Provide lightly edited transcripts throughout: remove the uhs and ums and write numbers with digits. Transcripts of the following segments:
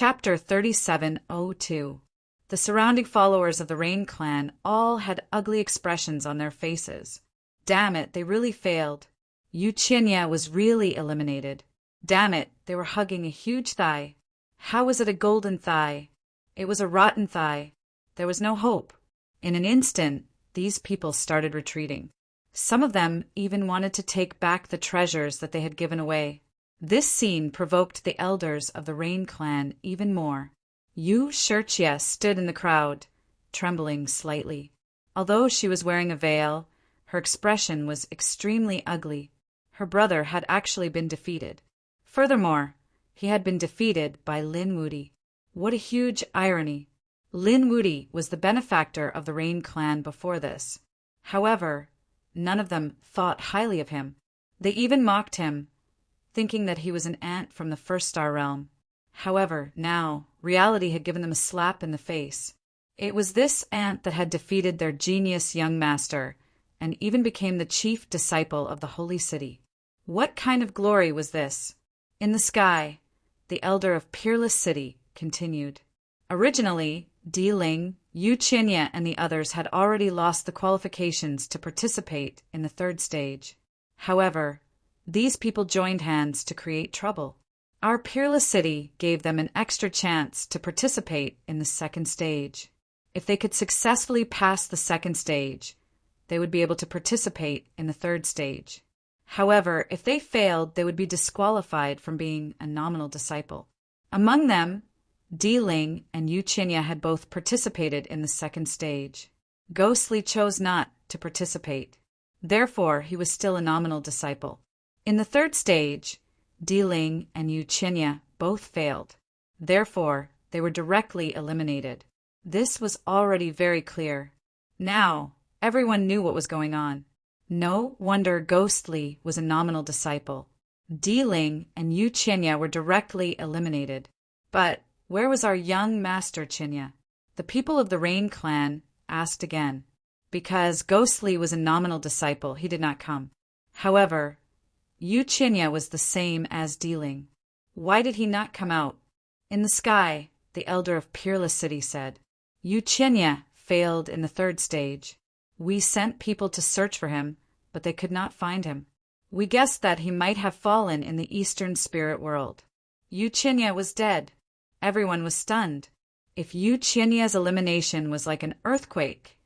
Chapter 3702. The surrounding followers of the Rain clan all had ugly expressions on their faces. Damn it, they really failed. Yuchinya was really eliminated. Damn it, they were hugging a huge thigh. How was it a golden thigh? It was a rotten thigh. There was no hope. In an instant, these people started retreating. Some of them even wanted to take back the treasures that they had given away. This scene provoked the elders of the Rain clan even more. Yuchinya stood in the crowd, trembling slightly. Although she was wearing a veil, her expression was extremely ugly. Her brother had actually been defeated. Furthermore, he had been defeated by Lin Wudi. What a huge irony! Lin Wudi was the benefactor of the Rain clan before this. However, none of them thought highly of him. They even mocked him, thinking that he was an ant from the First Star Realm. However, now, reality had given them a slap in the face. It was this ant that had defeated their genius young master, and even became the chief disciple of the Holy City. What kind of glory was this? In the sky, the elder of Peerless City continued. Originally, Di Ling, Yuchinya, and the others had already lost the qualifications to participate in the third stage. However, these people joined hands to create trouble. Our Peerless City gave them an extra chance to participate in the second stage. If they could successfully pass the second stage, they would be able to participate in the third stage. However, if they failed, they would be disqualified from being a nominal disciple. Among them, Di Ling and Yuchinya had both participated in the second stage. Ghostly chose not to participate. Therefore, he was still a nominal disciple. In the third stage, Di Ling and Yuchinya both failed. Therefore, they were directly eliminated. This was already very clear. Now, everyone knew what was going on. No wonder Ghostly was a nominal disciple. Di Ling and Yuchinya were directly eliminated. But where was our young master Chinya? The people of the Rain clan asked again. Because Ghostly was a nominal disciple, he did not come. However, Yuchinya was the same as Di Ling. Why did he not come out? In the sky, the elder of Peerless City said. Yuchinya failed in the third stage. We sent people to search for him, but they could not find him. We guessed that he might have fallen in the eastern spirit world. Yuchinya was dead. Everyone was stunned. If Yuchinya's elimination was like an earthquake,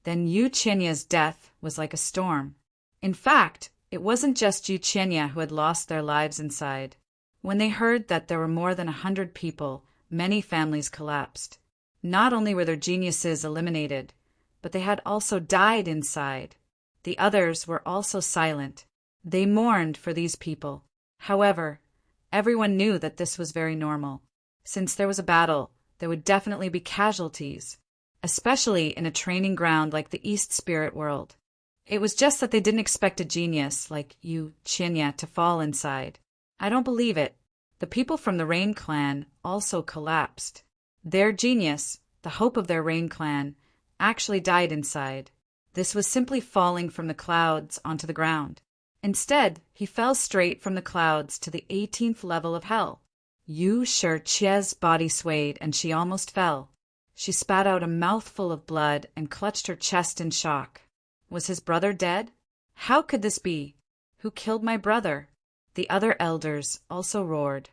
then Yuchinya's death was like a storm. In fact, it wasn't just Yuchinya who had lost their lives inside. When they heard that there were more than 100 people, many families collapsed. Not only were their geniuses eliminated, but they had also died inside. The others were also silent. They mourned for these people. However, everyone knew that this was very normal. Since there was a battle, there would definitely be casualties, especially in a training ground like the East Spirit World. It was just that they didn't expect a genius like Yuchinya to fall inside. I don't believe it. The people from the Rain clan also collapsed. Their genius, the hope of their Rain clan, actually died inside. This was simply falling from the clouds onto the ground. Instead, he fell straight from the clouds to the 18th level of hell. Yuchinya's body swayed and she almost fell. She spat out a mouthful of blood and clutched her chest in shock. Was his brother dead? How could this be? Who killed my brother? The other elders also roared.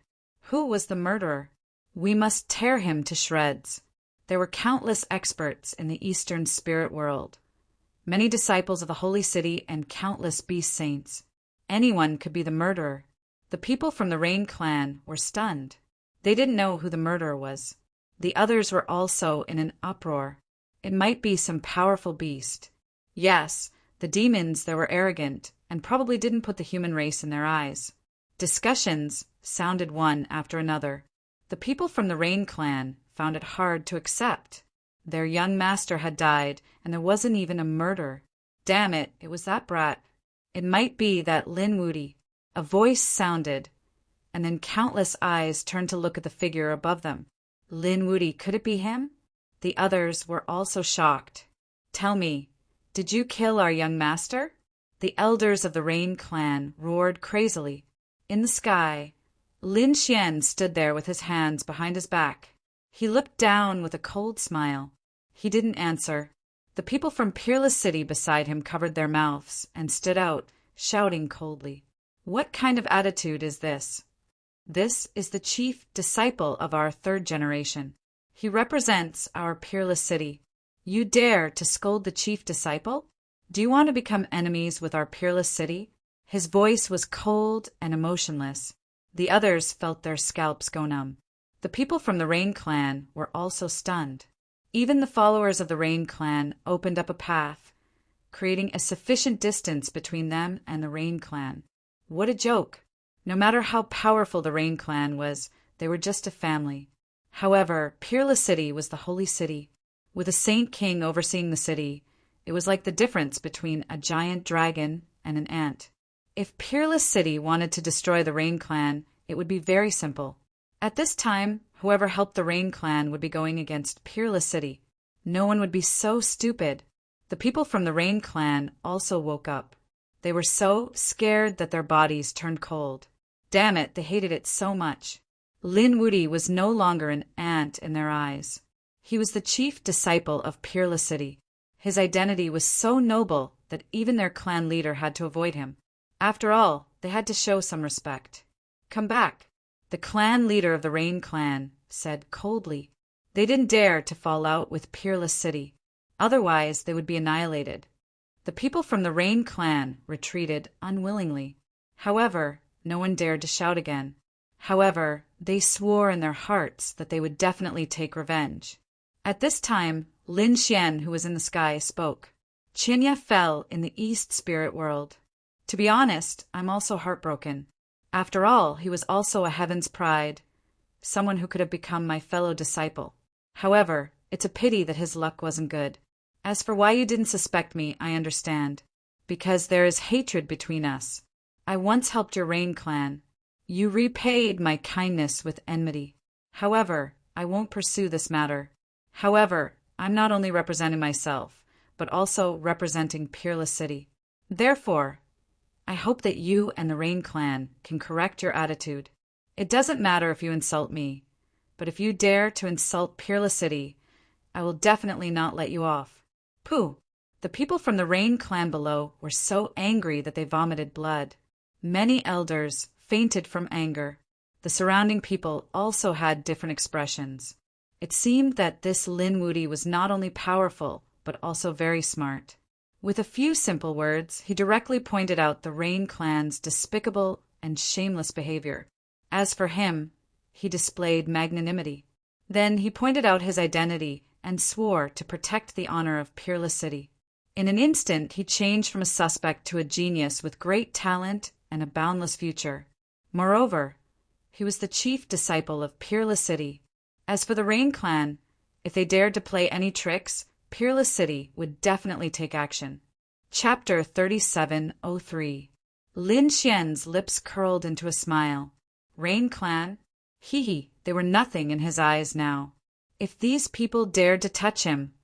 Who was the murderer? We must tear him to shreds. There were countless experts in the Eastern spirit world, many disciples of the Holy City and countless beast saints. Anyone could be the murderer. The people from the Rain clan were stunned. They didn't know who the murderer was. The others were also in an uproar. It might be some powerful beast. Yes, the demons there were arrogant and probably didn't put the human race in their eyes. Discussions sounded one after another. The people from the Rain clan found it hard to accept. Their young master had died, and there wasn't even a murder. Damn it, it was that brat. It might be that Lin Wudi. A voice sounded, and then countless eyes turned to look at the figure above them. Lin Wudi, could it be him? The others were also shocked. Tell me, did you kill our young master? The elders of the Rain clan roared crazily. In the sky, Lin Xian stood there with his hands behind his back. He looked down with a cold smile. He didn't answer. The people from Peerless City beside him covered their mouths and stood out, shouting coldly. What kind of attitude is this? This is the chief disciple of our third generation. He represents our Peerless City. You dare to scold the chief disciple? Do you want to become enemies with our Peerless City? His voice was cold and emotionless. The others felt their scalps go numb. The people from the Rain Clan were also stunned. Even the followers of the Rain Clan opened up a path, creating a sufficient distance between them and the Rain Clan. What a joke! No matter how powerful the Rain Clan was, they were just a family. However, Peerless City was the holy city. With a saint king overseeing the city, it was like the difference between a giant dragon and an ant. If Peerless City wanted to destroy the Rain Clan, it would be very simple. At this time, whoever helped the Rain Clan would be going against Peerless City. No one would be so stupid. The people from the Rain Clan also woke up. They were so scared that their bodies turned cold. Damn it, they hated it so much. Lin Wuti was no longer an ant in their eyes. He was the chief disciple of Peerless City. His identity was so noble that even their clan leader had to avoid him. After all, they had to show some respect. Come back. The clan leader of the Rain Clan said coldly. They didn't dare to fall out with Peerless City. Otherwise, they would be annihilated. The people from the Rain Clan retreated unwillingly. However, no one dared to shout again. However, they swore in their hearts that they would definitely take revenge. At this time, Lin Xian, who was in the sky, spoke. Qinya fell in the East Spirit World. To be honest, I'm also heartbroken. After all, he was also a Heaven's Pride, someone who could have become my fellow disciple. However, it's a pity that his luck wasn't good. As for why you didn't suspect me, I understand. Because there is hatred between us. I once helped your Rain Clan. You repaid my kindness with enmity. However, I won't pursue this matter. However, I'm not only representing myself, but also representing Peerless City. Therefore, I hope that you and the Rain Clan can correct your attitude. It doesn't matter if you insult me, but if you dare to insult Peerless City, I will definitely not let you off. Pooh! The people from the Rain Clan below were so angry that they vomited blood. Many elders fainted from anger. The surrounding people also had different expressions. It seemed that this Lin Wuti was not only powerful, but also very smart. With a few simple words, he directly pointed out the Rain Clan's despicable and shameless behavior. As for him, he displayed magnanimity. Then he pointed out his identity and swore to protect the honor of Peerless City. In an instant, he changed from a suspect to a genius with great talent and a boundless future. Moreover, he was the chief disciple of Peerless City. As for the Rain Clan, if they dared to play any tricks, Peerless City would definitely take action. Chapter 3703. Lin Xian's lips curled into a smile. Rain Clan? Hee, they were nothing in his eyes now. If these people dared to touch him,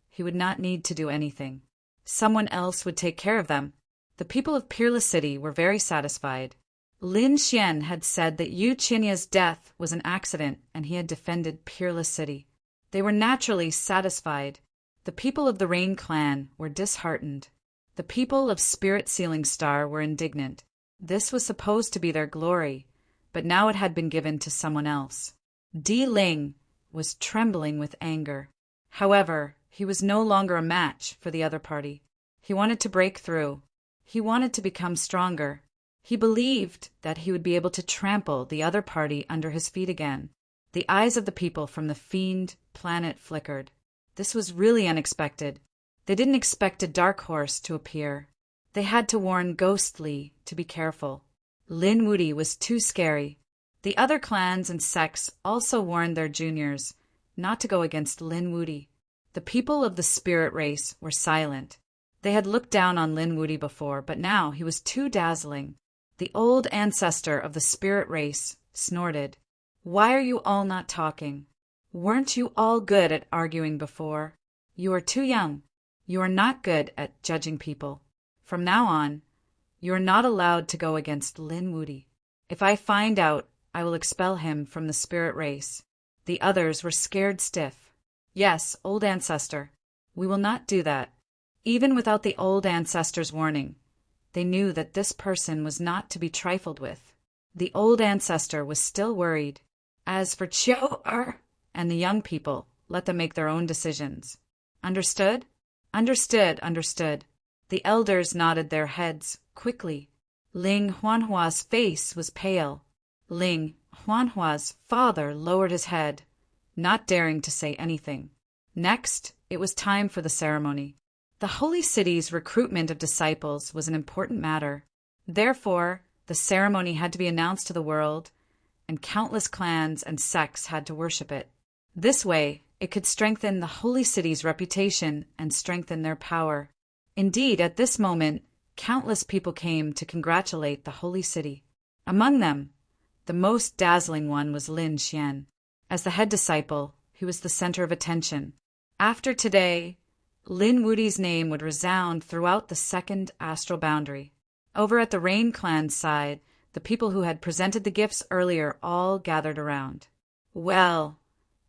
he would not need to do anything. Someone else would take care of them. The people of Peerless City were very satisfied. Lin Xian had said that Yu Qinya's death was an accident and he had defended Peerless City. They were naturally satisfied. The people of the Rain Clan were disheartened. The people of Spirit Sealing Star were indignant. This was supposed to be their glory, but now it had been given to someone else. Di Ling was trembling with anger. However, he was no longer a match for the other party. He wanted to break through. He wanted to become stronger. He believed that he would be able to trample the other party under his feet again. The eyes of the people from the Fiend planet flickered. This was really unexpected. They didn't expect a dark horse to appear. They had to warn Ghostly to be careful. Lin Wuti was too scary. The other clans and sects also warned their juniors not to go against Lin Wuti. The people of the spirit race were silent. They had looked down on Lin Wuti before, but now he was too dazzling. The old ancestor of the spirit race snorted. Why are you all not talking? Weren't you all good at arguing before? You are too young. You are not good at judging people. From now on, you are not allowed to go against Lin Wuti. If I find out I will expel him from the spirit race." The others were scared stiff. "Yes, old ancestor. We will not do that." Even without the old ancestor's warning, they knew that this person was not to be trifled with. The old ancestor was still worried. As for Chiao and the young people, let them make their own decisions. Understood? Understood, understood. The elders nodded their heads quickly. Ling Huanhua's face was pale. Ling Huanhua's father lowered his head, not daring to say anything. Next, it was time for the ceremony. The Holy City's recruitment of disciples was an important matter. Therefore, the ceremony had to be announced to the world, and countless clans and sects had to worship it. This way, it could strengthen the Holy City's reputation and strengthen their power. Indeed, at this moment, countless people came to congratulate the Holy City. Among them, the most dazzling one was Lin Xian. As the head disciple, he was the center of attention. After today, Lin Wudi's name would resound throughout the second astral boundary. Over at the Rain Clan's side, the people who had presented the gifts earlier all gathered around. "Well,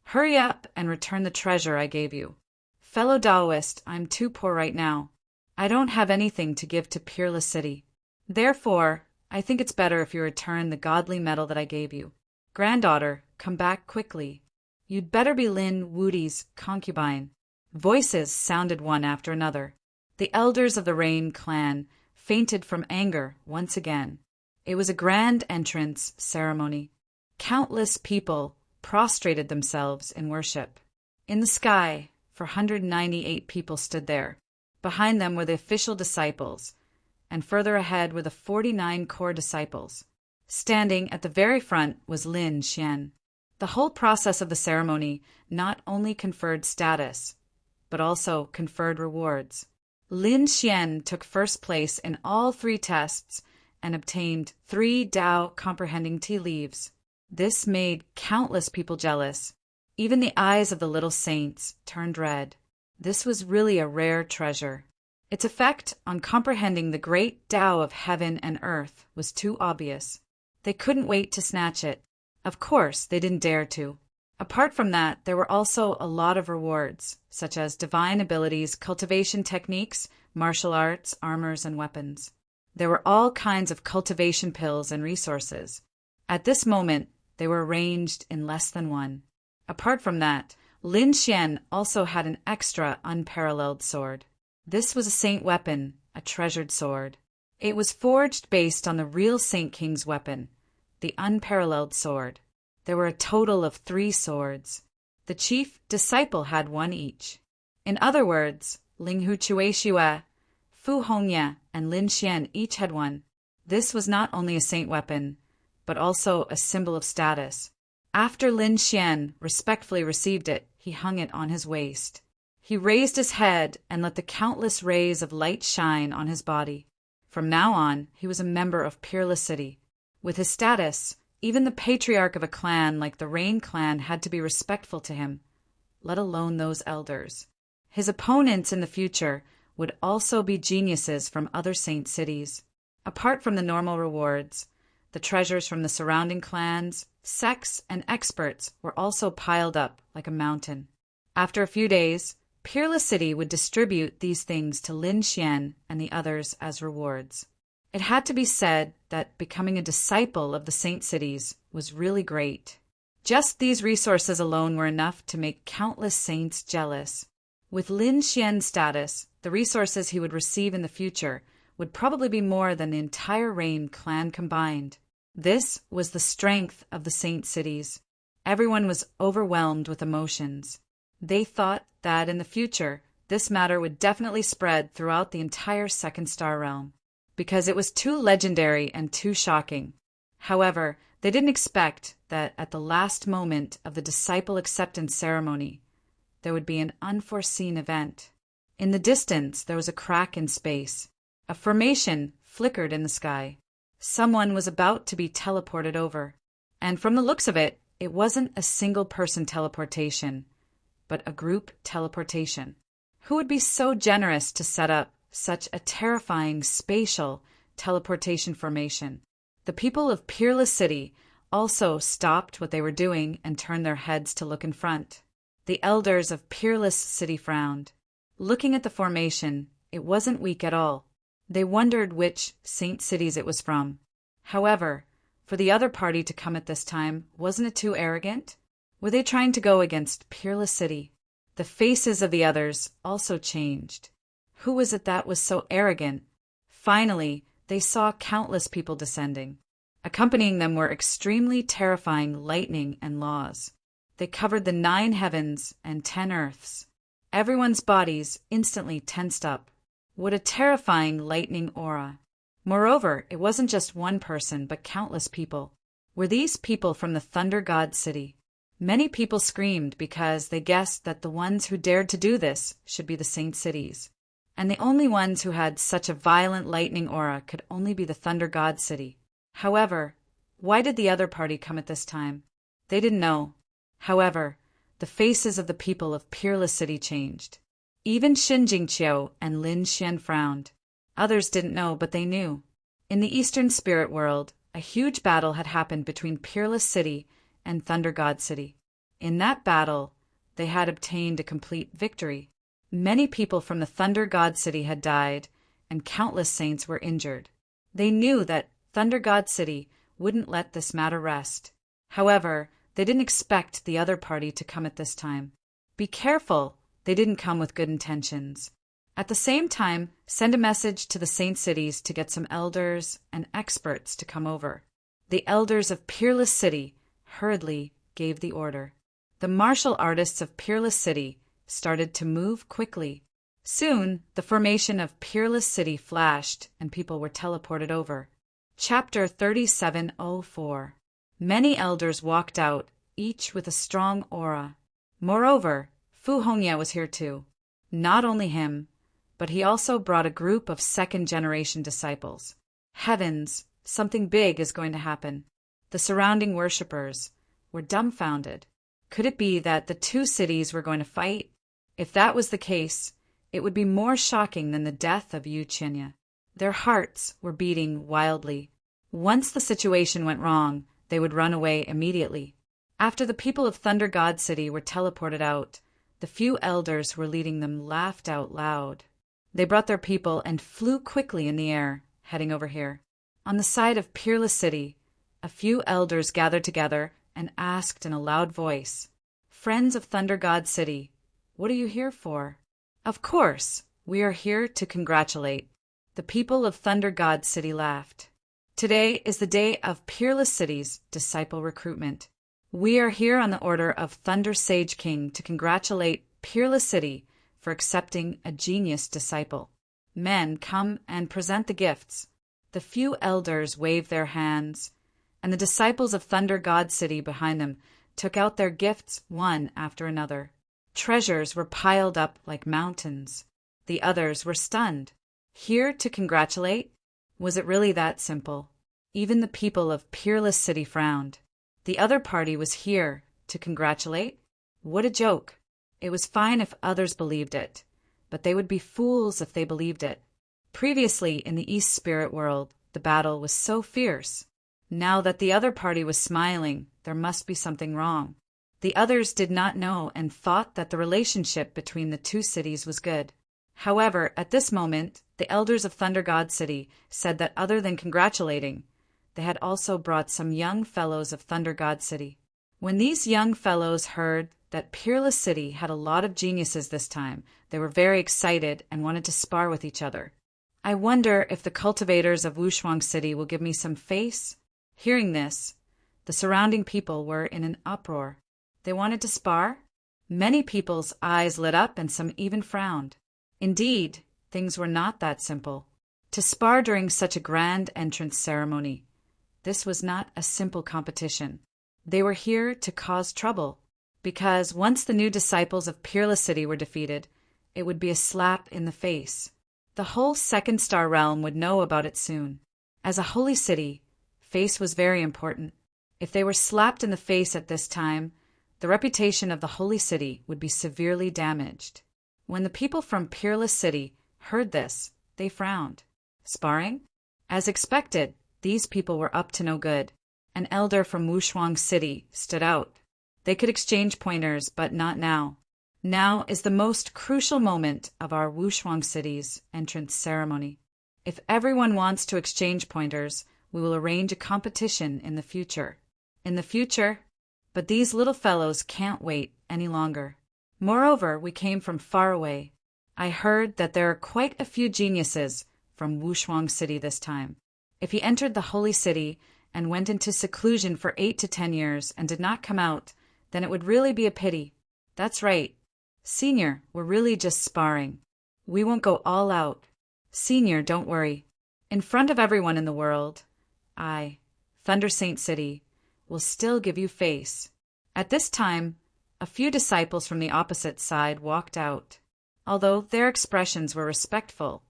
hurry up and return the treasure I gave you. Fellow Taoist, I'm too poor right now. I don't have anything to give to Peerless City. Therefore, I think it's better if you return the godly medal that I gave you. Granddaughter, come back quickly. You'd better be Lin Wudi's concubine." Voices sounded one after another. The elders of the Rain Clan fainted from anger once again. It was a grand entrance ceremony. Countless people prostrated themselves in worship. In the sky, 498 people stood there. Behind them were the official disciples, and further ahead were the 49 core disciples. Standing at the very front was Lin Xian. The whole process of the ceremony not only conferred status, but also conferred rewards. Lin Xian took first place in all 3 tests and obtained 3 Tao comprehending tea leaves. This made countless people jealous. Even the eyes of the little saints turned red. This was really a rare treasure. Its effect on comprehending the great Tao of heaven and earth was too obvious. They couldn't wait to snatch it. Of course, they didn't dare to. Apart from that, there were also a lot of rewards, such as divine abilities, cultivation techniques, martial arts, armors, and weapons. There were all kinds of cultivation pills and resources. At this moment, they were arranged in less than one. Apart from that, Lin Xian also had an extra unparalleled sword. This was a saint weapon, a treasured sword. It was forged based on the real Saint King's weapon, the unparalleled sword. There were a total of 3 swords. The chief disciple had 1 each. In other words, Ling Hu Chueshue, Fu Hongye, and Lin Xian each had 1. This was not only a saint weapon, but also a symbol of status. After Lin Xian respectfully received it, he hung it on his waist. He raised his head and let the countless rays of light shine on his body. From now on, he was a member of Peerless City. With his status, even the patriarch of a clan like the Rain Clan had to be respectful to him, let alone those elders. His opponents in the future would also be geniuses from other saint cities. Apart from the normal rewards, the treasures from the surrounding clans, sects, and experts were also piled up like a mountain. After a few days, Peerless City would distribute these things to Lin Xian and the others as rewards. It had to be said that becoming a disciple of the saint cities was really great. Just these resources alone were enough to make countless saints jealous. With Lin Xian's status, the resources he would receive in the future would probably be more than the entire Rain Clan combined. This was the strength of the saint cities. Everyone was overwhelmed with emotions. They thought that in the future, this matter would definitely spread throughout the entire Second Star Realm, because it was too legendary and too shocking. However, they didn't expect that at the last moment of the disciple acceptance ceremony, there would be an unforeseen event. In the distance, there was a crack in space. A formation flickered in the sky. Someone was about to be teleported over. And from the looks of it, it wasn't a single-person teleportation, but a group teleportation. Who would be so generous to set up such a terrifying spatial teleportation formation? The people of Peerless City also stopped what they were doing and turned their heads to look in front. The elders of Peerless City frowned. Looking at the formation, it wasn't weak at all. They wondered which saint cities it was from. However, for the other party to come at this time, wasn't it too arrogant? Were they trying to go against Peerless City? The faces of the others also changed. Who was it that was so arrogant? Finally, they saw countless people descending. Accompanying them were extremely terrifying lightning and laws. They covered the 9 heavens and 10 earths. Everyone's bodies instantly tensed up. What a terrifying lightning aura! Moreover, it wasn't just one person, but countless people. Were these people from the Thunder God City? Many people screamed because they guessed that the ones who dared to do this should be the saint cities. And the only ones who had such a violent lightning aura could only be the Thunder God City. However, why did the other party come at this time? They didn't know. However, the faces of the people of Peerless City changed. Even Xin Jingqiu and Lin Xian frowned. Others didn't know, but they knew. In the Eastern spirit world, a huge battle had happened between Peerless City and Thunder God City. In that battle, they had obtained a complete victory. Many people from the Thunder God City had died, and countless saints were injured. They knew that Thunder God City wouldn't let this matter rest. However, they didn't expect the other party to come at this time. Be careful, they didn't come with good intentions. At the same time, send a message to the saint cities to get some elders and experts to come over. The elders of Peerless City hurriedly gave the order. The martial artists of Peerless City started to move quickly. Soon, the formation of Peerless City flashed and people were teleported over. Chapter 3704. Many elders walked out, each with a strong aura. Moreover, Fu Hongye was here too. Not only him, but he also brought a group of second-generation disciples. Heavens, something big is going to happen. The surrounding worshippers were dumbfounded. Could it be that the 2 cities were going to fight? If that was the case, it would be more shocking than the death of Yu Qinya. Their hearts were beating wildly. Once the situation went wrong, they would run away immediately. After the people of Thunder God City were teleported out, the few elders who were leading them laughed out loud. They brought their people and flew quickly in the air, heading over here. On the side of Peerless City, a few elders gathered together and asked in a loud voice, "Friends of Thunder God City, what are you here for?" "Of course, we are here to congratulate." The people of Thunder God City laughed. "Today is the day of Peerless City's disciple recruitment. We are here on the order of Thunder Sage King to congratulate Peerless City for accepting a genius disciple. Men, come and present the gifts." The few elders waved their hands, and the disciples of Thunder God City behind them took out their gifts one after another. Treasures were piled up like mountains. The others were stunned. Here to congratulate? Was it really that simple? Even the people of Peerless City frowned. The other party was here to congratulate? What a joke! It was fine if others believed it, but they would be fools if they believed it. Previously, in the East Spirit world, the battle was so fierce. Now that the other party was smiling, there must be something wrong. The others did not know and thought that the relationship between the 2 cities was good. However, at this moment, the elders of Thunder God City said that other than congratulating, they had also brought some young fellows of Thunder God City. When these young fellows heard that Peerless City had a lot of geniuses this time, they were very excited and wanted to spar with each other. "I wonder if the cultivators of Wushuang City will give me some face?" Hearing this, the surrounding people were in an uproar. They wanted to spar? Many people's eyes lit up and some even frowned. Indeed, things were not that simple. To spar during such a grand entrance ceremony, this was not a simple competition. They were here to cause trouble, because once the new disciples of Peerless City were defeated, it would be a slap in the face. The whole Second Star Realm would know about it soon. As a holy city, face was very important. If they were slapped in the face at this time, the reputation of the holy city would be severely damaged. When the people from Peerless City heard this, they frowned. Sparring? As expected, these people were up to no good. An elder from Wushuang City stood out. They could exchange pointers, but not now. Now is the most crucial moment of our Wushuang City's entrance ceremony. If everyone wants to exchange pointers, we will arrange a competition in the future. In the future? But these little fellows can't wait any longer. Moreover, we came from far away. I heard that there are quite a few geniuses from Wushuang City this time. If he entered the holy city and went into seclusion for 8 to 10 years and did not come out, then it would really be a pity. That's right. Senior, we're really just sparring. We won't go all out. Senior, don't worry. In front of everyone in the world, I, Thunder Saint City, will still give you face. At this time, a few disciples from the opposite side walked out. Although their expressions were respectful,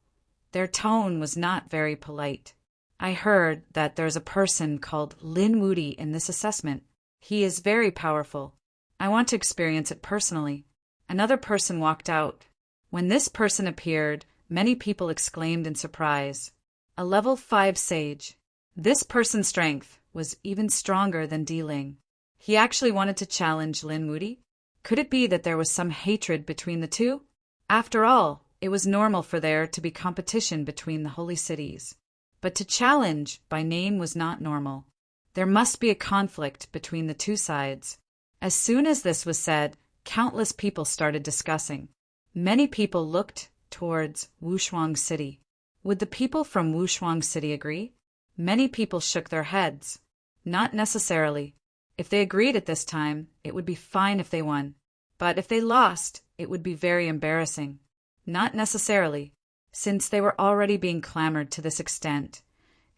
their tone was not very polite. I heard that there's a person called Lin Wudi in this assessment. He is very powerful. I want to experience it personally. Another person walked out. When this person appeared, many people exclaimed in surprise. A level 5 sage. This person's strength was even stronger than Di Ling. He actually wanted to challenge Lin Wudi. Could it be that there was some hatred between the two? After all, it was normal for there to be competition between the holy cities. But to challenge by name was not normal. There must be a conflict between the two sides. As soon as this was said, countless people started discussing. Many people looked towards Wushuang City. Would the people from Wushuang City agree? Many people shook their heads. Not necessarily. If they agreed at this time, it would be fine if they won. But if they lost, it would be very embarrassing. Not necessarily, since they were already being clamored to this extent.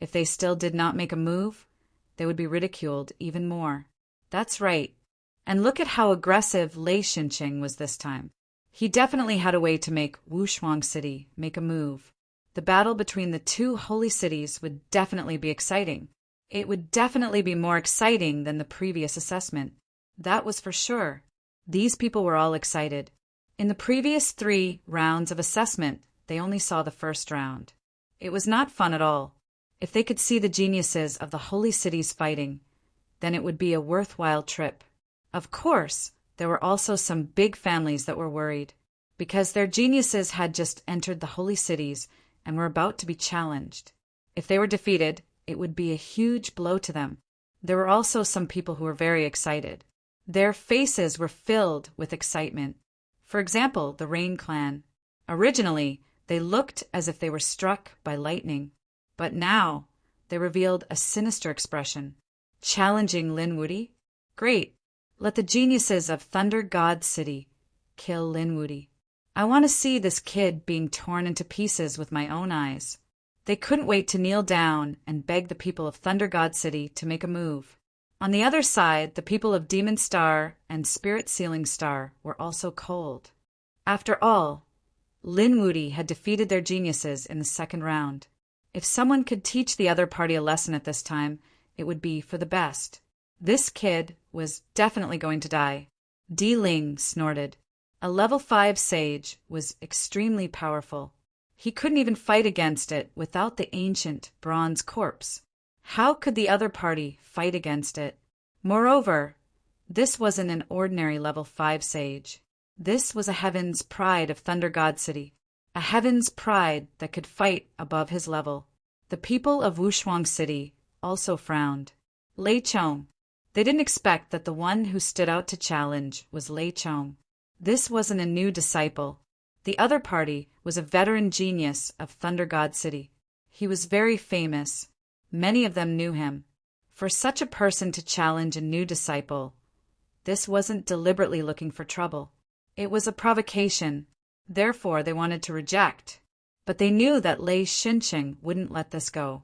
If they still did not make a move, they would be ridiculed even more. That's right. And look at how aggressive Lei Xinqing was this time. He definitely had a way to make Wushuang City make a move. The battle between the two holy cities would definitely be exciting. It would definitely be more exciting than the previous assessment. That was for sure. These people were all excited. In the previous 3 rounds of assessment, they only saw the first round. It was not fun at all. If they could see the geniuses of the holy cities fighting, then it would be a worthwhile trip. Of course, there were also some big families that were worried, because their geniuses had just entered the holy cities and were about to be challenged. If they were defeated, it would be a huge blow to them. There were also some people who were very excited. Their faces were filled with excitement. For example, the Rain Clan. Originally, they looked as if they were struck by lightning, but now they revealed a sinister expression. Challenging Lin Wudi? Great. Let the geniuses of Thunder God City kill Lin Wudi. I want to see this kid being torn into pieces with my own eyes. They couldn't wait to kneel down and beg the people of Thunder God City to make a move. On the other side, the people of Demon Star and Spirit Sealing Star were also cold. After all, Lin Wudi had defeated their geniuses in the second round. If someone could teach the other party a lesson at this time, it would be for the best. This kid was definitely going to die. Di Ling snorted. A level 5 sage was extremely powerful. He couldn't even fight against it without the ancient bronze corpse. How could the other party fight against it? Moreover, this wasn't an ordinary level 5 sage. This was a heaven's pride of Thunder God City, a heaven's pride that could fight above his level. The people of Wushuang City also frowned. Lei Chong. They didn't expect that the one who stood out to challenge was Lei Chong. This wasn't a new disciple. The other party was a veteran genius of Thunder God City. He was very famous. Many of them knew him. For such a person to challenge a new disciple, this wasn't deliberately looking for trouble. It was a provocation. Therefore, they wanted to reject. But they knew that Lei Xinqing wouldn't let this go.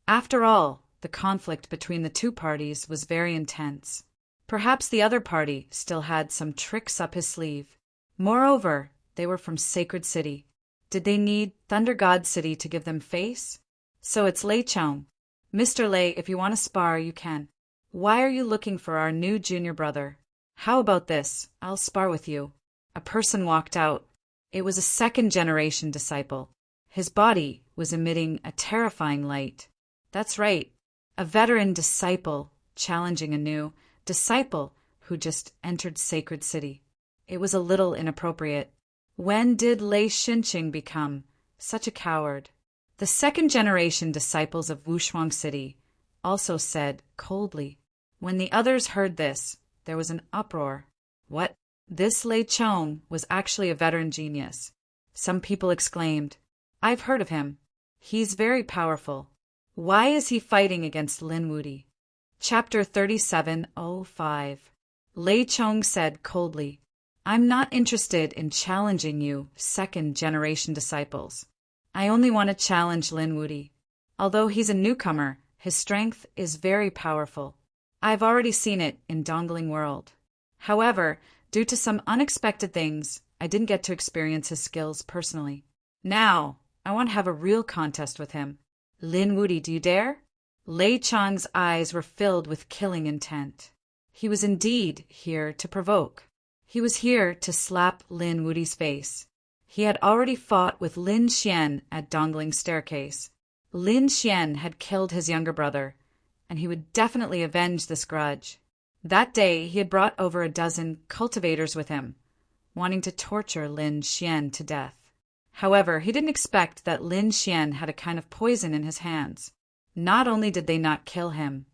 After all, the conflict between the two parties was very intense. Perhaps the other party still had some tricks up his sleeve. Moreover, they were from Sacred City. Did they need Thunder God City to give them face? So it's Lei Chong. Mr. Lei, if you want to spar, you can. Why are you looking for our new junior brother? How about this? I'll spar with you. A person walked out. It was a second-generation disciple. His body was emitting a terrifying light. That's right. A veteran disciple challenging a new disciple who just entered Sacred City. It was a little inappropriate. When did Lei Xinqing become such a coward? The second-generation disciples of Wushuang City also said coldly. When the others heard this, there was an uproar. What? This Lei Chong was actually a veteran genius. Some people exclaimed, "I've heard of him. He's very powerful. Why is he fighting against Lin Wudi?" Chapter 37:05. Lei Chong said coldly, "I'm not interested in challenging you, second-generation disciples. I only want to challenge Lin Wudi. Although he's a newcomer, his strength is very powerful. I've already seen it in Dongling World. However, due to some unexpected things, I didn't get to experience his skills personally. Now, I want to have a real contest with him. Lin Wudi, do you dare?" Lei Chong's eyes were filled with killing intent. He was indeed here to provoke. He was here to slap Lin Wudi's face. He had already fought with Lin Xian at Dongling's staircase. Lin Xian had killed his younger brother, and he would definitely avenge this grudge. That day he had brought over a dozen cultivators with him, wanting to torture Lin Xian to death. However, he didn't expect that Lin Xian had a kind of poison in his hands. Not only did they not kill him,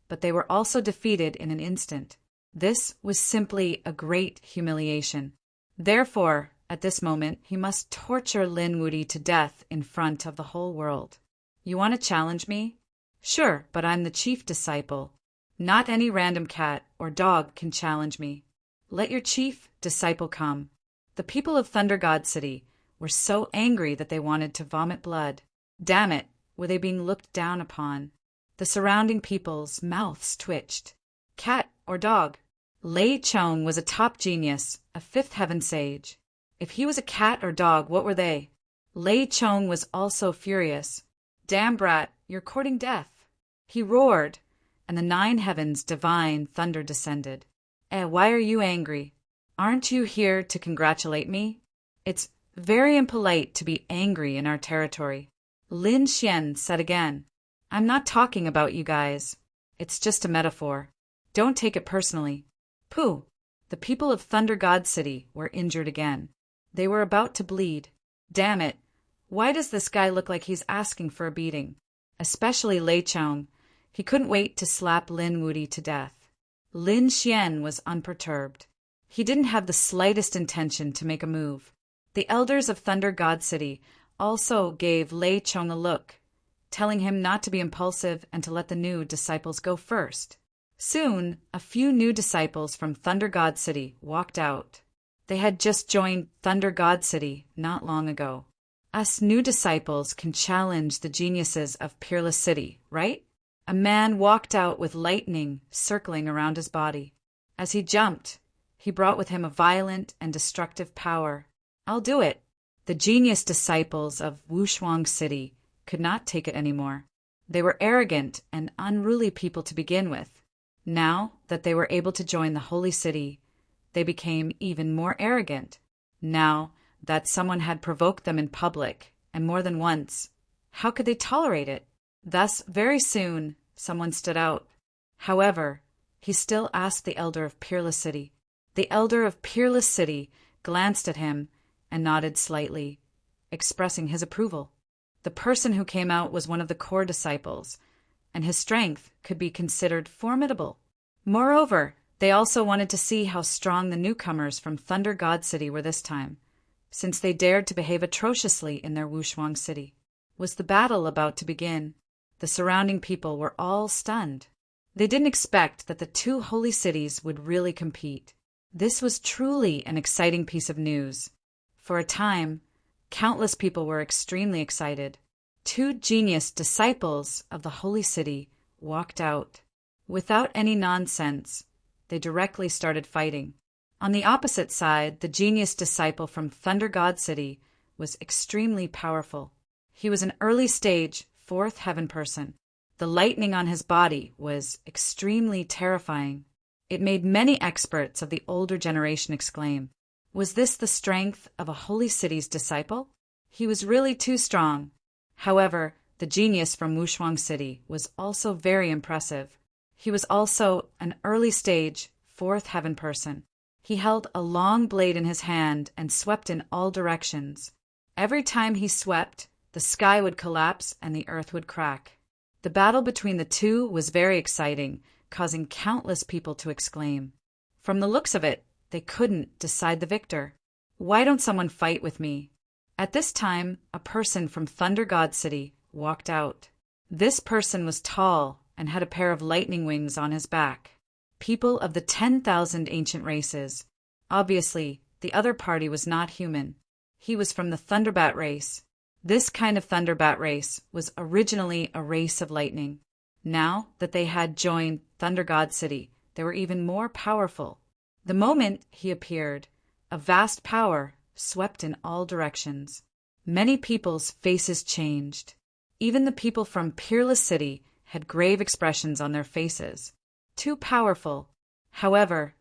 but they were also defeated in an instant. This was simply a great humiliation. Therefore, at this moment, he must torture Lin Wudi to death in front of the whole world. "You want to challenge me?" "Sure, but I'm the chief disciple. Not any random cat or dog can challenge me. Let your chief disciple come." The people of Thunder God City were so angry that they wanted to vomit blood. Damn it, were they being looked down upon? The surrounding people's mouths twitched. Cat or dog? Lei Chong was a top genius, a fifth heaven sage. If he was a cat or dog, what were they? Lei Chong was also furious. "Damn brat, you're courting death." He roared, and the 9 heavens' divine thunder descended. Why are you angry? Aren't you here to congratulate me? It's very impolite to be angry in our territory. Lin Xian said again, "I'm not talking about you guys. It's just a metaphor. Don't take it personally." Pooh! The people of Thunder God City were injured again. They were about to bleed. Damn it! Why does this guy look like he's asking for a beating? Especially Lei Chong. He couldn't wait to slap Lin Wudi to death. Lin Xian was unperturbed. He didn't have the slightest intention to make a move. The elders of Thunder God City also gave Lei Chong a look, telling him not to be impulsive and to let the new disciples go first. Soon, a few new disciples from Thunder God City walked out. They had just joined Thunder God City not long ago. Us new disciples can challenge the geniuses of Peerless City, right? A man walked out with lightning circling around his body. As he jumped, he brought with him a violent and destructive power. "I'll do it." The genius disciples of Wushuang City could not take it anymore. They were arrogant and unruly people to begin with. Now that they were able to join the holy city, they became even more arrogant. Now that someone had provoked them in public, and more than once, how could they tolerate it? Thus, very soon, someone stood out. However, he still asked the elder of Peerless City. The elder of Peerless City glanced at him and nodded slightly, expressing his approval. The person who came out was one of the core disciples, and his strength could be considered formidable. Moreover, they also wanted to see how strong the newcomers from Thunder God City were this time, since they dared to behave atrociously in their Wushuang City. Was the battle about to begin? The surrounding people were all stunned. They didn't expect that the two holy cities would really compete. This was truly an exciting piece of news. For a time, countless people were extremely excited. 2 genius disciples of the holy city walked out. Without any nonsense, they directly started fighting. On the opposite side, the genius disciple from Thunder God City was extremely powerful. He was an early-stage 4th heaven person. The lightning on his body was extremely terrifying. It made many experts of the older generation exclaim, "Was this the strength of a holy city's disciple?" He was really too strong. However, the genius from Wushuang City was also very impressive. He was also an early stage, fourth heaven person. He held a long blade in his hand and swept in all directions. Every time he swept, the sky would collapse and the earth would crack. The battle between the two was very exciting, causing countless people to exclaim. From the looks of it, they couldn't decide the victor. Why don't someone fight with me? At this time, a person from Thunder God City walked out. This person was tall and had a pair of lightning wings on his back. People of the 10,000 ancient races. Obviously, the other party was not human. He was from the Thunderbat race. This kind of Thunderbat race was originally a race of lightning. Now that they had joined Thunder God City, they were even more powerful. The moment he appeared, a vast power swept in all directions. Many people's faces changed. Even the people from Peerless City had grave expressions on their faces. Too powerful. However,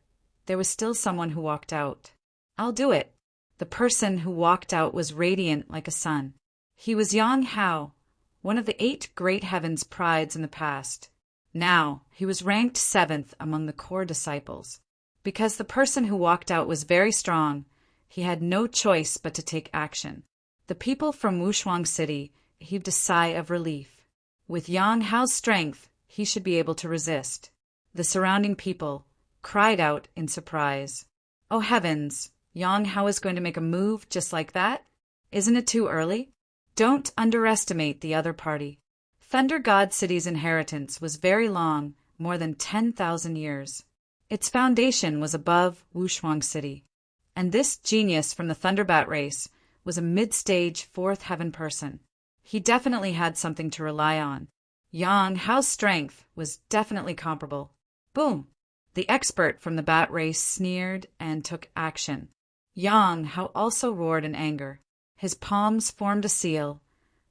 there was still someone who walked out. I'll do it. The person who walked out was radiant like a sun. He was Yang Hao, one of the 8 great heavens prides in the past. Now, he was ranked 7th among the core disciples. Because the person who walked out was very strong, he had no choice but to take action. The people from Wushuang City heaved a sigh of relief. With Yang Hao's strength, he should be able to resist. The surrounding people cried out in surprise. Oh heavens, Yang Hao is going to make a move just like that? Isn't it too early? Don't underestimate the other party. Thunder God City's inheritance was very long, more than 10,000 years. Its foundation was above Wushuang City. And this genius from the Thunderbat race was a mid-stage 4th heaven person. He definitely had something to rely on. Yang Hao's strength was definitely comparable. Boom! The expert from the bat race sneered and took action. Yang Hao also roared in anger. His palms formed a seal,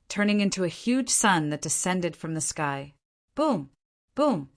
turning into a huge sun that descended from the sky. Boom! Boom!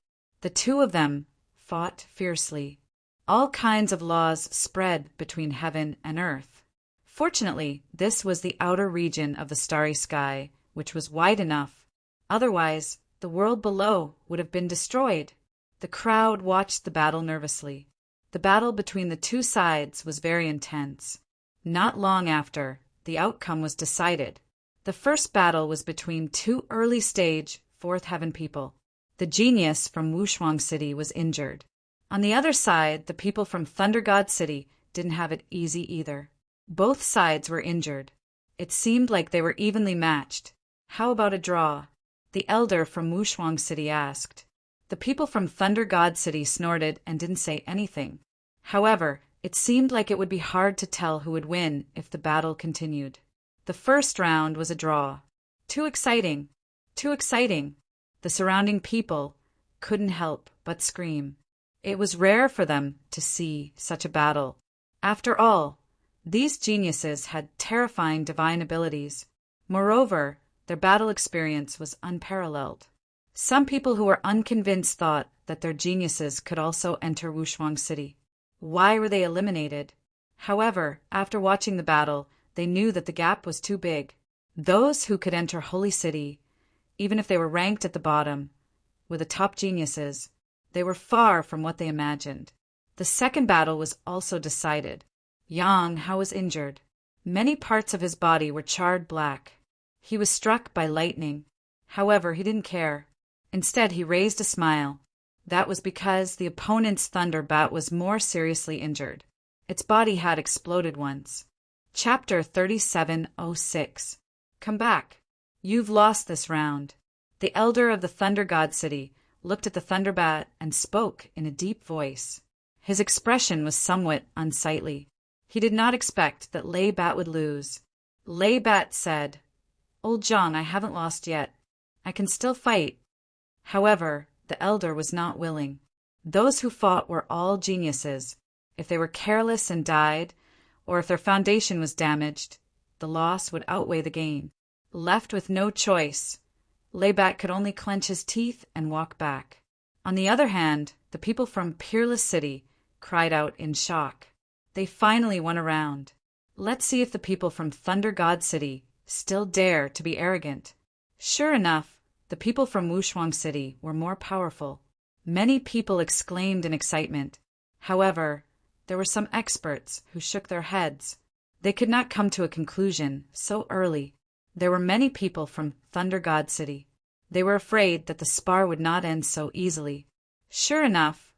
The two of them fought fiercely. All kinds of laws spread between heaven and earth. Fortunately, this was the outer region of the starry sky, which was wide enough. Otherwise, the world below would have been destroyed. The crowd watched the battle nervously. The battle between the two sides was very intense. Not long after, the outcome was decided. The first battle was between 2 early-stage 4th heaven people. The genius from Wushuang City was injured. On the other side, the people from Thunder God City didn't have it easy either. Both sides were injured. It seemed like they were evenly matched. How about a draw? The elder from Wushuang City asked. The people from Thunder God City snorted and didn't say anything. However, it seemed like it would be hard to tell who would win if the battle continued. The first round was a draw. Too exciting. Too exciting. The surrounding people couldn't help but scream. It was rare for them to see such a battle. After all, these geniuses had terrifying divine abilities. Moreover, their battle experience was unparalleled. Some people who were unconvinced thought that their geniuses could also enter Wushuang City. Why were they eliminated? However, after watching the battle, they knew that the gap was too big. Those who could enter Holy City, even if they were ranked at the bottom, were the top geniuses. They were far from what they imagined. The second battle was also decided. Yang Hao was injured. Many parts of his body were charred black. He was struck by lightning. However, he didn't care. Instead, he raised a smile. That was because the opponent's Thunder Bat was more seriously injured. Its body had exploded once. Chapter 3706. Come back. You've lost this round. The elder of the Thunder God City looked at the Thunder Bat and spoke in a deep voice. His expression was somewhat unsightly. He did not expect that Lei Bat would lose. Lei Bat said, Old Zhang, I haven't lost yet. I can still fight. However, the elder was not willing. Those who fought were all geniuses. If they were careless and died, or if their foundation was damaged, the loss would outweigh the gain. Left with no choice, Lei Bat could only clench his teeth and walk back. On the other hand, the people from Peerless City cried out in shock. They finally won a round. Let's see if the people from Thunder God City still dare to be arrogant. Sure enough, the people from Wushuang City were more powerful. Many people exclaimed in excitement. However, there were some experts who shook their heads. They could not come to a conclusion so early. There were many people from Thunder God City. They were afraid that the spar would not end so easily. Sure enough,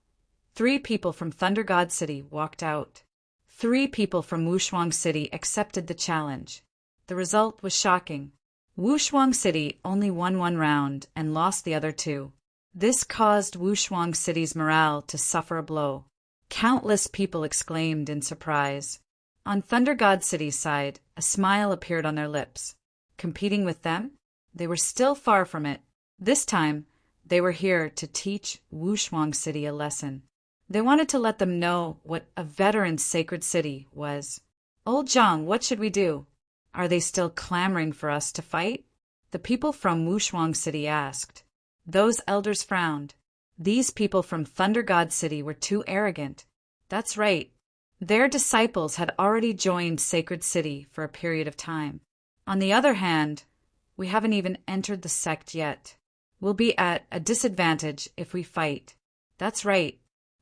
3 people from Thunder God City walked out. 3 people from Wushuang City accepted the challenge. The result was shocking. Wushuang City only won 1 round and lost the other 2. This caused Wushuang City's morale to suffer a blow. Countless people exclaimed in surprise. On Thunder God City's side, a smile appeared on their lips. Competing with them? They were still far from it. This time, they were here to teach Wushuang City a lesson. They wanted to let them know what a veteran sacred city was. Old Zhang, what should we do? Are they still clamoring for us to fight? The people from Wushuang City asked. Those elders frowned. These people from Thunder God City were too arrogant. That's right. Their disciples had already joined Sacred City for a period of time. On the other hand, we haven't even entered the sect yet. We'll be at a disadvantage if we fight. That's right.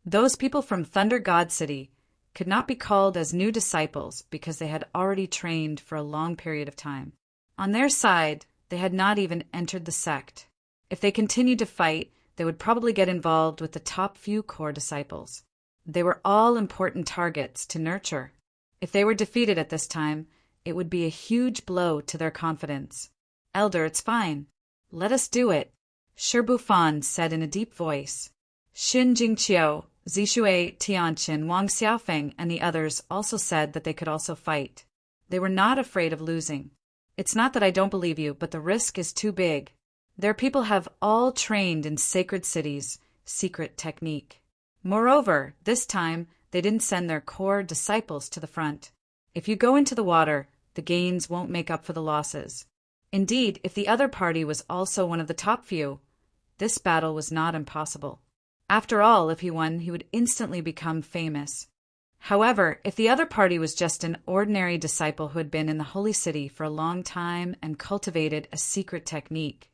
Those people from Thunder God City could not be called as new disciples because they had already trained for a long period of time. On their side, they had not even entered the sect. If they continued to fight, they would probably get involved with the top few core disciples. They were all important targets to nurture. If they were defeated at this time, it would be a huge blow to their confidence. Elder, it's fine. Let us do it, Shi Bufan said in a deep voice. Xin Jingqiu, Zixue, Tianqin, Wang Xiaofeng, and the others also said that they could also fight. They were not afraid of losing. It's not that I don't believe you, but the risk is too big. Their people have all trained in Sacred City's secret technique. Moreover, this time, they didn't send their core disciples to the front. If you go into the water, the gains won't make up for the losses. Indeed, if the other party was also one of the top few, this battle was not impossible. After all, if he won, he would instantly become famous. However, if the other party was just an ordinary disciple who had been in the Holy City for a long time and cultivated a secret technique,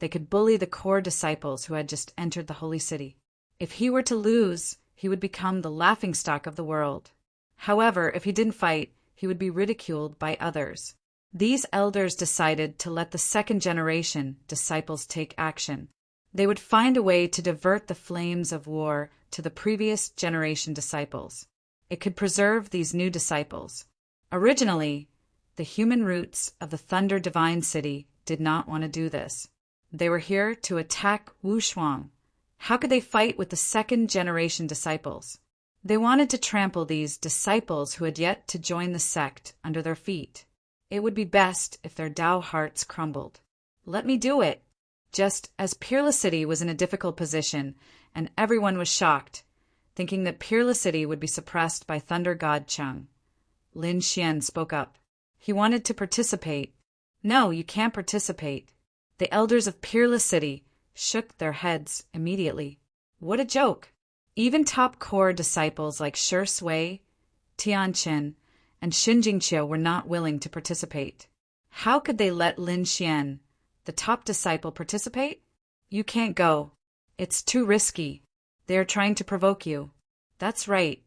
they could bully the core disciples who had just entered the Holy City. If he were to lose, he would become the laughingstock of the world. However, if he didn't fight, he would be ridiculed by others. These elders decided to let the second-generation disciples take action. They would find a way to divert the flames of war to the previous generation disciples. It could preserve these new disciples. Originally, the human roots of the Thunder Divine City did not want to do this. They were here to attack Wushuang. How could they fight with the second-generation disciples? They wanted to trample these disciples who had yet to join the sect under their feet. It would be best if their Tao hearts crumbled. Let me do it. Just as Peerless City was in a difficult position, and everyone was shocked, thinking that Peerless City would be suppressed by Thunder God Cheng, Lin Xian spoke up. He wanted to participate. No, you can't participate. The elders of Peerless City shook their heads immediately. What a joke! Even top core disciples like Shi Sui, Tianqin, and Xin Jingqiu were not willing to participate. How could they let Lin Xian, the top disciple, participate? You can't go. It's too risky. They are trying to provoke you. That's right.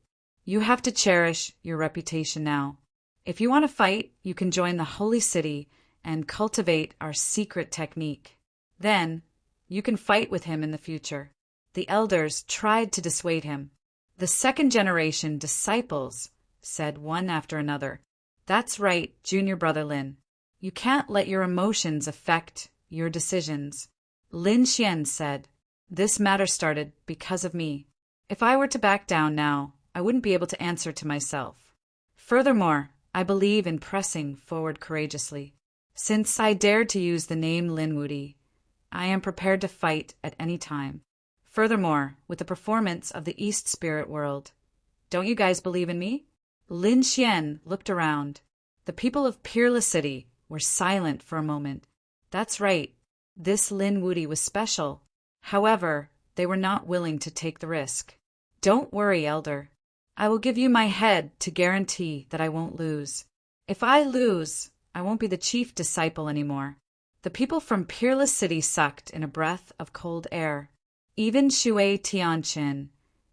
You have to cherish your reputation now. If you want to fight, you can join the Holy City and cultivate our secret technique. Then, you can fight with him in the future. The elders tried to dissuade him. The second-generation disciples said one after another, That's right, junior brother Lin. You can't let your emotions affect your decisions. Lin Xian said, This matter started because of me. If I were to back down now, I wouldn't be able to answer to myself. Furthermore, I believe in pressing forward courageously. Since I dared to use the name Lin Wudi, I am prepared to fight at any time. Furthermore, with the performance of the East Spirit World, don't you guys believe in me? Lin Xian looked around. The people of Peerless City were silent for a moment. That's right. This Lin Wudi was special. However, they were not willing to take the risk. Don't worry, Elder. I will give you my head to guarantee that I won't lose. If I lose, I won't be the chief disciple anymore. The people from Peerless City sucked in a breath of cold air. Even Shui Tianqin,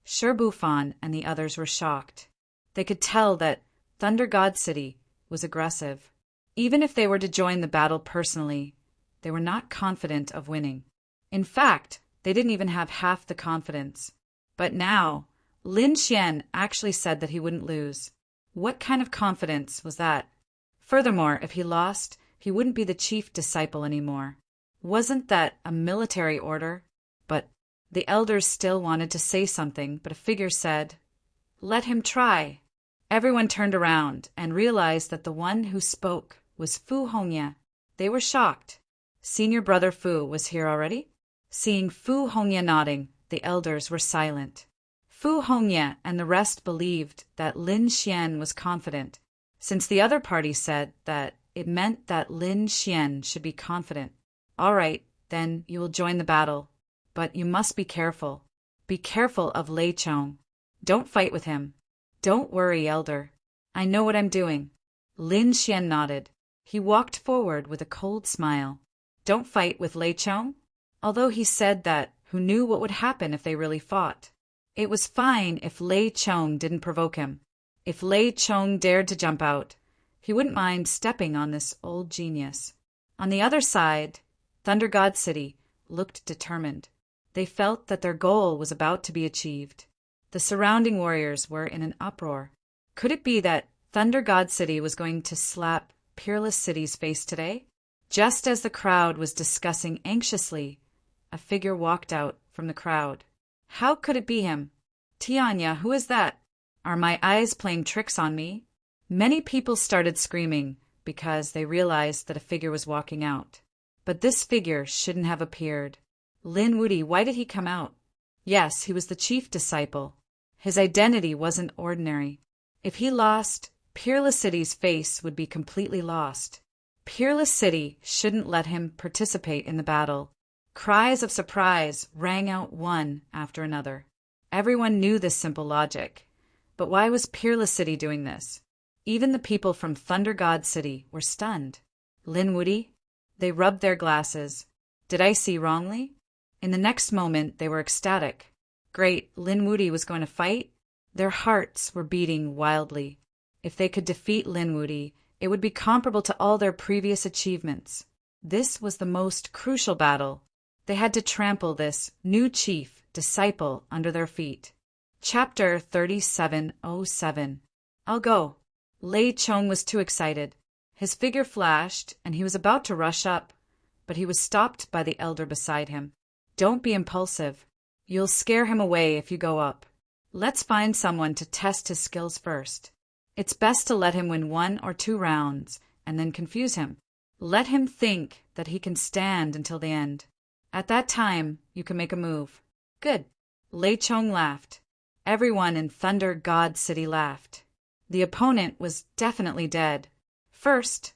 Shibufan, and the others were shocked. They could tell that Thunder God City was aggressive. Even if they were to join the battle personally, they were not confident of winning. In fact, they didn't even have half the confidence. But now, Lin Xian actually said that he wouldn't lose. What kind of confidence was that? Furthermore, if he lost, he wouldn't be the chief disciple anymore. Wasn't that a military order? But the elders still wanted to say something, but a figure said, "Let him try." Everyone turned around and realized that the one who spoke was Fu Hongye. They were shocked. Senior brother Fu was here already? Seeing Fu Hongye nodding, the elders were silent. Fu Hongye and the rest believed that Lin Xian was confident, since the other party said that it meant that Lin Xian should be confident. All right, then you will join the battle. But you must be careful. Be careful of Lei Chong. Don't fight with him. Don't worry, elder. I know what I'm doing. Lin Xian nodded. He walked forward with a cold smile. Don't fight with Lei Chong? Although he said that who knew what would happen if they really fought. It was fine if Lei Chong didn't provoke him. If Lei Chong dared to jump out, he wouldn't mind stepping on this old genius. On the other side, Thunder God City looked determined. They felt that their goal was about to be achieved. The surrounding warriors were in an uproar. Could it be that Thunder God City was going to slap Peerless City's face today? Just as the crowd was discussing anxiously, a figure walked out from the crowd. How could it be him? Tianya, who is that? Are my eyes playing tricks on me? Many people started screaming because they realized that a figure was walking out. But this figure shouldn't have appeared. Lin Wuti, why did he come out? Yes, he was the chief disciple. His identity wasn't ordinary. If he lost, Peerless City's face would be completely lost. Peerless City shouldn't let him participate in the battle. Cries of surprise rang out one after another. Everyone knew this simple logic. But why was Peerless City doing this? Even the people from Thunder God City were stunned. Lin Wuti? They rubbed their glasses. Did I see wrongly? In the next moment, they were ecstatic. Great, Lin Wuti was going to fight? Their hearts were beating wildly. If they could defeat Lin Wuti, it would be comparable to all their previous achievements. This was the most crucial battle. They had to trample this new chief disciple under their feet. Chapter 3707. I'll go. Lei Chong was too excited. His figure flashed, and he was about to rush up, but he was stopped by the elder beside him. Don't be impulsive. You'll scare him away if you go up. Let's find someone to test his skills first. It's best to let him win 1 or 2 rounds, and then confuse him. Let him think that he can stand until the end. At that time, you can make a move. Good. Lei Chong laughed. Everyone in Thunder God City laughed. The opponent was definitely dead. First,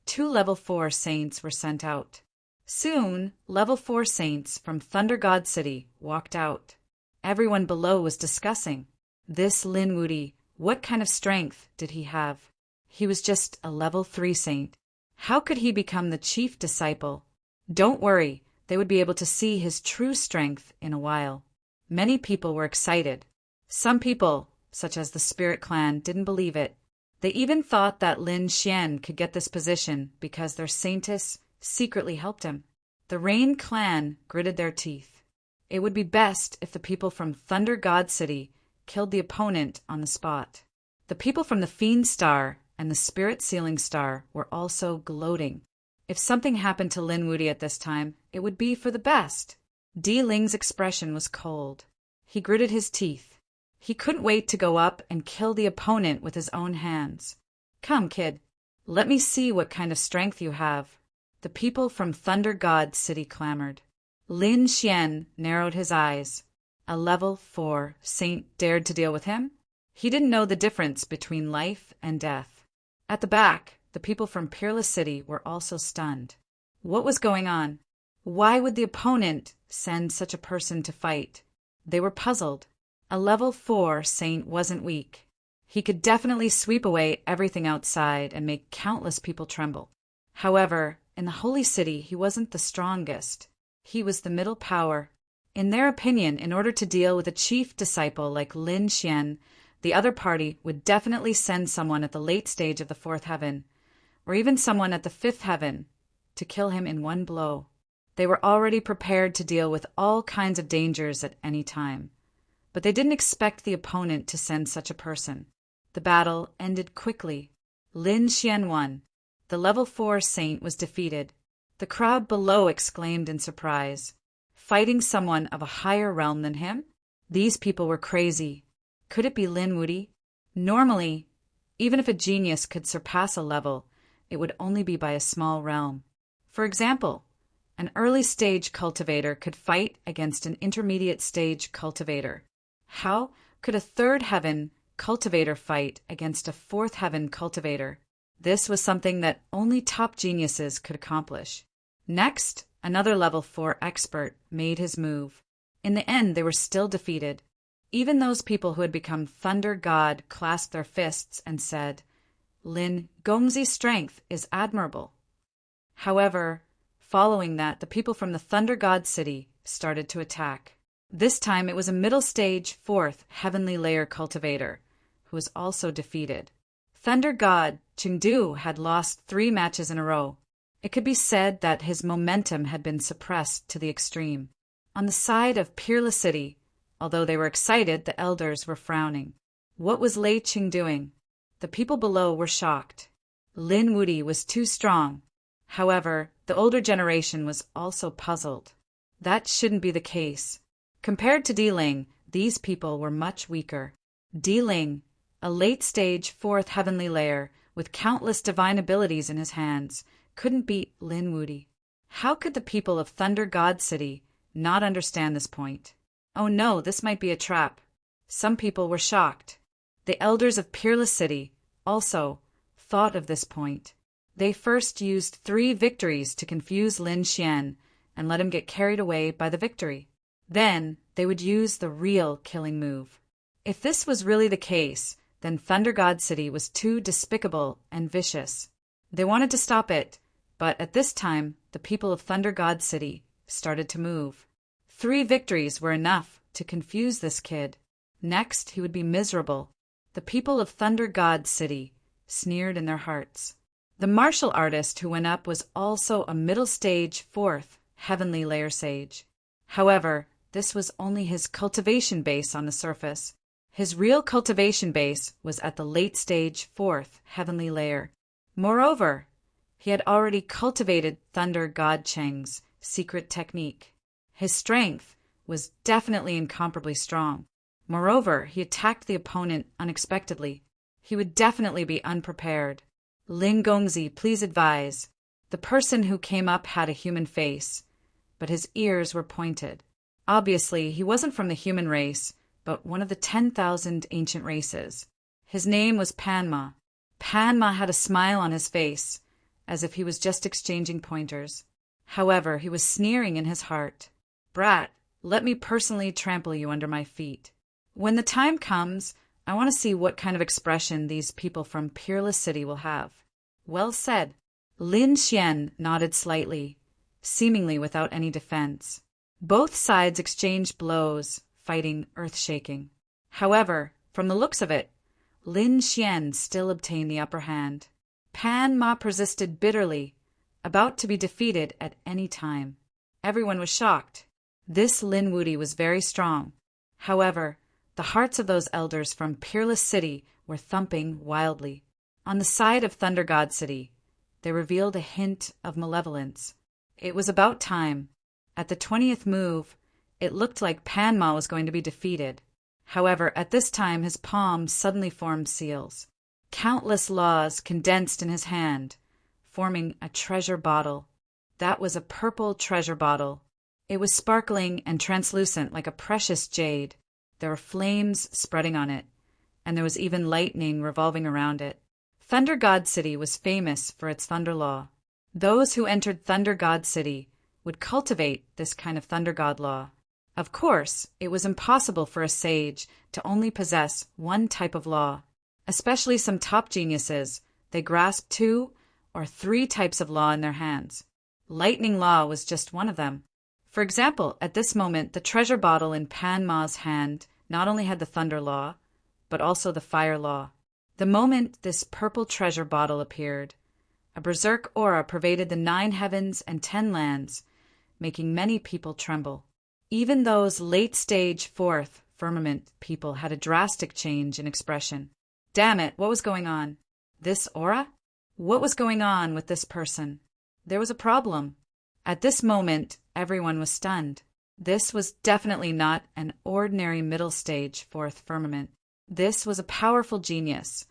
2 level 4 saints were sent out. Soon, level 4 saints from Thunder God City walked out. Everyone below was discussing. This Lin Wuti, what kind of strength did he have? He was just a level 3 saint. How could he become the chief disciple? Don't worry, they would be able to see his true strength in a while. Many people were excited. Some people, such as the Spirit Clan, didn't believe it. They even thought that Lin Xian could get this position because their saintess secretly helped him. The Rain Clan gritted their teeth. It would be best if the people from Thunder God City killed the opponent on the spot. The people from the Fiend Star and the Spirit Sealing Star were also gloating. If something happened to Lin Wuti at this time, it would be for the best. Di Ling's expression was cold. He gritted his teeth. He couldn't wait to go up and kill the opponent with his own hands. Come, kid. Let me see what kind of strength you have. The people from Thunder God City clamored. Lin Xian narrowed his eyes. A level 4 saint dared to deal with him? He didn't know the difference between life and death. At the back, the people from Peerless City were also stunned. What was going on? Why would the opponent send such a person to fight? They were puzzled. A level 4 saint wasn't weak. He could definitely sweep away everything outside and make countless people tremble. However, in the Holy City, he wasn't the strongest. He was the middle power. In their opinion, in order to deal with a chief disciple like Lin Xian, the other party would definitely send someone at the late stage of the fourth heaven, or even someone at the fifth heaven, to kill him in one blow. They were already prepared to deal with all kinds of dangers at any time, but they didn't expect the opponent to send such a person. The battle ended quickly. Lin Xian won. The level 4 saint was defeated. The crowd below exclaimed in surprise. Fighting someone of a higher realm than him? These people were crazy. Could it be Lin Wuti? Normally, even if a genius could surpass a level, it would only be by a small realm. For example, an early stage cultivator could fight against an intermediate stage cultivator. How could a third heaven cultivator fight against a fourth heaven cultivator? This was something that only top geniuses could accomplish. Next, another level 4 expert made his move. In the end, they were still defeated. Even those people who had become Thunder God clasped their fists and said, "Lin Gongzi's strength is admirable." However, following that, the people from the Thunder God city started to attack. This time it was a middle stage 4th heavenly layer cultivator, who was also defeated. Thunder God Chengdu had lost 3 matches in a row. It could be said that his momentum had been suppressed to the extreme. On the side of Peerless City, although they were excited, the elders were frowning. What was Lei Qing doing? The people below were shocked. Lin Wuti was too strong. However, the older generation was also puzzled. That shouldn't be the case. Compared to Di Ling, these people were much weaker. Di Ling, a late-stage 4th heavenly layer with countless divine abilities in his hands, couldn't beat Lin Wuti. How could the people of Thunder God City not understand this point? Oh no, this might be a trap. Some people were shocked. The elders of Peerless City also thought of this point. They first used 3 victories to confuse Lin Xian and let him get carried away by the victory. Then they would use the real killing move. If this was really the case, then Thunder God City was too despicable and vicious. They wanted to stop it, but at this time, the people of Thunder God City started to move. 3 victories were enough to confuse this kid. Next, he would be miserable. The people of Thunder God City sneered in their hearts. The martial artist who went up was also a middle stage 4th heavenly layer sage. However, this was only his cultivation base on the surface. His real cultivation base was at the late stage 4th heavenly layer. Moreover, he had already cultivated Thunder God Cheng's secret technique. His strength was definitely incomparably strong. Moreover, he attacked the opponent unexpectedly. He would definitely be unprepared. Lin Gongzi, please advise. The person who came up had a human face, but his ears were pointed. Obviously, he wasn't from the human race, but one of the 10,000 ancient races. His name was Panma. Panma had a smile on his face, as if he was just exchanging pointers. However, he was sneering in his heart. "Brat, let me personally trample you under my feet. When the time comes, I want to see what kind of expression these people from Peerless City will have." Well said. Lin Xian nodded slightly, seemingly without any defense. Both sides exchanged blows, fighting earth-shaking. However, from the looks of it, Lin Xian still obtained the upper hand. Pan Ma persisted bitterly, about to be defeated at any time. Everyone was shocked. This Lin Wuti was very strong. However, the hearts of those elders from Peerless City were thumping wildly. On the side of Thunder God City, they revealed a hint of malevolence. It was about time. At the 20th move, it looked like Pan Ma was going to be defeated. However, at this time his palm suddenly formed seals. Countless laws condensed in his hand, forming a treasure bottle. That was a purple treasure bottle. It was sparkling and translucent like a precious jade. There were flames spreading on it, and there was even lightning revolving around it. Thunder God City was famous for its thunder law. Those who entered Thunder God City would cultivate this kind of thunder god law. Of course, it was impossible for a sage to only possess one type of law. Especially some top geniuses, they grasped 2 or 3 types of law in their hands. Lightning law was just one of them. For example, at this moment, the treasure bottle in Pan Ma's hand not only had the thunder law, but also the fire law. The moment this purple treasure bottle appeared, a berserk aura pervaded the 9 heavens and 10 lands, making many people tremble. Even those late-stage 4th firmament people had a drastic change in expression. Damn it, what was going on? This aura? What was going on with this person? There was a problem. At this moment, everyone was stunned. This was definitely not an ordinary middle-stage 4th firmament. This was a powerful genius,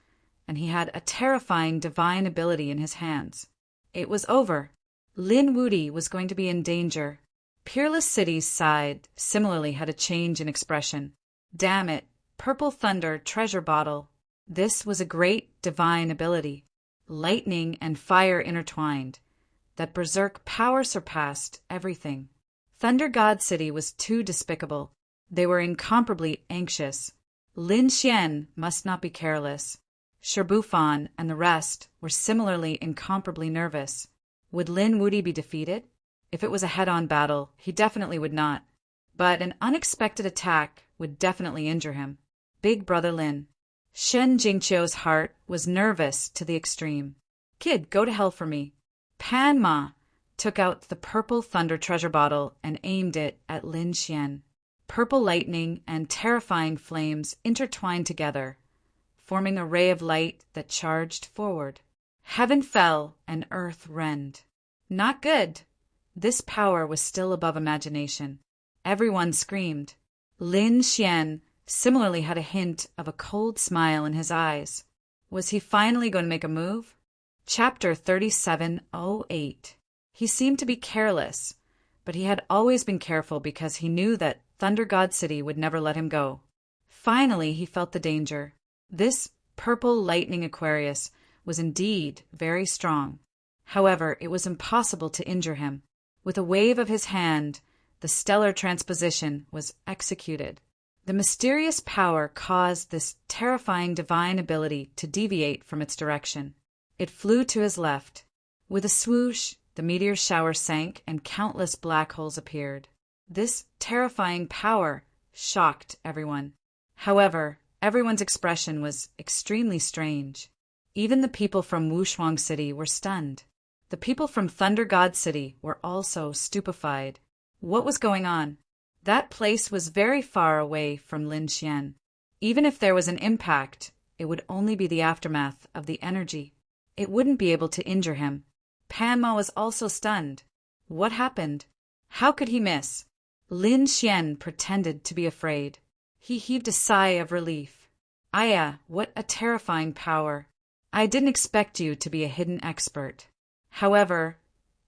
and he had a terrifying divine ability in his hands. It was over. Lin Wudi was going to be in danger. Peerless City's side similarly had a change in expression. Damn it, purple thunder treasure bottle. This was a great divine ability. Lightning and fire intertwined. That berserk power surpassed everything. Thunder God City was too despicable. They were incomparably anxious. Lin Xian must not be careless. Sherbufan and the rest were similarly incomparably nervous. Would Lin Wudi be defeated? If it was a head-on battle, he definitely would not. But an unexpected attack would definitely injure him. Big Brother Lin. Shen Jingqiu's heart was nervous to the extreme. Kid, go to hell for me. Pan Ma took out the purple thunder treasure bottle and aimed it at Lin Xian. Purple lightning and terrifying flames intertwined together, forming a ray of light that charged forward. Heaven fell and earth rend. Not good. This power was still above imagination. Everyone screamed. Lin Xian similarly had a hint of a cold smile in his eyes. Was he finally going to make a move? Chapter 3708. He seemed to be careless, but he had always been careful because he knew that Thunder God City would never let him go. Finally, he felt the danger. This purple lightning Aquarius was indeed very strong. However, it was impossible to injure him. With a wave of his hand, the stellar transposition was executed. The mysterious power caused this terrifying divine ability to deviate from its direction. It flew to his left. With a swoosh, the meteor shower sank and countless black holes appeared. This terrifying power shocked everyone. However, everyone's expression was extremely strange. Even the people from Wushuang City were stunned. The people from Thunder God City were also stupefied. What was going on? That place was very far away from Lin Xian. Even if there was an impact, it would only be the aftermath of the energy. It wouldn't be able to injure him. Pan Ma was also stunned. What happened? How could he miss? Lin Xian pretended to be afraid. He heaved a sigh of relief. Aya, what a terrifying power. I didn't expect you to be a hidden expert. However,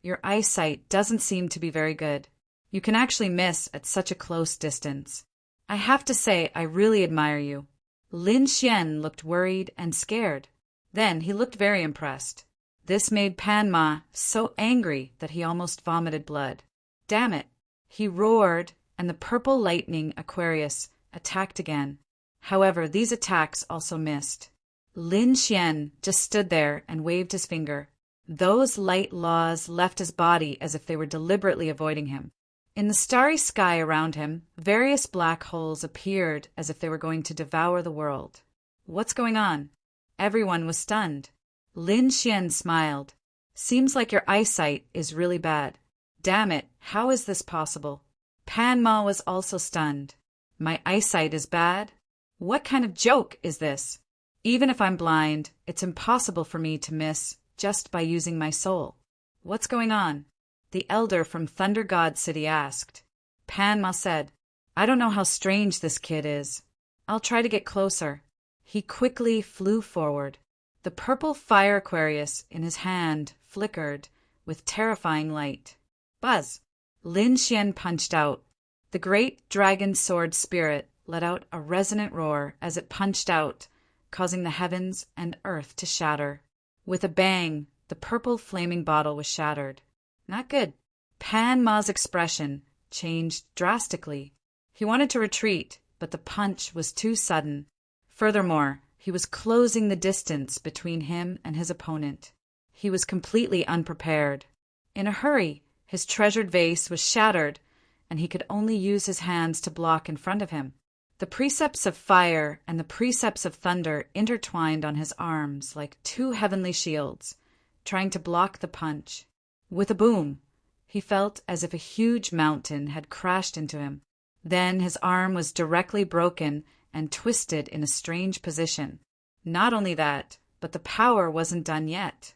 your eyesight doesn't seem to be very good. You can actually miss at such a close distance. I have to say I really admire you. Lin Xian looked worried and scared. Then he looked very impressed. This made Pan Ma so angry that he almost vomited blood. Damn it! He roared, and the purple lightning Aquarius attacked again. However, these attacks also missed. Lin Xian just stood there and waved his finger. Those light laws left his body as if they were deliberately avoiding him. In the starry sky around him, various black holes appeared as if they were going to devour the world. What's going on? Everyone was stunned. Lin Xian smiled. Seems like your eyesight is really bad. Damn it, how is this possible? Pan Ma was also stunned. My eyesight is bad? What kind of joke is this? Even if I'm blind, it's impossible for me to miss just by using my soul. What's going on? The elder from Thunder God City asked. Pan Ma said, I don't know how strange this kid is. I'll try to get closer. He quickly flew forward. The purple fire Aquarius in his hand flickered with terrifying light. Buzz! Lin Xian punched out. The great dragon sword spirit let out a resonant roar as it punched out, causing the heavens and earth to shatter. With a bang, the purple flaming bottle was shattered. Not good. Pan Ma's expression changed drastically. He wanted to retreat, but the punch was too sudden. Furthermore, he was closing the distance between him and his opponent. He was completely unprepared. In a hurry, his treasured vase was shattered, and he could only use his hands to block in front of him. The precepts of fire and the precepts of thunder intertwined on his arms like two heavenly shields, trying to block the punch. With a boom, he felt as if a huge mountain had crashed into him. Then his arm was directly broken and twisted in a strange position. Not only that, but the power wasn't done yet.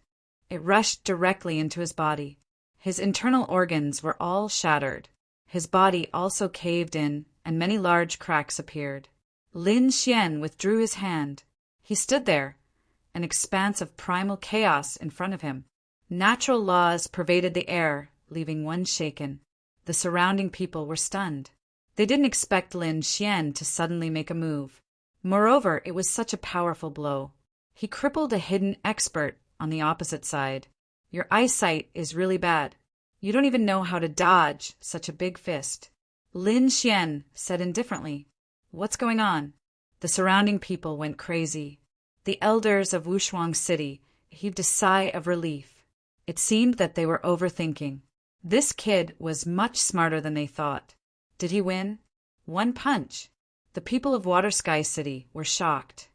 It rushed directly into his body. His internal organs were all shattered. His body also caved in, and many large cracks appeared. Lin Xian withdrew his hand. He stood there, an expanse of primal chaos in front of him. Natural laws pervaded the air, leaving one shaken. The surrounding people were stunned. They didn't expect Lin Xian to suddenly make a move. Moreover, it was such a powerful blow. He crippled a hidden expert on the opposite side. Your eyesight is really bad. You don't even know how to dodge such a big fist. Lin Xian said indifferently, "What's going on?" The surrounding people went crazy. The elders of Wushuang City heaved a sigh of relief. It seemed that they were overthinking. This kid was much smarter than they thought. Did he win? One punch. The people of Water Sky City were shocked.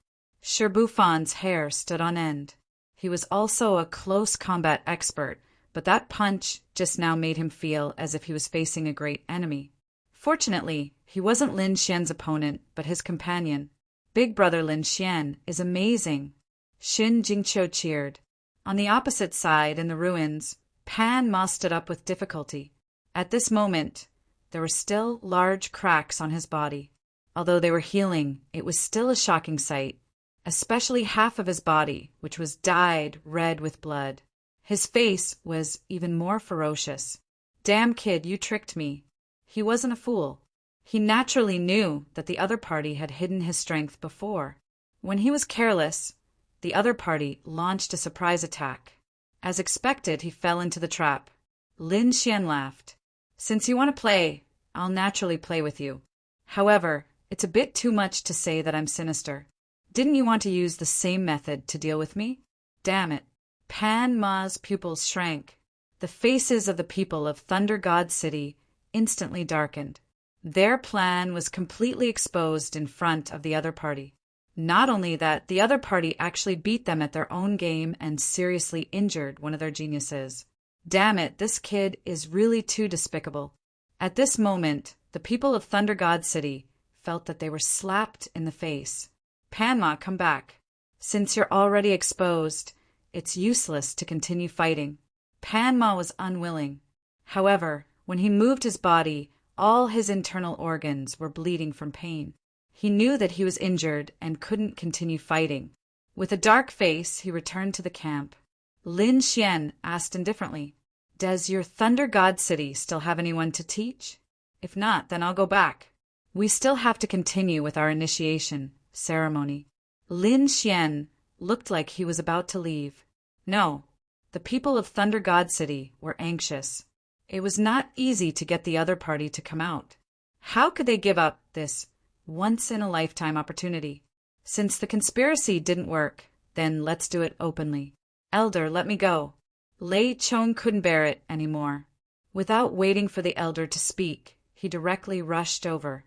Shibufan's hair stood on end. He was also a close combat expert, but that punch just now made him feel as if he was facing a great enemy. Fortunately, he wasn't Lin Xian's opponent, but his companion. Big brother Lin Xian is amazing. Xin Jingqiu cheered. On the opposite side, in the ruins, Pan Ma stood up with difficulty. At this moment, there were still large cracks on his body. Although they were healing, it was still a shocking sight, especially half of his body, which was dyed red with blood. His face was even more ferocious. "Damn kid, you tricked me." He wasn't a fool. He naturally knew that the other party had hidden his strength before. When he was careless, the other party launched a surprise attack. As expected, he fell into the trap. Lin Xian laughed. "Since you want to play, I'll naturally play with you. However, it's a bit too much to say that I'm sinister. Didn't you want to use the same method to deal with me? Damn it." Pan Ma's pupils shrank. The faces of the people of Thunder God City instantly darkened. Their plan was completely exposed in front of the other party. Not only that, the other party actually beat them at their own game and seriously injured one of their geniuses. Damn it, this kid is really too despicable. At this moment, the people of Thunder God City felt that they were slapped in the face. "Panma, come back. Since you're already exposed, it's useless to continue fighting." Panma was unwilling. However, when he moved his body, all his internal organs were bleeding from pain. He knew that he was injured and couldn't continue fighting. With a dark face, he returned to the camp. Lin Xian asked indifferently, "Does your Thunder God City still have anyone to teach? If not, then I'll go back. We still have to continue with our initiation ceremony." Lin Xian looked like he was about to leave. No, the people of Thunder God City were anxious. It was not easy to get the other party to come out. How could they give up this once-in-a-lifetime opportunity? Since the conspiracy didn't work, then let's do it openly. "Elder, let me go." Lei Chong couldn't bear it anymore. Without waiting for the elder to speak, he directly rushed over.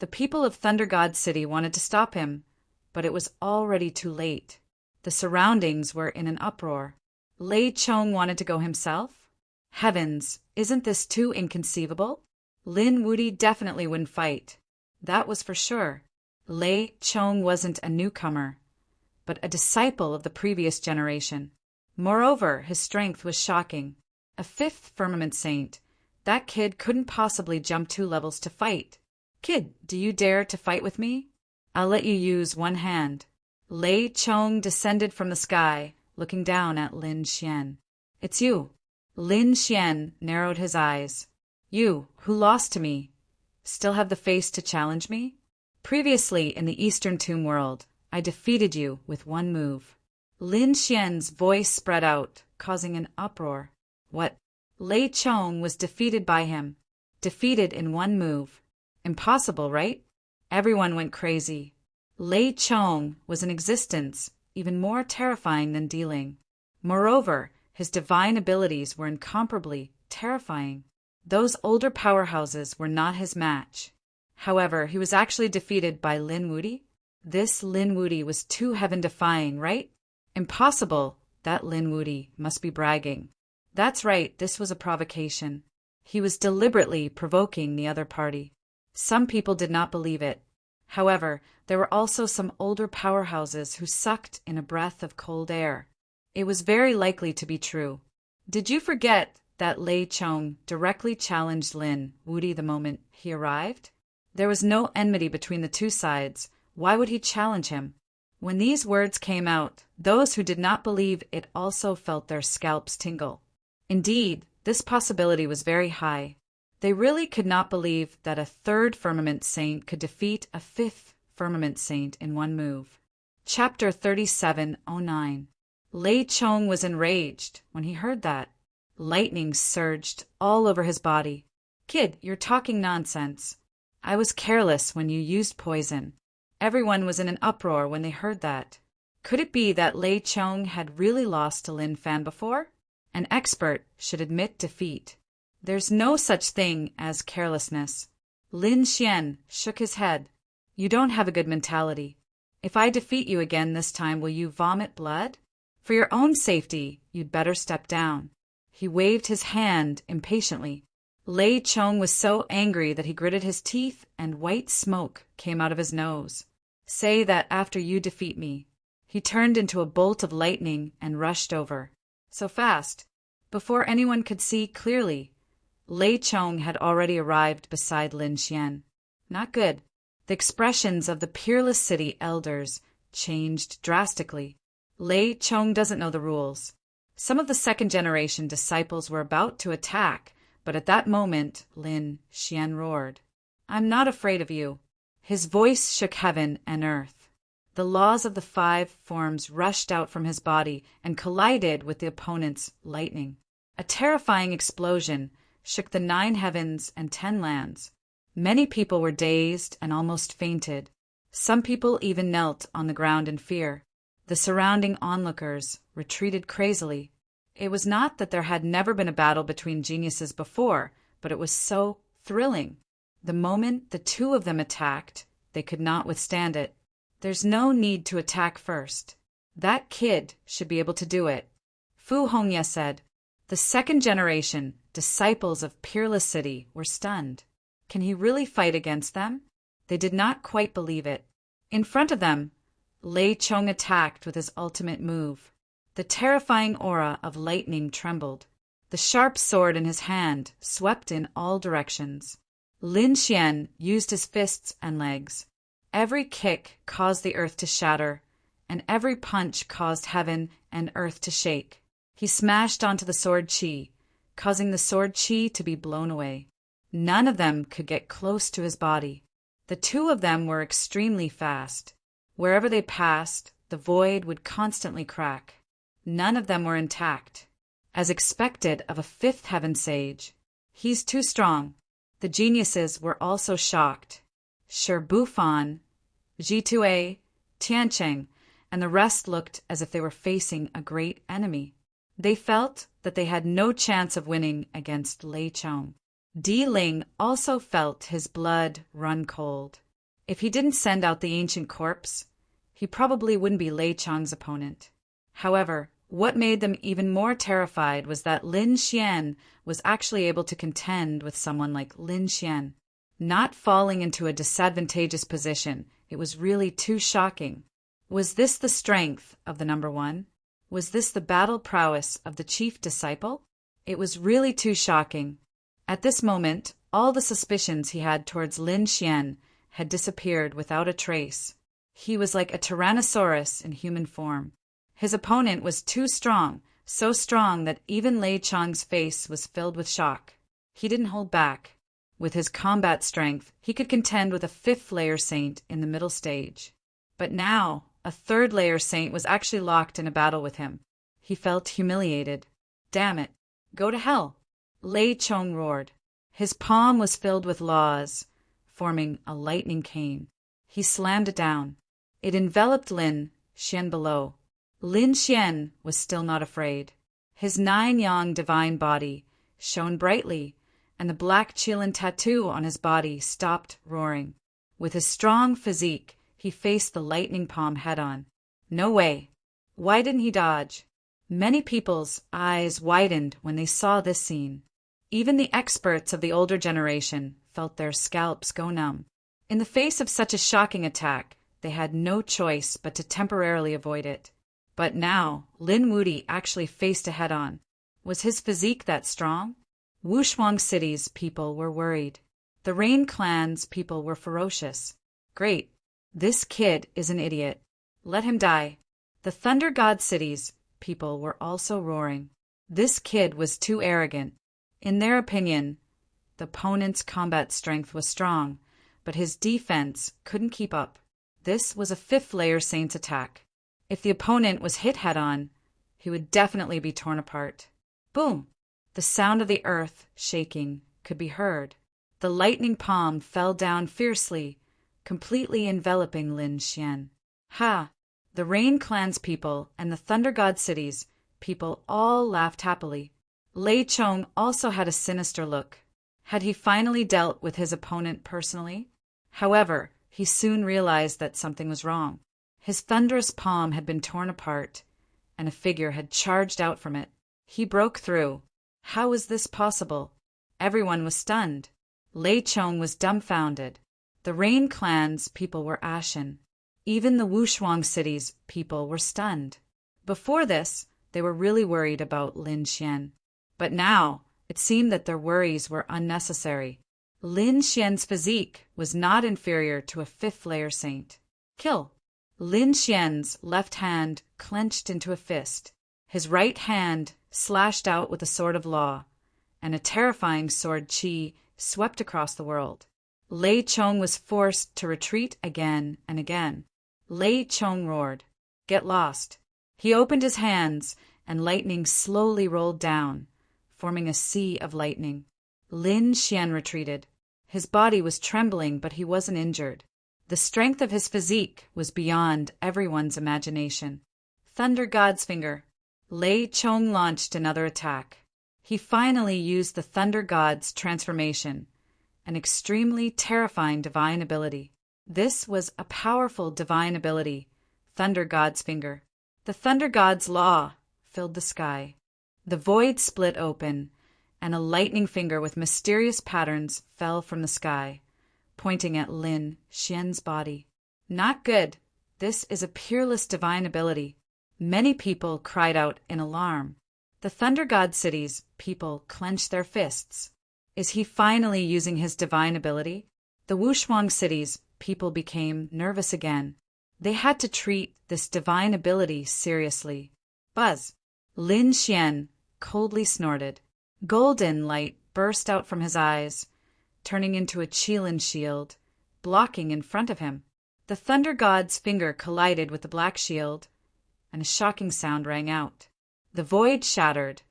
The people of Thunder God City wanted to stop him, but it was already too late. The surroundings were in an uproar. Lei Chong wanted to go himself? Heavens, isn't this too inconceivable? Lin Wudi definitely wouldn't fight. That was for sure. Lei Chong wasn't a newcomer, but a disciple of the previous generation. Moreover, his strength was shocking. A fifth firmament saint. That kid couldn't possibly jump 2 levels to fight. "Kid, do you dare to fight with me? I'll let you use one hand." Lei Chong descended from the sky, looking down at Lin Xian. "It's you." Lin Xian narrowed his eyes. "You, who lost to me, still have the face to challenge me? Previously in the Eastern Tomb world, I defeated you with one move." Lin Xian's voice spread out, causing an uproar. What? Lei Chong was defeated by him. Defeated in one move. Impossible, right? Everyone went crazy. Lei Chong was in existence, even more terrifying than dealing. Moreover, his divine abilities were incomparably terrifying. Those older powerhouses were not his match. However, he was actually defeated by Lin Wudy. This Lin Wudy was too heaven-defying, right? Impossible. That Lin Wudy must be bragging. That's right, this was a provocation. He was deliberately provoking the other party. Some people did not believe it. However, there were also some older powerhouses who sucked in a breath of cold air. It was very likely to be true. Did you forget that Lei Chong directly challenged Lin Wudy the moment he arrived? There was no enmity between the two sides. Why would he challenge him? When these words came out, those who did not believe it also felt their scalps tingle. Indeed, this possibility was very high. They really could not believe that a third firmament saint could defeat a fifth firmament saint in one move. Chapter 3709. Lei Chong was enraged when he heard that. Lightning surged all over his body. Kid, you're talking nonsense. I was careless when you used poison. Everyone was in an uproar when they heard that. Could it be that Lei Chong had really lost to Lin Fan before? An expert should admit defeat. There's no such thing as carelessness. Lin Xian shook his head. You don't have a good mentality. If I defeat you again this time, will you vomit blood? For your own safety, you'd better step down. He waved his hand impatiently. Lei Chong was so angry that he gritted his teeth and white smoke came out of his nose. Say that after you defeat me. He turned into a bolt of lightning and rushed over. So fast. Before anyone could see clearly, Lei Chong had already arrived beside Lin Xian. Not good. The expressions of the Peerless City elders changed drastically. Lei Chong doesn't know the rules. Some of the second-generation disciples were about to attack, but at that moment, Lin Xian roared. I'm not afraid of you. His voice shook heaven and earth. The laws of the five forms rushed out from his body and collided with the opponent's lightning. A terrifying explosion shook the 9 heavens and 10 lands. Many people were dazed and almost fainted. Some people even knelt on the ground in fear. The surrounding onlookers retreated crazily. It was not that there had never been a battle between geniuses before, but it was so thrilling. The moment the two of them attacked, they could not withstand it. There's no need to attack first. That kid should be able to do it. Fu Hongye said. The second generation, disciples of Peerless City, were stunned. Can he really fight against them? They did not quite believe it. In front of them, Lei Chong attacked with his ultimate move. The terrifying aura of lightning trembled. The sharp sword in his hand swept in all directions. Lin Xian used his fists and legs. Every kick caused the earth to shatter, and every punch caused heaven and earth to shake. He smashed onto the sword chi, causing the sword chi to be blown away. None of them could get close to his body. The two of them were extremely fast. Wherever they passed, the void would constantly crack. None of them were intact. As expected of a fifth heaven sage, he's too strong. The geniuses were also shocked. Shi Bufan, Ji2a, Tiancheng, and the rest looked as if they were facing a great enemy. They felt that they had no chance of winning against Lei Chong. Di Ling also felt his blood run cold. If he didn't send out the ancient corpse, he probably wouldn't be Lei Chong's opponent. However, what made them even more terrified was that Lin Xian was actually able to contend with someone like Lin Xian. Not falling into a disadvantageous position, it was really too shocking. Was this the strength of the number one? Was this the battle prowess of the chief disciple? It was really too shocking. At this moment, all the suspicions he had towards Lin Xian had disappeared without a trace. He was like a tyrannosaurus in human form. His opponent was too strong, so strong that even Lei Chong's face was filled with shock. He didn't hold back. With his combat strength, he could contend with a fifth-layer saint in the middle stage. But now, a third-layer saint was actually locked in a battle with him. He felt humiliated. Damn it. Go to hell. Lei Chong roared. His palm was filled with laws, forming a lightning cane. He slammed it down. It enveloped Lin Xian below. Lin Xian was still not afraid. His 9 yang divine body shone brightly, and the black Qilin tattoo on his body stopped roaring. With his strong physique, he faced the lightning palm head-on. No way. Why didn't he dodge? Many people's eyes widened when they saw this scene. Even the experts of the older generation felt their scalps go numb. In the face of such a shocking attack, they had no choice but to temporarily avoid it. But now, Lin Wuyi actually faced it head-on. Was his physique that strong? Wushuang City's people were worried. The Rain Clan's people were ferocious. Great. This kid is an idiot. Let him die. The Thunder God City's people were also roaring. This kid was too arrogant. In their opinion, the opponent's combat strength was strong, but his defense couldn't keep up. This was a fifth-layer Saint's attack. If the opponent was hit head-on, he would definitely be torn apart. Boom! The sound of the earth shaking could be heard. The lightning palm fell down fiercely, completely enveloping Lin Xian. Ha! The Rain Clan's people and the Thunder God City's people all laughed happily. Lei Chong also had a sinister look. Had he finally dealt with his opponent personally? However, he soon realized that something was wrong. His thunderous palm had been torn apart, and a figure had charged out from it. He broke through. How was this possible? Everyone was stunned. Lei Chong was dumbfounded. The Rain Clan's people were ashen. Even the Wushuang City's people were stunned. Before this, they were really worried about Lin Xian. But now, it seemed that their worries were unnecessary. Lin Xian's physique was not inferior to a fifth-layer saint. Kill! Lin Xian's left hand clenched into a fist. His right hand slashed out with a sword of law, and a terrifying sword qi swept across the world. Lei Chong was forced to retreat again and again. Lei Chong roared, "Get lost!" He opened his hands, and lightning slowly rolled down, forming a sea of lightning. Lin Xian retreated. His body was trembling, but he wasn't injured. The strength of his physique was beyond everyone's imagination. Thunder God's Finger. Lei Chong launched another attack. He finally used the Thunder God's transformation, an extremely terrifying divine ability. This was a powerful divine ability, Thunder God's Finger. The Thunder God's law filled the sky. The void split open, and a lightning finger with mysterious patterns fell from the sky, pointing at Lin Xian's body. Not good. This is a peerless divine ability. Many people cried out in alarm. The Thunder God City's people clenched their fists. Is he finally using his divine ability? The Wushuang City's people became nervous again. They had to treat this divine ability seriously. Buzz! Lin Xian coldly snorted. Golden light burst out from his eyes, turning into a Qilin shield, blocking in front of him. The Thunder God's finger collided with the black shield, and a shocking sound rang out. The void shattered,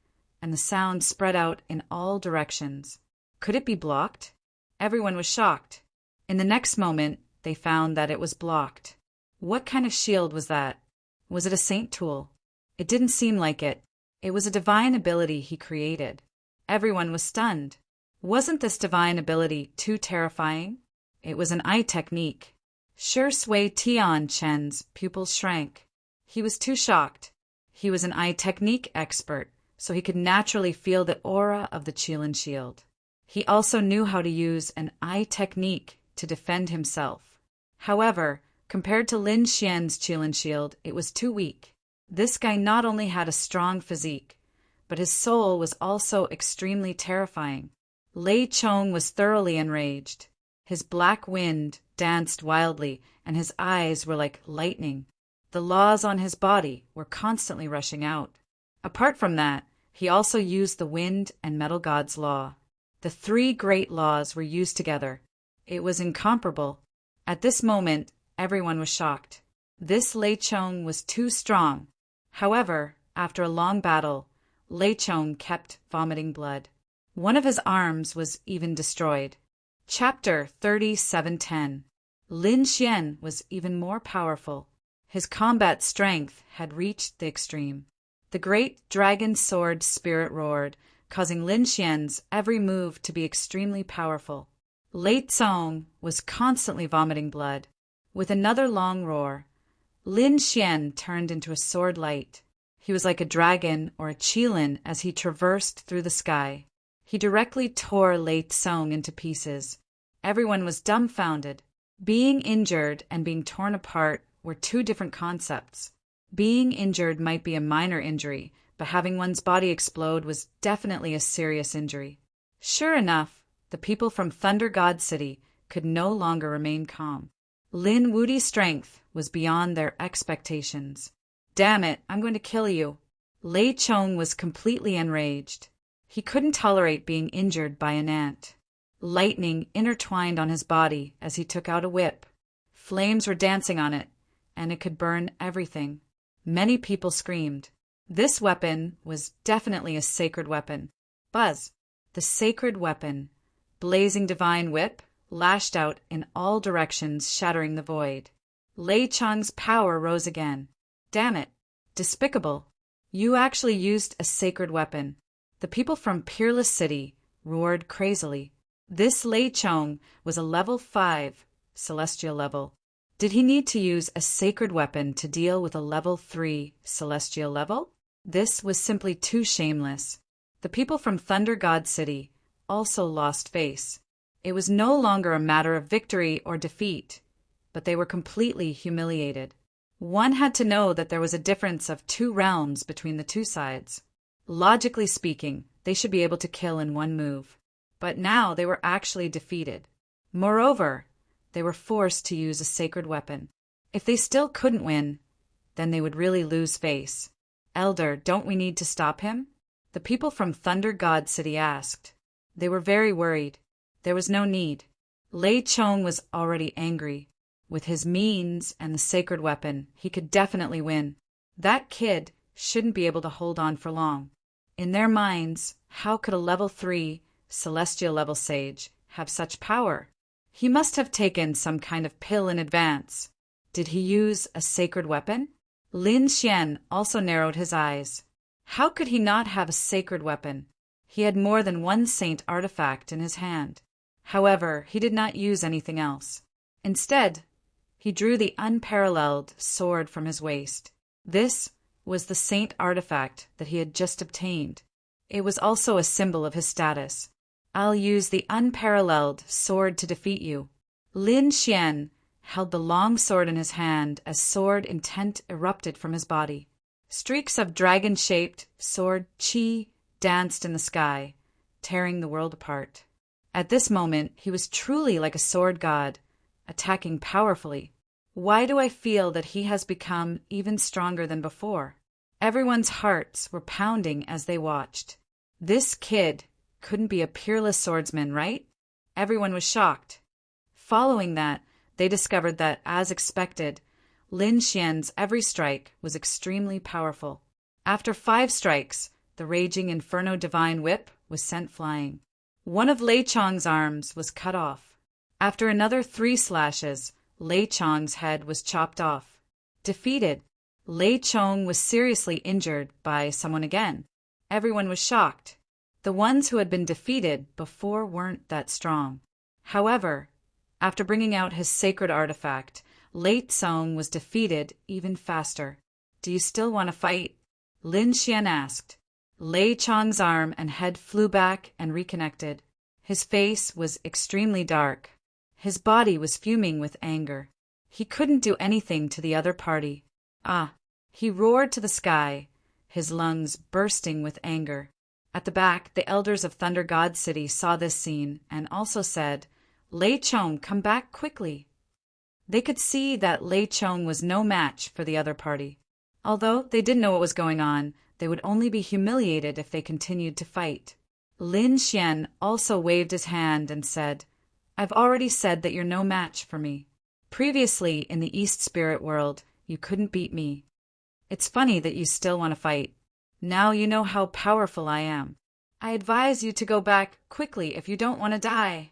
and the sound spread out in all directions. Could it be blocked? Everyone was shocked. In the next moment, they found that it was blocked. What kind of shield was that? Was it a saint tool? It didn't seem like it. It was a divine ability he created. Everyone was stunned. Wasn't this divine ability too terrifying? It was an eye technique. Sure Sui Tian Chen's pupils shrank. He was too shocked. He was an eye technique expert, so he could naturally feel the aura of the Qilin shield. He also knew how to use an eye technique to defend himself. However, compared to Lin Xian's Qilin shield, it was too weak. This guy not only had a strong physique, but his soul was also extremely terrifying. Lei Chong was thoroughly enraged. His black wind danced wildly, and his eyes were like lightning. The laws on his body were constantly rushing out. Apart from that, he also used the wind and metal god's law. The three great laws were used together. It was incomparable. At this moment, everyone was shocked. This Lei Chong was too strong. However, after a long battle, Lei Chong kept vomiting blood. One of his arms was even destroyed. Chapter 3710. Lin Xian was even more powerful. His combat strength had reached the extreme. The great dragon sword spirit roared, causing Lin Xian's every move to be extremely powerful. Lei Cong was constantly vomiting blood. With another long roar, Lin Xian turned into a sword light. He was like a dragon or a qilin as he traversed through the sky. He directly tore Lei Cong into pieces. Everyone was dumbfounded. Being injured and being torn apart were two different concepts. Being injured might be a minor injury, but having one's body explode was definitely a serious injury. Sure enough, the people from Thunder God City could no longer remain calm. Lin Wudi's strength was beyond their expectations. Damn it, I'm going to kill you. Lei Cong was completely enraged. He couldn't tolerate being injured by an ant. Lightning intertwined on his body as he took out a whip. Flames were dancing on it, and it could burn everything. Many people screamed. This weapon was definitely a sacred weapon. Buzz! The sacred weapon, blazing divine whip, lashed out in all directions, shattering the void. Lei Cong's power rose again. Damn it! Despicable! You actually used a sacred weapon. The people from Peerless City roared crazily. This Lei Cong was a level 5, celestial level. Did he need to use a sacred weapon to deal with a level 3, celestial level? This was simply too shameless. The people from Thunder God City also lost face. It was no longer a matter of victory or defeat, but they were completely humiliated. One had to know that there was a difference of 2 realms between the two sides. Logically speaking, they should be able to kill in one move. But now they were actually defeated. Moreover, they were forced to use a sacred weapon. If they still couldn't win, then they would really lose face. Elder, don't we need to stop him? The people from Thunder God City asked. They were very worried. There was no need. Lei Cong was already angry. With his means and the sacred weapon, he could definitely win. That kid shouldn't be able to hold on for long. In their minds, how could a level 3, celestial level sage have such power? He must have taken some kind of pill in advance. Did he use a sacred weapon? Lin Xian also narrowed his eyes. How could he not have a sacred weapon? He had more than one saint artifact in his hand. However, he did not use anything else. Instead, he drew the unparalleled sword from his waist. This was the saint artifact that he had just obtained. It was also a symbol of his status. I'll use the unparalleled sword to defeat you. Lin Xian held the long sword in his hand as sword intent erupted from his body. Streaks of dragon-shaped sword qi danced in the sky, tearing the world apart. At this moment, he was truly like a sword god, attacking powerfully. Why do I feel that he has become even stronger than before? Everyone's hearts were pounding as they watched. This kid couldn't be a peerless swordsman, right? Everyone was shocked. Following that, they discovered that, as expected, Lin Xian's every strike was extremely powerful. After 5 strikes, the raging Inferno Divine Whip was sent flying. One of Lei Cong's arms was cut off. After another 3 slashes, Lei Cong's head was chopped off. Defeated, Lei Cong was seriously injured by someone again. Everyone was shocked. The ones who had been defeated before weren't that strong. However, after bringing out his sacred artifact, Lei Cong was defeated even faster. Do you still want to fight? Lin Xian asked. Lei Cong's arm and head flew back and reconnected. His face was extremely dark. His body was fuming with anger. He couldn't do anything to the other party. He roared to the sky, his lungs bursting with anger. At the back, the elders of Thunder God City saw this scene and also said, Lei Cong, come back quickly. They could see that Lei Cong was no match for the other party. Although they didn't know what was going on, they would only be humiliated if they continued to fight. Lin Xian also waved his hand and said, I've already said that you're no match for me. Previously, in the East Spirit world, you couldn't beat me. It's funny that you still want to fight. Now you know how powerful I am. I advise you to go back quickly if you don't want to die.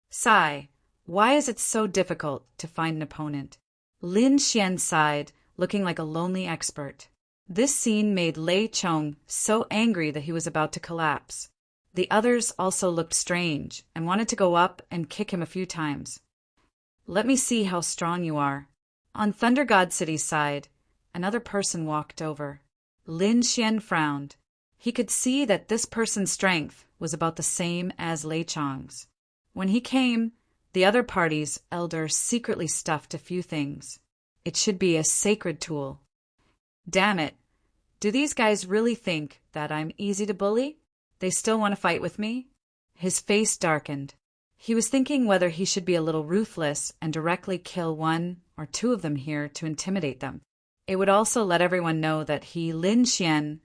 Sigh. Why is it so difficult to find an opponent? Lin Xian sighed, looking like a lonely expert. This scene made Lei Chong so angry that he was about to collapse. The others also looked strange and wanted to go up and kick him a few times. Let me see how strong you are. On Thunder God City's side, another person walked over. Lin Xian frowned. He could see that this person's strength was about the same as Lei Chong's. When he came, the other party's elder secretly stuffed a few things. It should be a sacred tool. Damn it. Do these guys really think that I'm easy to bully? They still want to fight with me? His face darkened. He was thinking whether he should be a little ruthless and directly kill one or two of them here to intimidate them. It would also let everyone know that he, Lin Xian,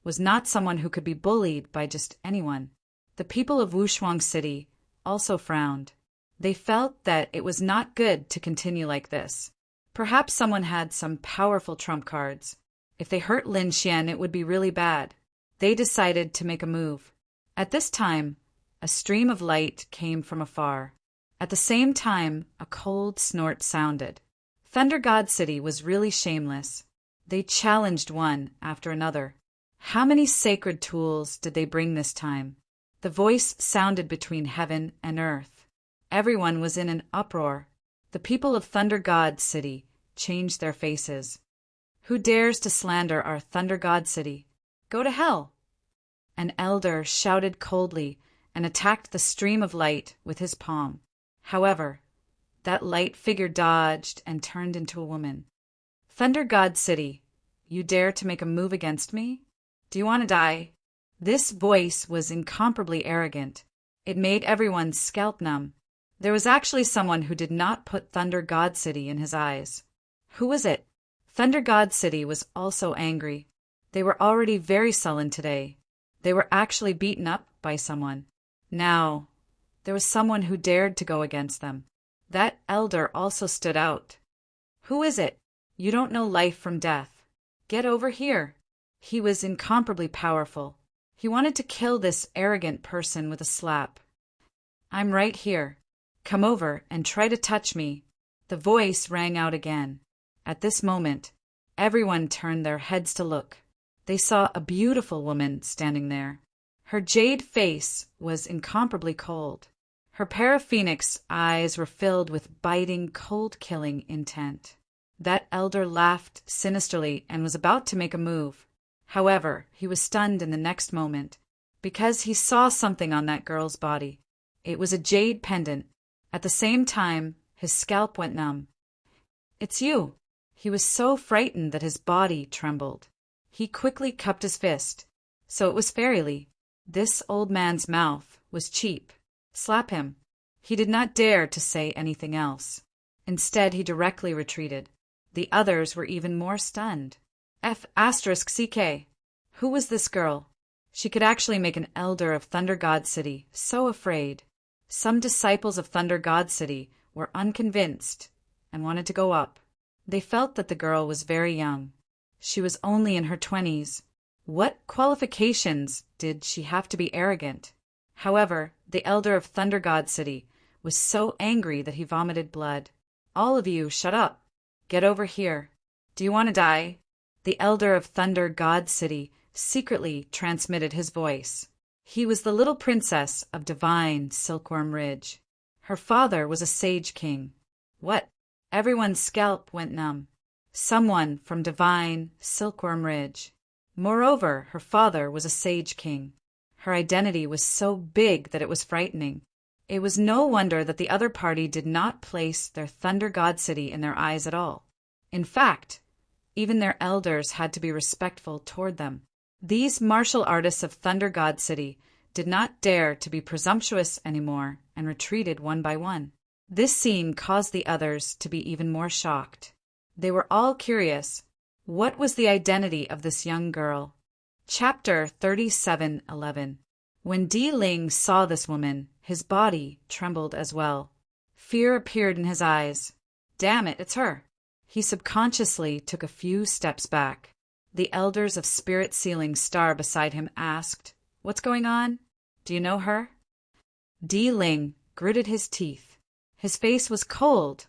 was not someone who could be bullied by just anyone. The people of Wushuang City also frowned. They felt that it was not good to continue like this. Perhaps someone had some powerful trump cards. If they hurt Lin Xian, it would be really bad. They decided to make a move. At this time, a stream of light came from afar. At the same time, a cold snort sounded. Thunder God City was really shameless. They challenged one after another. How many sacred tools did they bring this time? The voice sounded between heaven and earth. Everyone was in an uproar. The people of Thunder God City changed their faces. Who dares to slander our Thunder God City? Go to hell! An elder shouted coldly and attacked the stream of light with his palm. However, that light figure dodged and turned into a woman. Thunder God City, you dare to make a move against me? Do you want to die? This voice was incomparably arrogant. It made everyone's scalp numb. There was actually someone who did not put Thunder God City in his eyes. Who was it? Thunder God City was also angry. They were already very sullen today. They were actually beaten up by someone. Now, there was someone who dared to go against them. That elder also stood out. Who is it? You don't know life from death. Get over here. He was incomparably powerful. He wanted to kill this arrogant person with a slap. I'm right here. Come over and try to touch me. The voice rang out again. At this moment, everyone turned their heads to look. They saw a beautiful woman standing there. Her jade face was incomparably cold. Her pair of phoenix eyes were filled with biting, cold-killing intent. That elder laughed sinisterly and was about to make a move. However, he was stunned in the next moment, because he saw something on that girl's body. It was a jade pendant. At the same time, his scalp went numb. It's you. He was so frightened that his body trembled. He quickly cupped his fist. So it was Fairyly. This old man's mouth was cheap. Slap him. He did not dare to say anything else. Instead, he directly retreated. The others were even more stunned. F***CK. Who was this girl? She could actually make an elder of Thunder God City so afraid. Some disciples of Thunder God City were unconvinced and wanted to go up. They felt that the girl was very young. She was only in her 20s. What qualifications did she have to be arrogant? However, the elder of Thunder God City was so angry that he vomited blood. All of you, shut up. Get over here. Do you want to die? The elder of Thunder God City secretly transmitted his voice. He was the little princess of divine Silkworm Ridge. Her father was a sage king. What? Everyone's scalp went numb. Someone from divine Silkworm Ridge. Moreover, her father was a sage king. Her identity was so big that it was frightening. It was no wonder that the other party did not place their Thunder God City in their eyes at all. In fact, even their elders had to be respectful toward them. These martial artists of Thunder God City did not dare to be presumptuous anymore and retreated one by one. This scene caused the others to be even more shocked. They were all curious. What was the identity of this young girl? Chapter 37:11. When Di Ling saw this woman, his body trembled as well. Fear appeared in his eyes. Damn it, it's her. He subconsciously took a few steps back. The elders of Spirit Sealing Star beside him asked, What's going on? Do you know her? Di Ling gritted his teeth. His face was cold,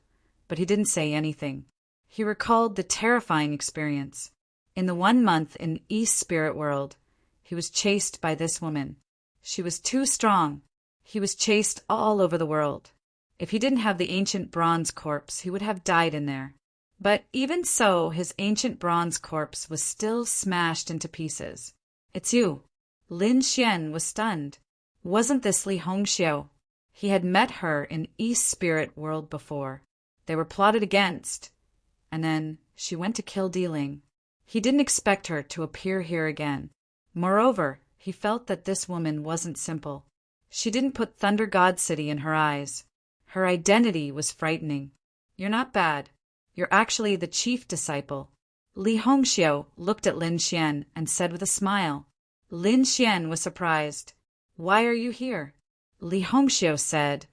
but he didn't say anything. He recalled the terrifying experience. In the 1 month in East Spirit World, he was chased by this woman. She was too strong. He was chased all over the world. If he didn't have the ancient bronze corpse, he would have died in there. But even so, his ancient bronze corpse was still smashed into pieces. "It's you." Lin Xian was stunned. Wasn't this Li Hongxiu? He had met her in East Spirit World before. They were plotted against. And then she went to kill Di Ling. He didn't expect her to appear here again. Moreover, he felt that this woman wasn't simple. She didn't put Thunder God City in her eyes. Her identity was frightening. "You're not bad. You're actually the chief disciple." Li Hongxiu looked at Lin Xian and said with a smile. Lin Xian was surprised. "Why are you here?" Li Hongxiu said,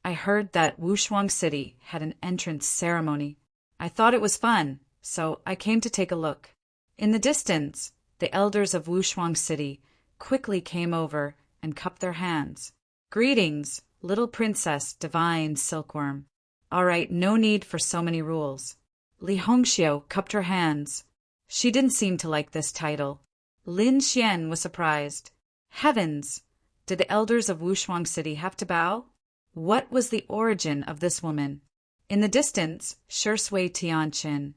"I heard that Wushuang City had an entrance ceremony. I thought it was fun, so I came to take a look." In the distance, the elders of Wushuang City quickly came over and cupped their hands. "Greetings, little princess, divine silkworm. All right, no need for so many rules." Li Hongxiu cupped her hands. She didn't seem to like this title. Lin Xian was surprised. Heavens! Did the elders of Wushuang City have to bow? What was the origin of this woman? In the distance, Shui Tianqin,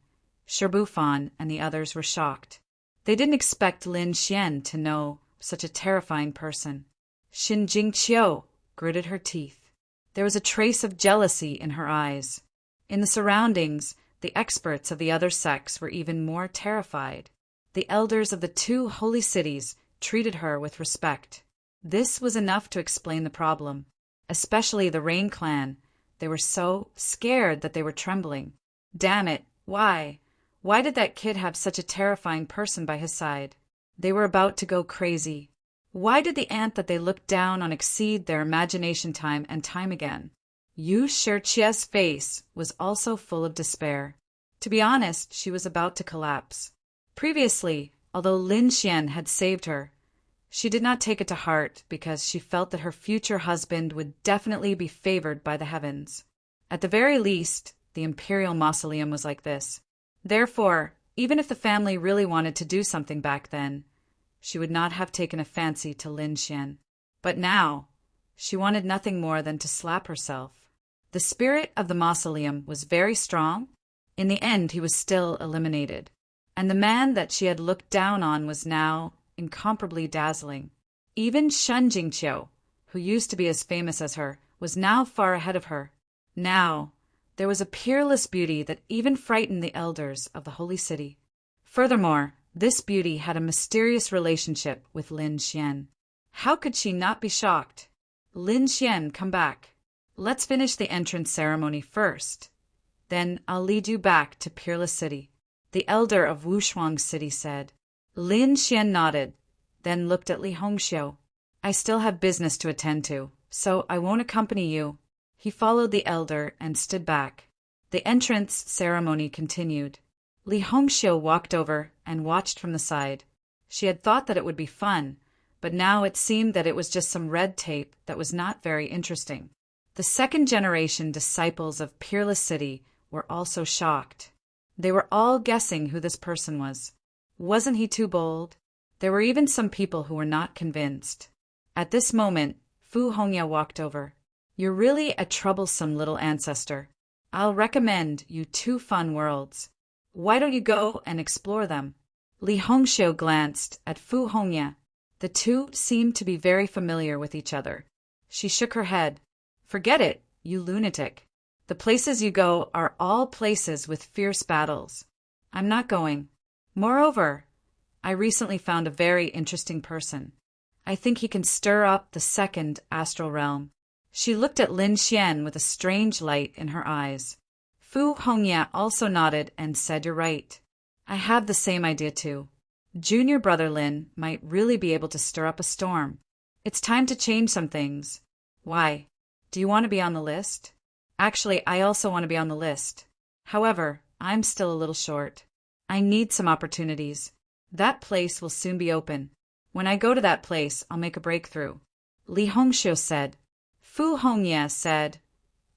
Shirbufan, and the others were shocked. They didn't expect Lin Xian to know such a terrifying person. Xin Jingqiu gritted her teeth. There was a trace of jealousy in her eyes. In the surroundings, the experts of the other sects were even more terrified. The elders of the 2 holy cities treated her with respect. This was enough to explain the problem. Especially the Rain Clan. They were so scared that they were trembling. Damn it, why? Why did that kid have such a terrifying person by his side? They were about to go crazy. Why did the ant that they looked down on exceed their imagination time and time again? Yu Shiqia's face was also full of despair. To be honest, she was about to collapse. Previously, although Lin Xian had saved her, she did not take it to heart because she felt that her future husband would definitely be favored by the heavens. At the very least, the imperial mausoleum was like this. Therefore, even if the family really wanted to do something back then, she would not have taken a fancy to Lin Xian. But now, she wanted nothing more than to slap herself. The spirit of the mausoleum was very strong. In the end, he was still eliminated. And the man that she had looked down on was now incomparably dazzling. Even Shen Jingqiu, who used to be as famous as her, was now far ahead of her. Now, there was a peerless beauty that even frightened the elders of the holy city. Furthermore, this beauty had a mysterious relationship with Lin Xian. How could she not be shocked? "Lin Xian, come back. Let's finish the entrance ceremony first. Then I'll lead you back to Peerless City," the elder of Wushuang City said. Lin Xian nodded, then looked at Li Hongxiu. "I still have business to attend to, so I won't accompany you." He followed the elder and stood back. The entrance ceremony continued. Li Hongxiu walked over and watched from the side. She had thought that it would be fun, but now it seemed that it was just some red tape that was not very interesting. The second-generation disciples of Peerless City were also shocked. They were all guessing who this person was. Wasn't he too bold? There were even some people who were not convinced. At this moment, Fu Hongya walked over. "You're really a troublesome little ancestor. I'll recommend you 2 fun worlds. Why don't you go and explore them?" Li Hongxiu glanced at Fu Hongya. The two seemed to be very familiar with each other. She shook her head. "Forget it, you lunatic. The places you go are all places with fierce battles. I'm not going. Moreover, I recently found a very interesting person. I think he can stir up the second astral realm." She looked at Lin Xian with a strange light in her eyes. Fu Hongya also nodded and said, "You're right. I have the same idea too. Junior brother Lin might really be able to stir up a storm. It's time to change some things." "Why? Do you want to be on the list?" "Actually, I also want to be on the list. However, I'm still a little short. I need some opportunities. That place will soon be open. When I go to that place, I'll make a breakthrough." Li Hongxiu said. Fu Hongya said,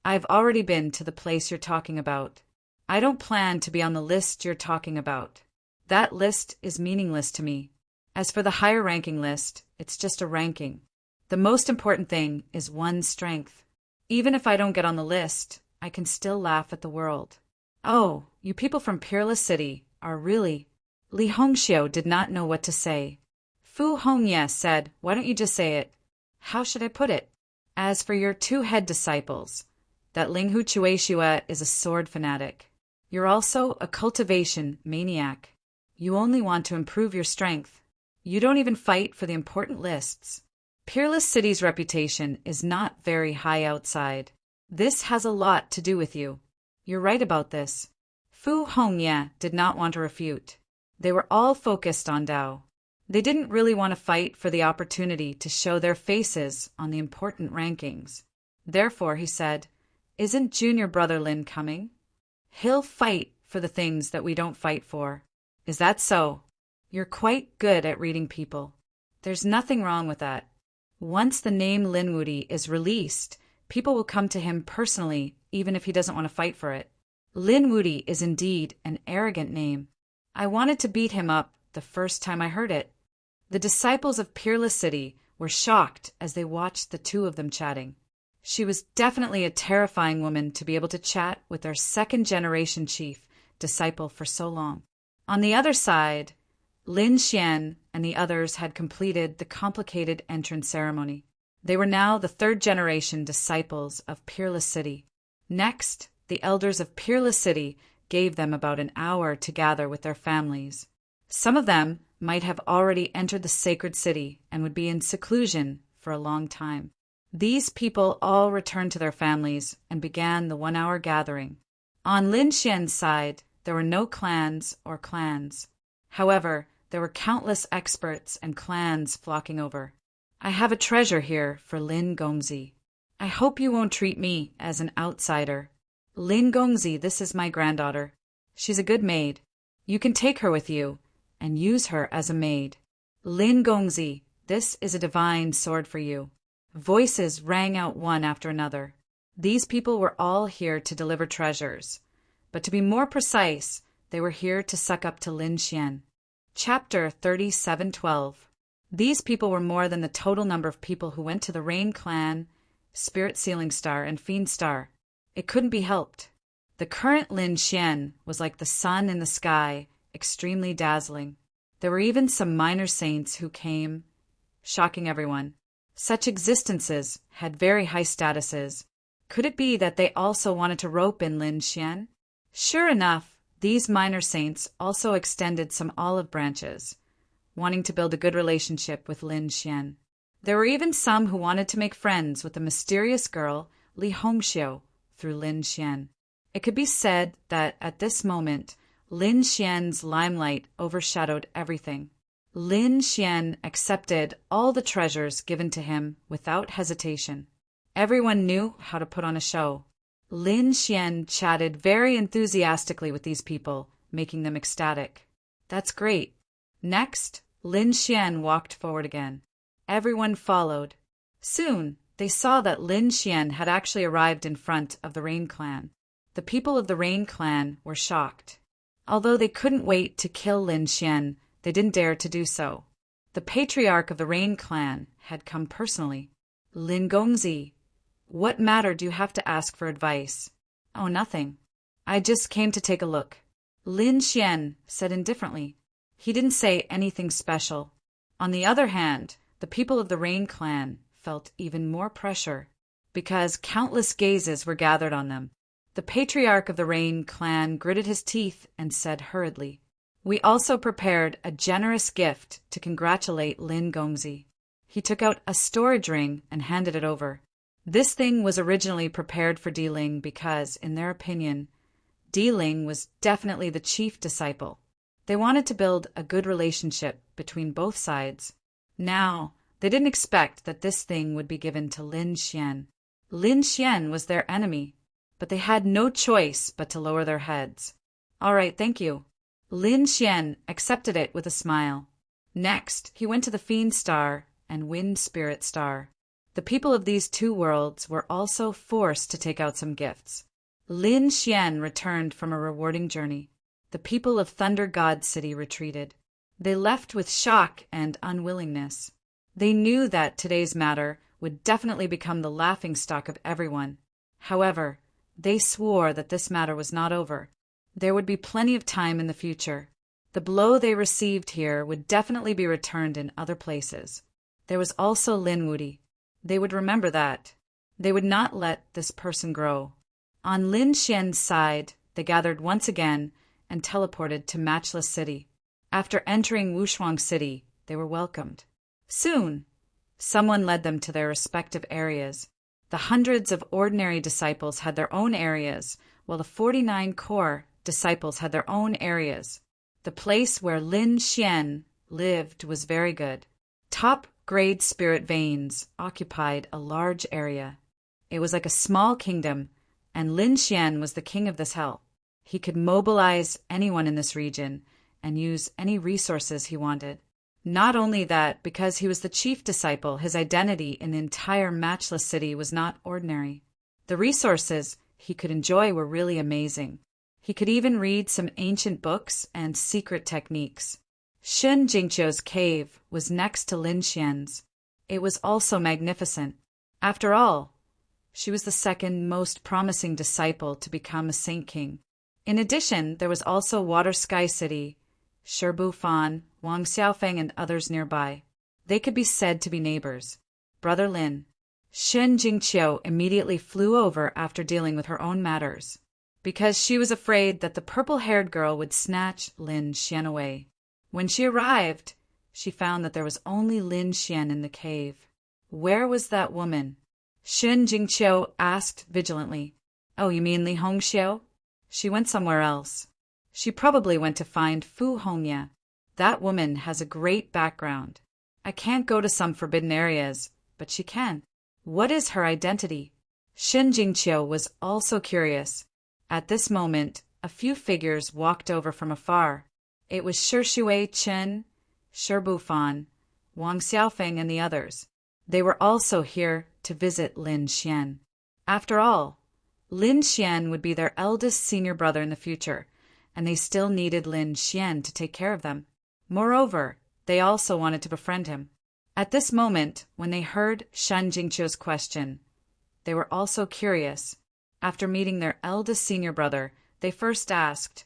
"I've already been to the place you're talking about. I don't plan to be on the list you're talking about." That list is meaningless to me. As for the higher ranking list, it's just a ranking. The most important thing is one's strength. Even if I don't get on the list, I can still laugh at the world. Oh, you people from Peerless City are really... Li Hongxiu did not know what to say. Fu Hongye said, "Why don't you just say it? How should I put it? As for your two head disciples, that Linghu Chueshua is a sword fanatic. You're also a cultivation maniac. You only want to improve your strength. You don't even fight for the important lists. Peerless City's reputation is not very high outside. This has a lot to do with you. You're right about this." Fu Hongye did not want to refute. They were all focused on Dao. They didn't really want to fight for the opportunity to show their faces on the important rankings. Therefore, he said, "Isn't junior brother Lin coming? He'll fight for the things that we don't fight for." "Is that so? You're quite good at reading people. There's nothing wrong with that. Once the name Lin Wudi is released, people will come to him personally, even if he doesn't want to fight for it. Lin Wudi is indeed an arrogant name. I wanted to beat him up the first time I heard it." The disciples of Peerless City were shocked as they watched the two of them chatting. She was definitely a terrifying woman to be able to chat with their second-generation chief disciple for so long. On the other side, Lin Xian and the others had completed the complicated entrance ceremony. They were now the third-generation disciples of Peerless City. Next, the elders of Peerless City gave them about an hour to gather with their families. Some of them might have already entered the sacred city and would be in seclusion for a long time. These people all returned to their families and began the 1-hour gathering. On Lin Xian's side, there were no clans or clans. However, there were countless experts and clans flocking over. "I have a treasure here for Lin Gongzi. I hope you won't treat me as an outsider. Lin Gongzi, this is my granddaughter. She's a good maid. You can take her with you and use her as a maid. Lin Gongzi, this is a divine sword for you." Voices rang out one after another. These people were all here to deliver treasures, but to be more precise, they were here to suck up to Lin Xian. Chapter 37:12. These people were more than the total number of people who went to the Rain Clan, Spirit Sealing Star, and Fiend Star. It couldn't be helped. The current Lin Xian was like the sun in the sky, extremely dazzling. There were even some minor saints who came, shocking everyone. Such existences had very high statuses. Could it be that they also wanted to rope in Lin Xian? Sure enough, these minor saints also extended some olive branches, wanting to build a good relationship with Lin Xian. There were even some who wanted to make friends with the mysterious girl Li Hongxiu through Lin Xian. It could be said that at this moment, Lin Xian's limelight overshadowed everything. Lin Xian accepted all the treasures given to him without hesitation. Everyone knew how to put on a show. Lin Xian chatted very enthusiastically with these people, making them ecstatic. "That's great." Next, Lin Xian walked forward again. Everyone followed. Soon, they saw that Lin Xian had actually arrived in front of the Rain Clan. The people of the Rain Clan were shocked. Although they couldn't wait to kill Lin Xian, they didn't dare to do so. The patriarch of the Rain Clan had come personally. "Lin Gongzi, what matter do you have to ask for advice?" "Oh, nothing. I just came to take a look," Lin Xian said indifferently. He didn't say anything special. On the other hand, the people of the Rain Clan felt even more pressure, because countless gazes were gathered on them. The patriarch of the Rain Clan gritted his teeth and said hurriedly, "We also prepared a generous gift to congratulate Lin Gongzi." He took out a storage ring and handed it over. This thing was originally prepared for Di Ling because, in their opinion, Di Ling was definitely the chief disciple. They wanted to build a good relationship between both sides. Now, they didn't expect that this thing would be given to Lin Xian. Lin Xian was their enemy, but they had no choice but to lower their heads. "All right, thank you." Lin Xian accepted it with a smile. Next, he went to the Fiend Star and Wind Spirit Star. The people of these two worlds were also forced to take out some gifts. Lin Xian returned from a rewarding journey. The people of Thunder God City retreated. They left with shock and unwillingness. They knew that today's matter would definitely become the laughingstock of everyone. However, they swore that this matter was not over. There would be plenty of time in the future. The blow they received here would definitely be returned in other places. There was also Linwoody. They would remember that. They would not let this person grow. On Lin Xian's side, they gathered once again and teleported to Matchless City. After entering Wushuang City, they were welcomed. Soon, someone led them to their respective areas. The hundreds of ordinary disciples had their own areas, while the 49 core disciples had their own areas. The place where Lin Xian lived was very good. Top-grade spirit veins occupied a large area. It was like a small kingdom, and Lin Xian was the king of this hell. He could mobilize anyone in this region and use any resources he wanted. Not only that, because he was the chief disciple, his identity in the entire Matchless City was not ordinary. The resources he could enjoy were really amazing. He could even read some ancient books and secret techniques. Shen Jingqiu's cave was next to Lin Xian's. It was also magnificent. After all, she was the second most promising disciple to become a Saint King. In addition, there was also Water Sky City, Shibu Fan, Wang Xiaofeng, and others nearby. They could be said to be neighbors. Brother Lin. Shen Jingqiu immediately flew over after dealing with her own matters, because she was afraid that the purple-haired girl would snatch Lin Xian away. When she arrived, she found that there was only Lin Xian in the cave. Where was that woman? Shen Jingqiu asked vigilantly. Oh, you mean Li Hongxiu? She went somewhere else. She probably went to find Fu Hongya. That woman has a great background. I can't go to some forbidden areas, but she can. What is her identity? Shen Jingqiu was also curious. At this moment, a few figures walked over from afar. It was Shui Chen, Shibu Fan, Wang Xiaofeng, and the others. They were also here to visit Lin Xian. After all, Lin Xian would be their eldest senior brother in the future, and they still needed Lin Xian to take care of them. Moreover, they also wanted to befriend him. At this moment, when they heard Shen Jingqiu's question, they were also curious. After meeting their eldest senior brother, they first asked,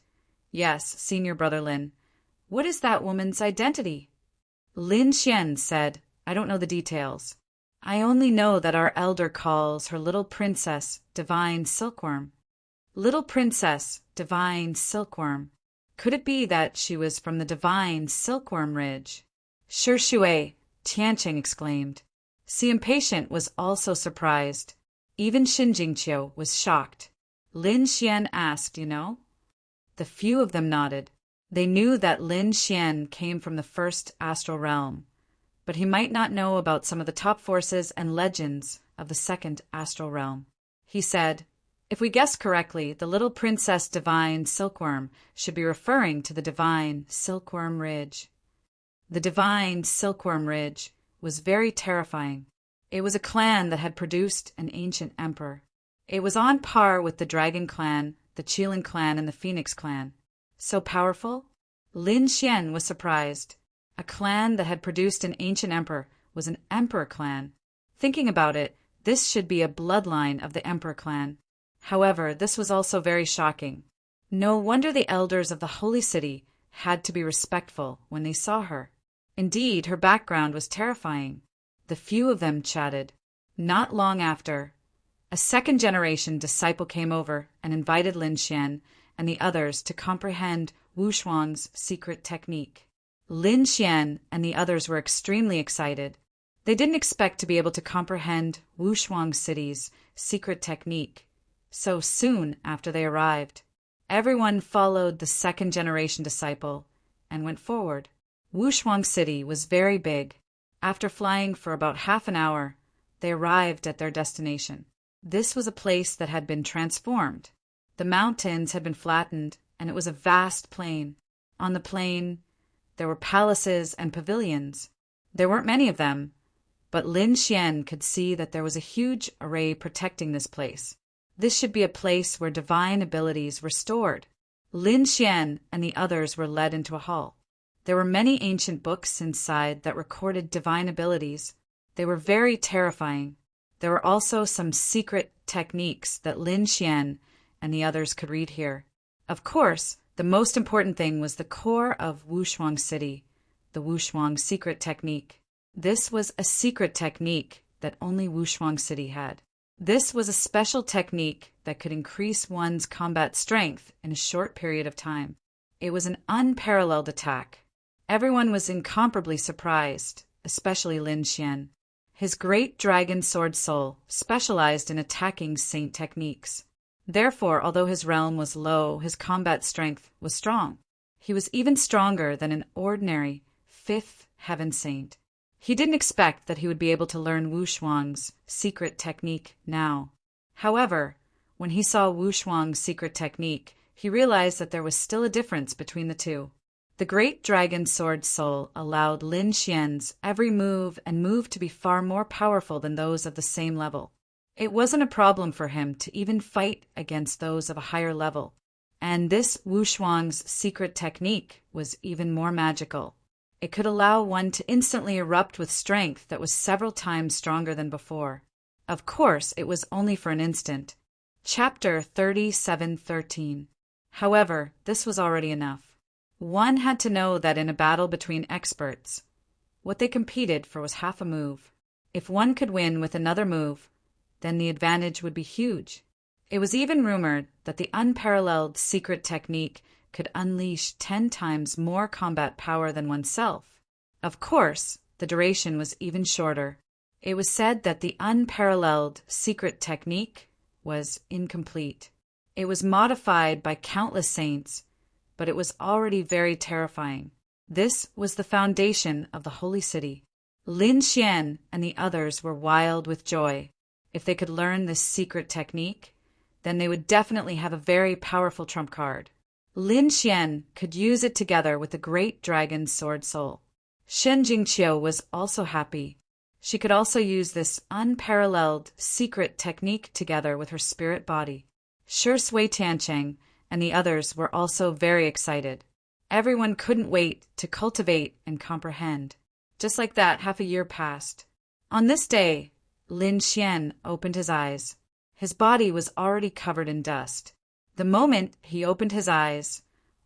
Yes, senior brother Lin, what is that woman's identity? Lin Xian said, I don't know the details. I only know that our elder calls her Little Princess Divine Silkworm. Little Princess Divine Silkworm. Could it be that she was from the Divine Silkworm Ridge? Shui Tianqing exclaimed. Si Impatient was also surprised. Even Shen Jingqiu was shocked. Lin Xian asked, you know? The few of them nodded. They knew that Lin Xian came from the first astral realm, but he might not know about some of the top forces and legends of the second astral realm. He said, If we guess correctly, the Little Princess Divine Silkworm should be referring to the Divine Silkworm Ridge. The Divine Silkworm Ridge was very terrifying. It was a clan that had produced an ancient emperor. It was on par with the Dragon Clan, the Qilin Clan, and the Phoenix Clan. So powerful? Lin Xian was surprised. A clan that had produced an ancient emperor was an emperor clan. Thinking about it, this should be a bloodline of the emperor clan. However, this was also very shocking. No wonder the elders of the holy city had to be respectful when they saw her. Indeed, her background was terrifying. The few of them chatted. Not long after, a second-generation disciple came over and invited Lin Xian and the others to comprehend Wushuang's secret technique. Lin Xian and the others were extremely excited. They didn't expect to be able to comprehend Wushuang City's secret technique so soon after they arrived. Everyone followed the second-generation disciple and went forward. Wushuang City was very big. After flying for about half an hour, they arrived at their destination. This was a place that had been transformed. The mountains had been flattened, and it was a vast plain. On the plain, there were palaces and pavilions. There weren't many of them, but Lin Xian could see that there was a huge array protecting this place. This should be a place where divine abilities were stored. Lin Xian and the others were led into a hall. There were many ancient books inside that recorded divine abilities. They were very terrifying. There were also some secret techniques that Lin Xian and the others could read here. Of course, the most important thing was the core of Wushuang City, the Wushuang secret technique. This was a secret technique that only Wushuang City had. This was a special technique that could increase one's combat strength in a short period of time. It was an unparalleled attack. Everyone was incomparably surprised, especially Lin Xian. His great dragon sword soul specialized in attacking saint techniques. Therefore, although his realm was low, his combat strength was strong. He was even stronger than an ordinary fifth heaven saint. He didn't expect that he would be able to learn Wushuang's secret technique now. However, when he saw Wushuang's secret technique, he realized that there was still a difference between the two. The great dragon sword soul allowed Lin Xian's every move and move to be far more powerful than those of the same level. It wasn't a problem for him to even fight against those of a higher level, and this Wushuang's secret technique was even more magical. It could allow one to instantly erupt with strength that was several times stronger than before. Of course, it was only for an instant. Chapter 37:13. However, this was already enough. One had to know that in a battle between experts, what they competed for was half a move. If one could win with another move, then the advantage would be huge. It was even rumored that the unparalleled secret technique could unleash 10 times more combat power than oneself. Of course, the duration was even shorter. It was said that the unparalleled secret technique was incomplete. It was modified by countless saints, but it was already very terrifying. This was the foundation of the holy city. Lin Xian and the others were wild with joy. If they could learn this secret technique, then they would definitely have a very powerful trump card. Lin Xian could use it together with the great dragon sword soul. Shen Jingqiu was also happy. She could also use this unparalleled secret technique together with her spirit body. Shi Sui Tiancheng and the others were also very excited. Everyone couldn't wait to cultivate and comprehend. Just like that, half a year passed. On this day, Lin Xian opened his eyes. His body was already covered in dust. The moment he opened his eyes,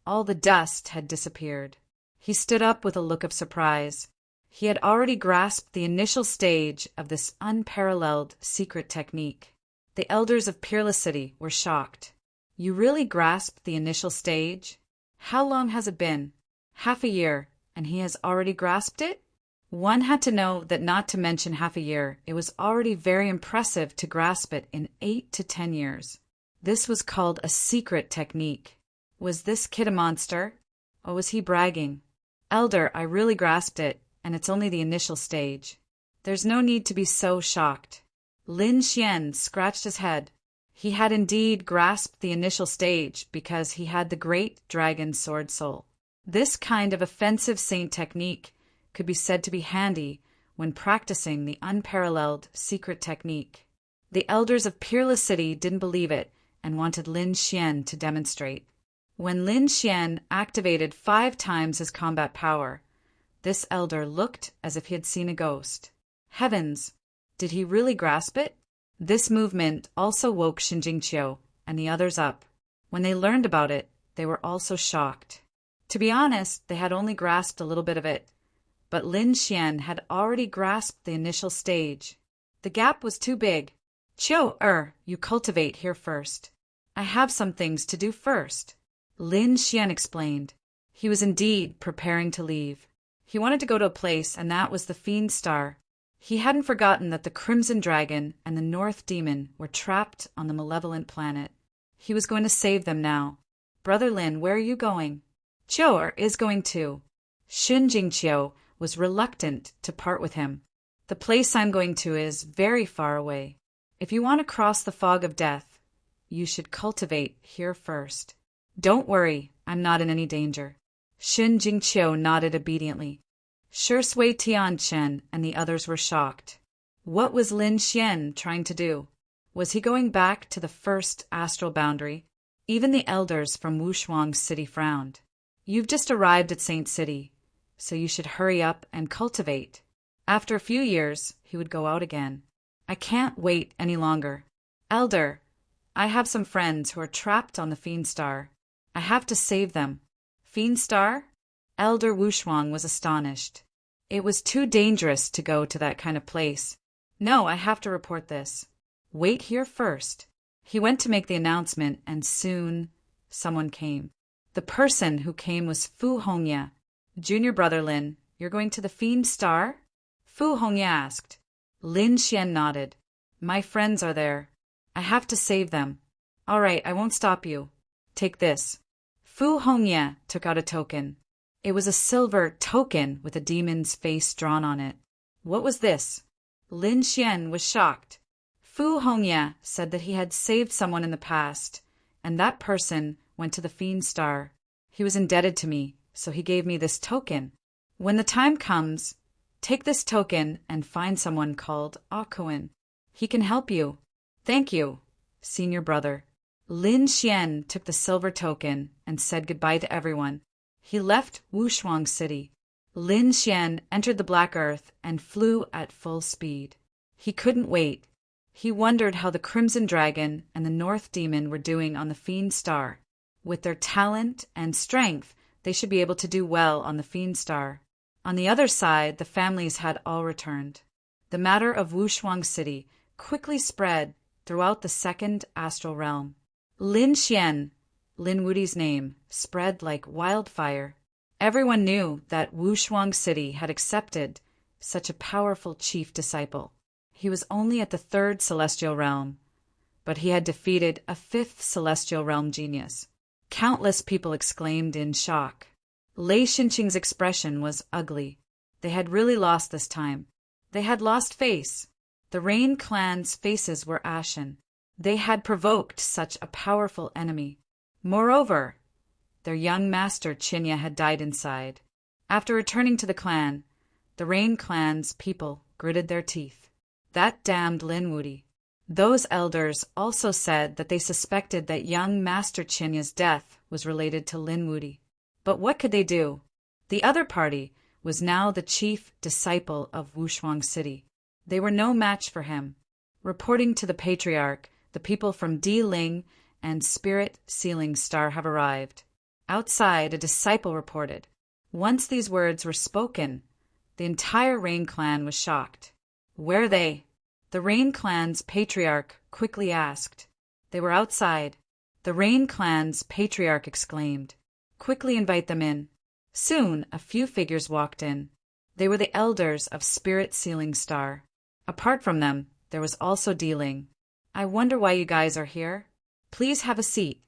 all the dust had disappeared. He stood up with a look of surprise. He had already grasped the initial stage of this unparalleled secret technique. The elders of Peerless City were shocked. You really grasped the initial stage? How long has it been? Half a year, and he has already grasped it? One had to know that not to mention half a year, it was already very impressive to grasp it in 8 to 10 years. This was called a secret technique. Was this kid a monster? Or was he bragging? Elder, I really grasped it, and it's only the initial stage. There's no need to be so shocked. Lin Xian scratched his head. He had indeed grasped the initial stage because he had the great dragon sword soul. This kind of offensive saint technique could be said to be handy when practicing the unparalleled secret technique. The elders of Peerless City didn't believe it and wanted Lin Xian to demonstrate. When Lin Xian activated 5 times his combat power, this elder looked as if he had seen a ghost. Heavens! Did he really grasp it? This movement also woke Shen Jingqiu and the others up. When they learned about it, they were also shocked. To be honest, they had only grasped a little bit of it, but Lin Xian had already grasped the initial stage. The gap was too big. You cultivate here first. I have some things to do first. Lin Xian explained. He was indeed preparing to leave. He wanted to go to a place, and that was the Fiend Star. He hadn't forgotten that the Crimson Dragon and the North Demon were trapped on the malevolent planet. He was going to save them now. Brother Lin, where are you going? Chiu is going too. Shen Jingqiu was reluctant to part with him. The place I'm going to is very far away. If you want to cross the fog of death, you should cultivate here first. Don't worry, I'm not in any danger. Shen Jingqiu nodded obediently. Shi Sui Tianchen and the others were shocked. What was Lin Xian trying to do? Was he going back to the first astral boundary? Even the elders from Wushuang City frowned. You've just arrived at Saint City, so you should hurry up and cultivate. After a few years, he would go out again. I can't wait any longer. Elder, I have some friends who are trapped on the Fiend Star. I have to save them. Fiend Star? Elder Wushuang was astonished. It was too dangerous to go to that kind of place. No, I have to report this. Wait here first. He went to make the announcement, and soon someone came. The person who came was Fu Hongya. Junior brother Lin, you're going to the Fiend Star? Fu Hongya asked. Lin Xian nodded. My friends are there. I have to save them. All right, I won't stop you. Take this. Fu Hongya took out a token. It was a silver token with a demon's face drawn on it. What was this? Lin Xian was shocked. Fu Hongya said that he had saved someone in the past, and that person went to the Fiend Star. He was indebted to me, so he gave me this token. When the time comes, take this token and find someone called Akuin. He can help you. Thank you, senior brother. Lin Xian took the silver token and said goodbye to everyone. He left Wushuang City. Lin Xian entered the Black Earth and flew at full speed. He couldn't wait. He wondered how the Crimson Dragon and the North Demon were doing on the Fiend Star. With their talent and strength, they should be able to do well on the Fiend Star. On the other side, the families had all returned. The matter of Wushuang City quickly spread throughout the second astral realm. Lin Xian, Lin Wudi's name, spread like wildfire. Everyone knew that Wushuang City had accepted such a powerful chief disciple. He was only at the third celestial realm, but he had defeated a fifth celestial realm genius. Countless people exclaimed in shock. Lei Xinqing's expression was ugly. They had really lost this time. They had lost face. The Rain clan's faces were ashen. They had provoked such a powerful enemy. Moreover, their young master Qinya had died inside. After returning to the clan, the Rain clan's people gritted their teeth. That damned Lin Wudi. Those elders also said that they suspected that young Master Qinya's death was related to Lin Wudi. But what could they do? The other party was now the chief disciple of Wushuang City. They were no match for him. Reporting to the Patriarch, the people from Di Ling and Spirit Sealing Star have arrived. Outside, a disciple reported. Once these words were spoken, the entire Rain clan was shocked. Where are they? The Rain clan's patriarch quickly asked. They were outside. The Rain clan's patriarch exclaimed. Quickly invite them in. Soon, a few figures walked in. They were the elders of Spirit Sealing Star. Apart from them, there was also Dealing. I wonder why you guys are here. Please have a seat.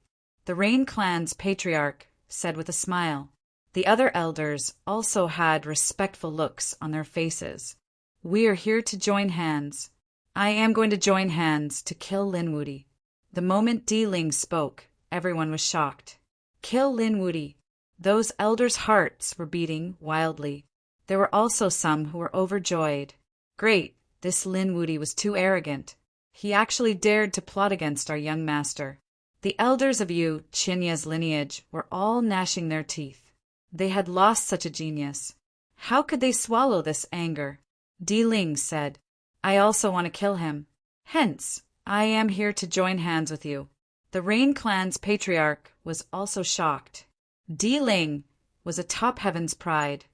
The Rain clan's patriarch said with a smile. The other elders also had respectful looks on their faces. We are here to join hands. I am going to join hands to kill Lin Wudi. The moment Dealing spoke, everyone was shocked. Kill Lin Wudi. Those elders' hearts were beating wildly. There were also some who were overjoyed. Great, this Lin Wudi was too arrogant. He actually dared to plot against our young master. The elders of Yu Qinya's lineage were all gnashing their teeth. They had lost such a genius. How could they swallow this anger? Di Ling said, I also want to kill him. Hence, I am here to join hands with you. The Rain clan's patriarch was also shocked. Di Ling was a top heaven's pride.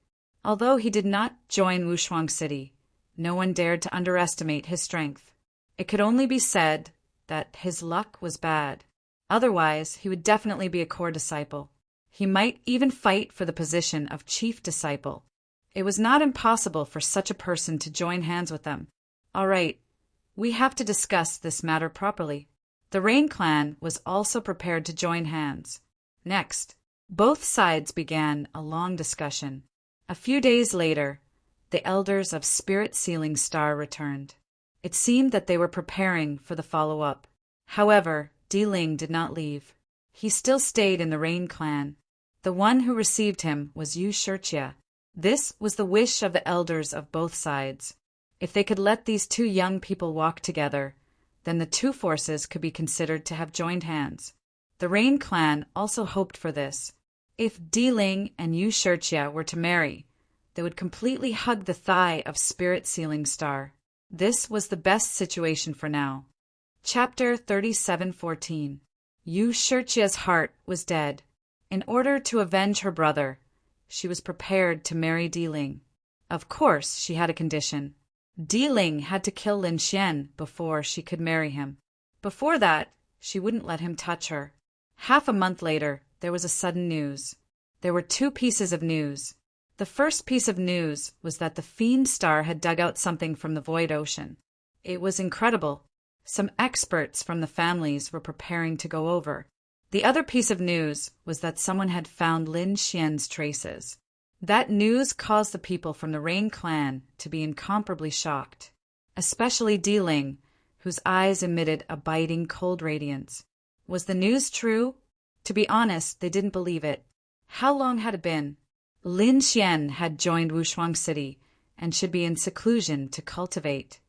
Although he did not join Wushuang City, no one dared to underestimate his strength. It could only be said that his luck was bad. Otherwise, he would definitely be a core disciple. He might even fight for the position of chief disciple. It was not impossible for such a person to join hands with them. All right, we have to discuss this matter properly. The Rain clan was also prepared to join hands. Next, both sides began a long discussion. A few days later, the elders of Spirit Sealing Star returned. It seemed that they were preparing for the follow-up. However, Di Ling did not leave. He still stayed in the Rain clan. The one who received him was Yu Shirchia. This was the wish of the elders of both sides. If they could let these two young people walk together, then the two forces could be considered to have joined hands. The Rain clan also hoped for this. If Deling and Yu Shirchia were to marry, they would completely hug the thigh of Spirit Sealing Star. This was the best situation for now. Chapter 37:14. Yu Shirchia's heart was dead. In order to avenge her brother, she was prepared to marry Deling. Of course, she had a condition. Deling had to kill Lin Xian before she could marry him. Before that, she wouldn't let him touch her. Half a month later, there was a sudden news. There were two pieces of news. The first piece of news was that the Fiend Star had dug out something from the void ocean. It was incredible. Some experts from the families were preparing to go over. The other piece of news was that someone had found Lin Xian's traces. That news caused the people from the Rain clan to be incomparably shocked, especially Deling, whose eyes emitted a biting cold radiance. Was the news true? To be honest, they didn't believe it. How long had it been? Lin Xian had joined Wushuang City and should be in seclusion to cultivate.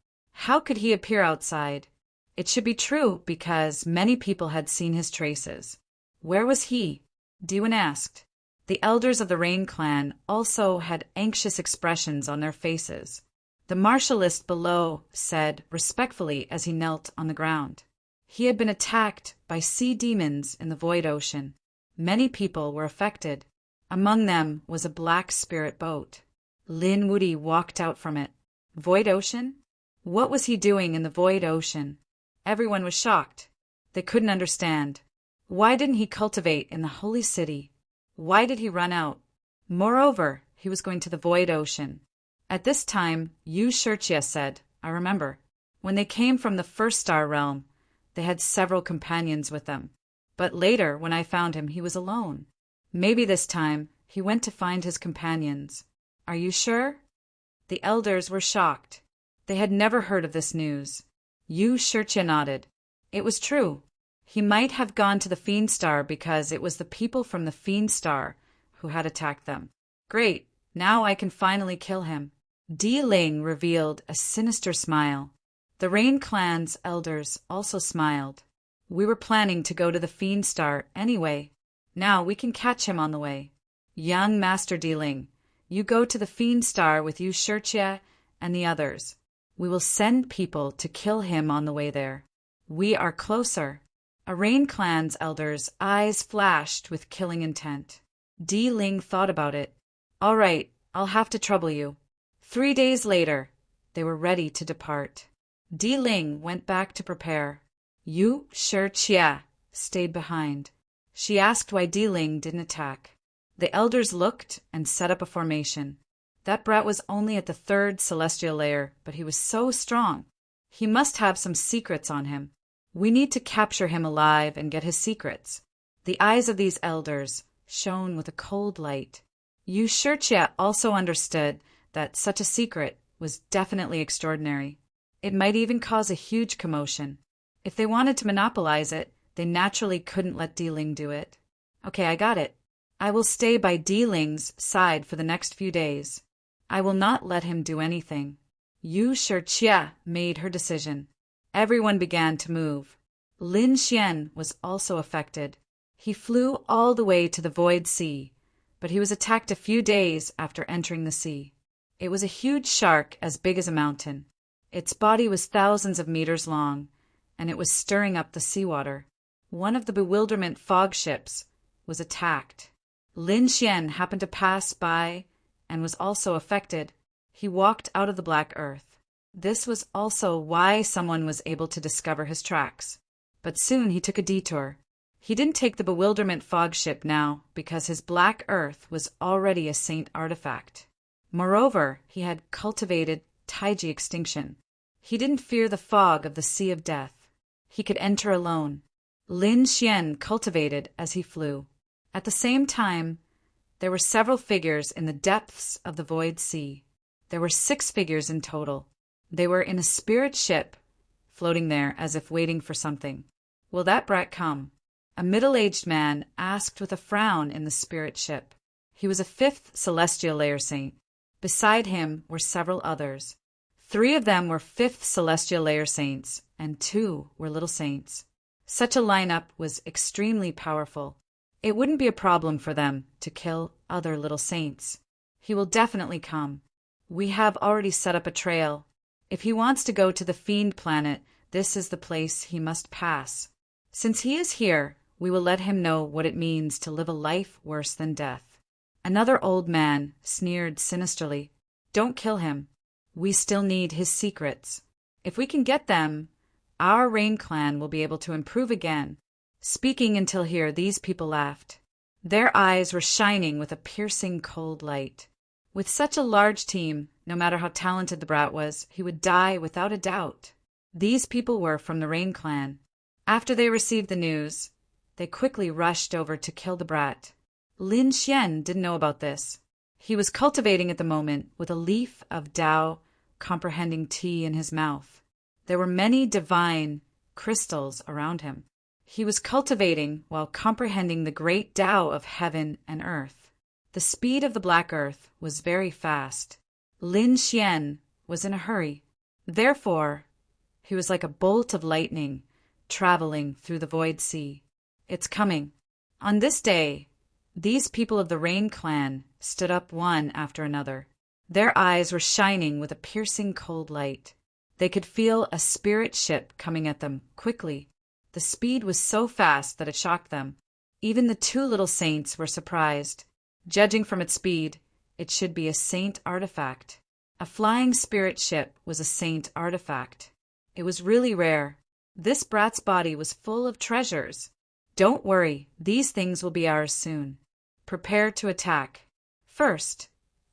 How could he appear outside? It should be true because many people had seen his traces. Where was he? Diwen asked. The elders of the Rain clan also had anxious expressions on their faces. The martialist below said respectfully as he knelt on the ground. He had been attacked by sea demons in the void ocean. Many people were affected. Among them was a black spirit boat. Lin Wudi walked out from it. Void ocean? What was he doing in the void ocean? Everyone was shocked. They couldn't understand. Why didn't he cultivate in the holy city? Why did he run out? Moreover, he was going to the void ocean. At this time, Yu Shirchia said, I remember. When they came from the first star realm, they had several companions with them. But later, when I found him, he was alone. Maybe this time, he went to find his companions. Are you sure? The elders were shocked. They had never heard of this news. Yu Shirchia nodded. It was true. He might have gone to the Fiend Star because it was the people from the Fiend Star who had attacked them. Great, now I can finally kill him. Deling revealed a sinister smile. The Rain clan's elders also smiled. We were planning to go to the Fiend Star anyway. Now we can catch him on the way. Young Master Deling, you go to the Fiend Star with Yu Shirchia and the others. We will send people to kill him on the way there. We are closer. A Rain clan's elders' eyes flashed with killing intent. Deling thought about it. All right, I'll have to trouble you. 3 days later, they were ready to depart. Deling went back to prepare. Yu Shirchia stayed behind. She asked why Deling didn't attack. The elders looked and set up a formation. That brat was only at the 3rd celestial layer, but he was so strong. He must have some secrets on him. We need to capture him alive and get his secrets. The eyes of these elders shone with a cold light. Yu Shirchia also understood that such a secret was definitely extraordinary. It might even cause a huge commotion. If they wanted to monopolize it, they naturally couldn't let Deling do it. Okay, I got it. I will stay by Deling's side for the next few days. I will not let him do anything. Yu Shirchia made her decision. Everyone began to move. Lin Xian was also affected. He flew all the way to the Void Sea, but he was attacked a few days after entering the sea. It was a huge shark as big as a mountain. Its body was thousands of meters long, and it was stirring up the seawater. One of the bewilderment fog ships was attacked. Lin Xian happened to pass by and was also affected. He walked out of the black earth. This was also why someone was able to discover his tracks. But soon he took a detour. He didn't take the bewilderment fog ship now because his black earth was already a saint artifact. Moreover, he had cultivated Taiji extinction. He didn't fear the fog of the Sea of Death. He could enter alone. Lin Xian cultivated as he flew. At the same time, there were several figures in the depths of the Void Sea. There were 6 figures in total. They were in a spirit ship, floating there as if waiting for something. Will that brat come? A middle-aged man asked with a frown in the spirit ship. He was a 5th celestial layer saint. Beside him were several others. 3 of them were 5th celestial layer saints, and 2 were little saints. Such a lineup was extremely powerful. It wouldn't be a problem for them to kill other little saints. He will definitely come. We have already set up a trail. If he wants to go to the Fiend planet, this is the place he must pass. Since he is here, we will let him know what it means to live a life worse than death. Another old man sneered sinisterly. Don't kill him. We still need his secrets. If we can get them, our Rain clan will be able to improve again. Speaking until here, these people laughed. Their eyes were shining with a piercing cold light. With such a large team, no matter how talented the brat was, he would die without a doubt. These people were from the Rain clan. After they received the news, they quickly rushed over to kill the brat. Lin Xian didn't know about this. He was cultivating at the moment with a leaf of Tao comprehending tea in his mouth. There were many divine crystals around him. He was cultivating while comprehending the great Tao of heaven and earth. The speed of the black earth was very fast. Lin Xian was in a hurry. Therefore, he was like a bolt of lightning traveling through the void sea. It's coming. On this day, these people of the Rain clan stood up one after another. Their eyes were shining with a piercing cold light. They could feel a spirit ship coming at them quickly. The speed was so fast that it shocked them. Even the two little saints were surprised. Judging from its speed, it should be a saint artifact. A flying spirit ship was a saint artifact. It was really rare. This brat's body was full of treasures. Don't worry, these things will be ours soon. Prepare to attack. First,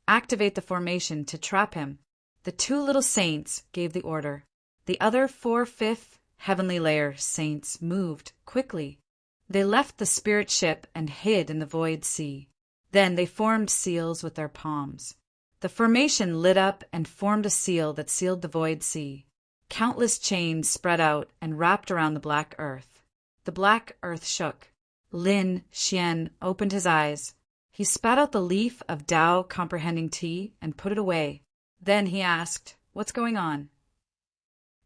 activate the formation to trap him. The two little saints gave the order. The other 4/5 heavenly layer saints moved quickly. They left the spirit ship and hid in the void sea. Then they formed seals with their palms. The formation lit up and formed a seal that sealed the void sea. Countless chains spread out and wrapped around the black earth. The black earth shook. Lin Xian opened his eyes. He spat out the leaf of Tao comprehending tea and put it away. Then he asked, "What's going on?"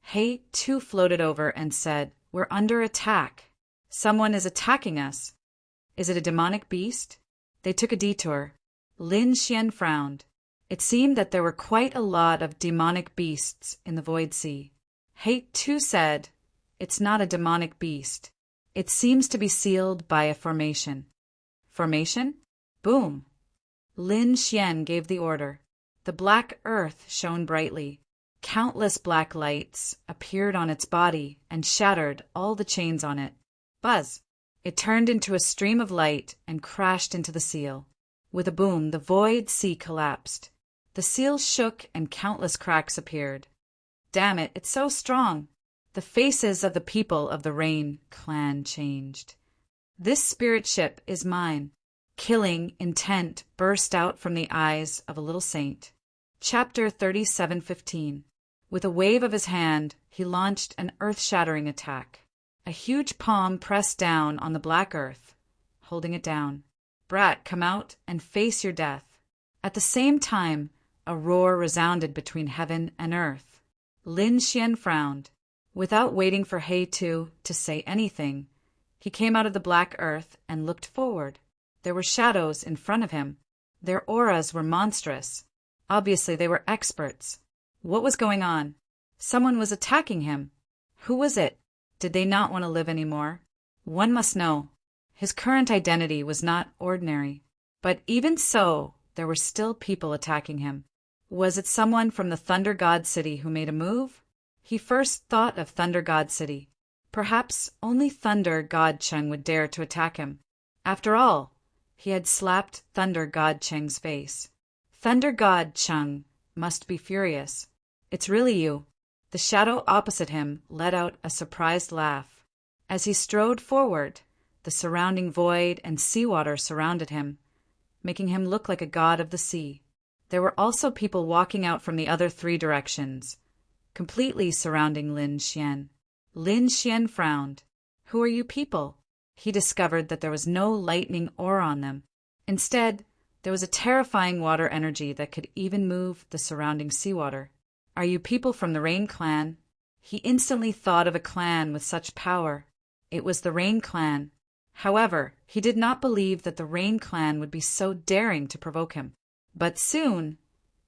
He too floated over and said, "We're under attack. Someone is attacking us. Is it a demonic beast?" They took a detour. Lin Xian frowned. It seemed that there were quite a lot of demonic beasts in the void sea. He too said, "It's not a demonic beast. It seems to be sealed by a formation." Formation? Boom! Lin Xian gave the order. The black earth shone brightly. Countless black lights appeared on its body and shattered all the chains on it. Buzz! It turned into a stream of light and crashed into the seal. With a boom, the void sea collapsed. The seal shook and countless cracks appeared. Damn it, it's so strong! The faces of the people of the Rain clan changed. "This spirit ship is mine." Killing intent burst out from the eyes of a little saint. Chapter 37:15. With a wave of his hand, he launched an earth-shattering attack. A huge palm pressed down on the black earth, holding it down. "Brat, come out and face your death." At the same time, a roar resounded between heaven and earth. Lin Xian frowned. Without waiting for to say anything, he came out of the black earth and looked forward. There were shadows in front of him. Their auras were monstrous. Obviously, they were experts. What was going on? Someone was attacking him. Who was it? Did they not want to live anymore? One must know. His current identity was not ordinary. But even so, there were still people attacking him. Was it someone from the Thunder God City who made a move? He first thought of Thunder God City. Perhaps only Thunder God Cheng would dare to attack him. After all, he had slapped Thunder God Cheng's face. Thunder God Cheng must be furious. "It's really you." The shadow opposite him let out a surprised laugh. As he strode forward, the surrounding void and seawater surrounded him, making him look like a god of the sea. There were also people walking out from the other three directions, completely surrounding Lin Xian. Lin Xian frowned. "Who are you people?" He discovered that there was no lightning aura on them. Instead, there was a terrifying water energy that could even move the surrounding seawater. "Are you people from the Rain clan?" He instantly thought of a clan with such power. It was the Rain Clan. However, he did not believe that the Rain Clan would be so daring to provoke him. But soon,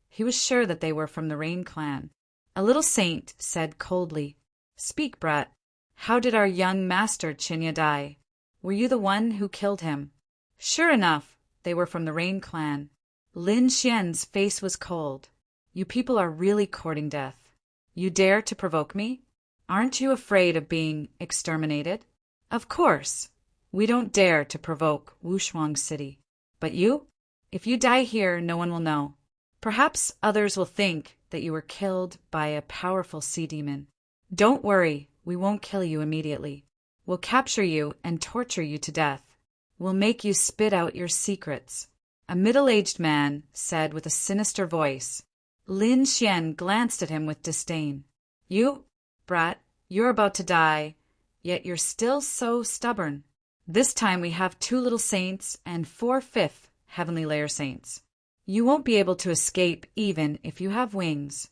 he was sure that they were from the Rain Clan. A little saint said coldly, "Speak, brat. How did our young master Chinya die? Were you the one who killed him?" Sure enough, they were from the Rain Clan. Lin Xian's face was cold. "You people are really courting death. You dare to provoke me? Aren't you afraid of being exterminated?" "Of course. We don't dare to provoke Wushuang City. But you? If you die here, no one will know. Perhaps others will think that you were killed by a powerful sea demon. Don't worry, we won't kill you immediately. We'll capture you and torture you to death. We'll make you spit out your secrets," a middle-aged man said with a sinister voice. Lin Xian glanced at him with disdain. "You, brat, you're about to die, yet you're still so stubborn. This time we have 2 little saints and 4/5 heavenly layer saints. You won't be able to escape even if you have wings.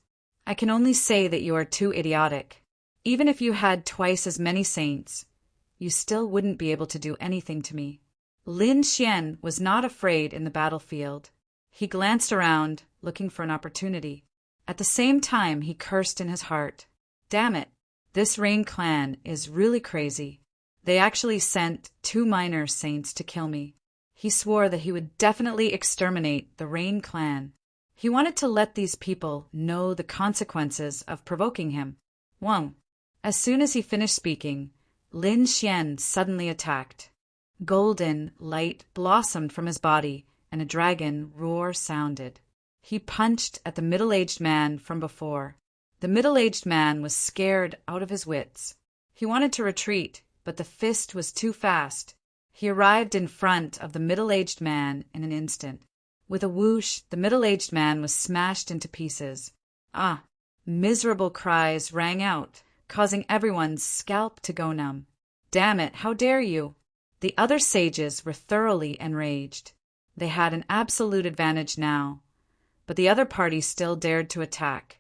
I can only say that you are too idiotic. Even if you had twice as many saints, you still wouldn't be able to do anything to me." Lin Xian was not afraid in the battlefield. He glanced around, looking for an opportunity. At the same time, he cursed in his heart. "Damn it, this Rain Clan is really crazy. They actually sent 2 minor saints to kill me." He swore that he would definitely exterminate the Rain Clan. He wanted to let these people know the consequences of provoking him. Wang. As soon as he finished speaking, Lin Xian suddenly attacked. Golden light blossomed from his body, and a dragon roar sounded. He punched at the middle-aged man from before. The middle-aged man was scared out of his wits. He wanted to retreat, but the fist was too fast. He arrived in front of the middle-aged man in an instant. With a whoosh, the middle-aged man was smashed into pieces. "Ah!" Miserable cries rang out, causing everyone's scalp to go numb. "Damn it, how dare you!" The other sages were thoroughly enraged. They had an absolute advantage now. But the other party still dared to attack,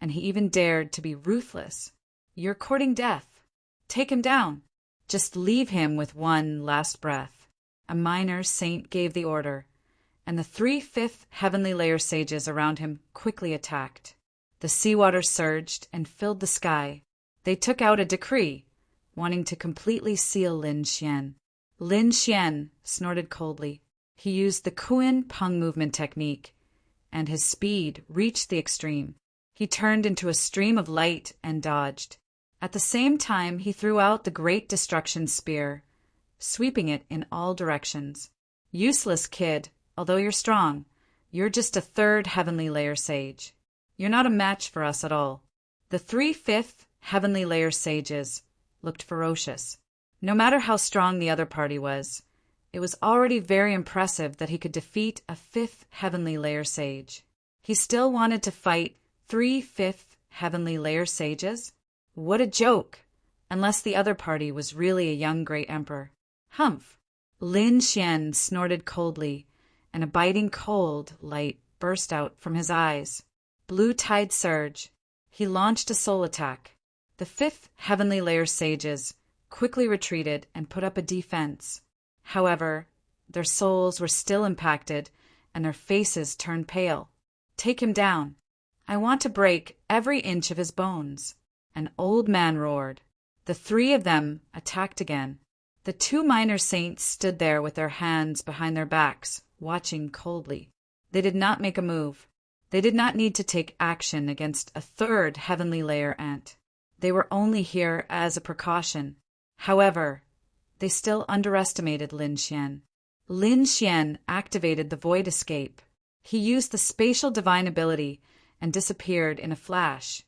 and he even dared to be ruthless. "You're courting death. Take him down. Just leave him with one last breath." A minor saint gave the order, and the 3/5 heavenly layer sages around him quickly attacked. The seawater surged and filled the sky. They took out a decree, wanting to completely seal Lin Xian. Lin Xian snorted coldly. He used the Kuan Peng movement technique, and his speed reached the extreme. He turned into a stream of light and dodged. At the same time, he threw out the Great Destruction Spear, sweeping it in all directions. "Useless, kid. Although you're strong, you're just a 3rd heavenly layer sage. You're not a match for us at all." The 3/5 heavenly layer sages looked ferocious. No matter how strong the other party was, it was already very impressive that he could defeat a 5th heavenly layer sage. He still wanted to fight 3/5 heavenly layer sages? What a joke! Unless the other party was really a young great emperor. Humph! Lin Xian snorted coldly, and a biting cold light burst out from his eyes. Blue tide surge. He launched a soul attack. The 5th heavenly layer sages quickly retreated and put up a defense. However, their souls were still impacted, and their faces turned pale. "Take him down. I want to break every inch of his bones." An old man roared. The 3 of them attacked again. The 2 minor saints stood there with their hands behind their backs, watching coldly. They did not make a move. They did not need to take action against a 3rd heavenly layer ant. They were only here as a precaution. However, they still underestimated Lin Xian. Lin Xian activated the void escape. He used the spatial divine ability and disappeared in a flash,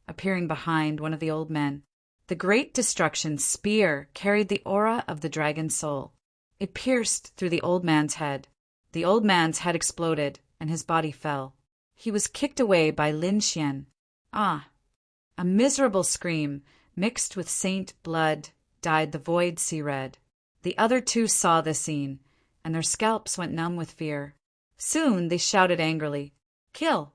appearing behind one of the old men. The Great Destruction Spear carried the aura of the dragon's soul. It pierced through the old man's head. The old man's head exploded, and his body fell. He was kicked away by Lin Xian. "Ah!" A miserable scream, mixed with saint blood, dyed the void sea red. The other 2 saw this scene, and their scalps went numb with fear. Soon they shouted angrily, "Kill!"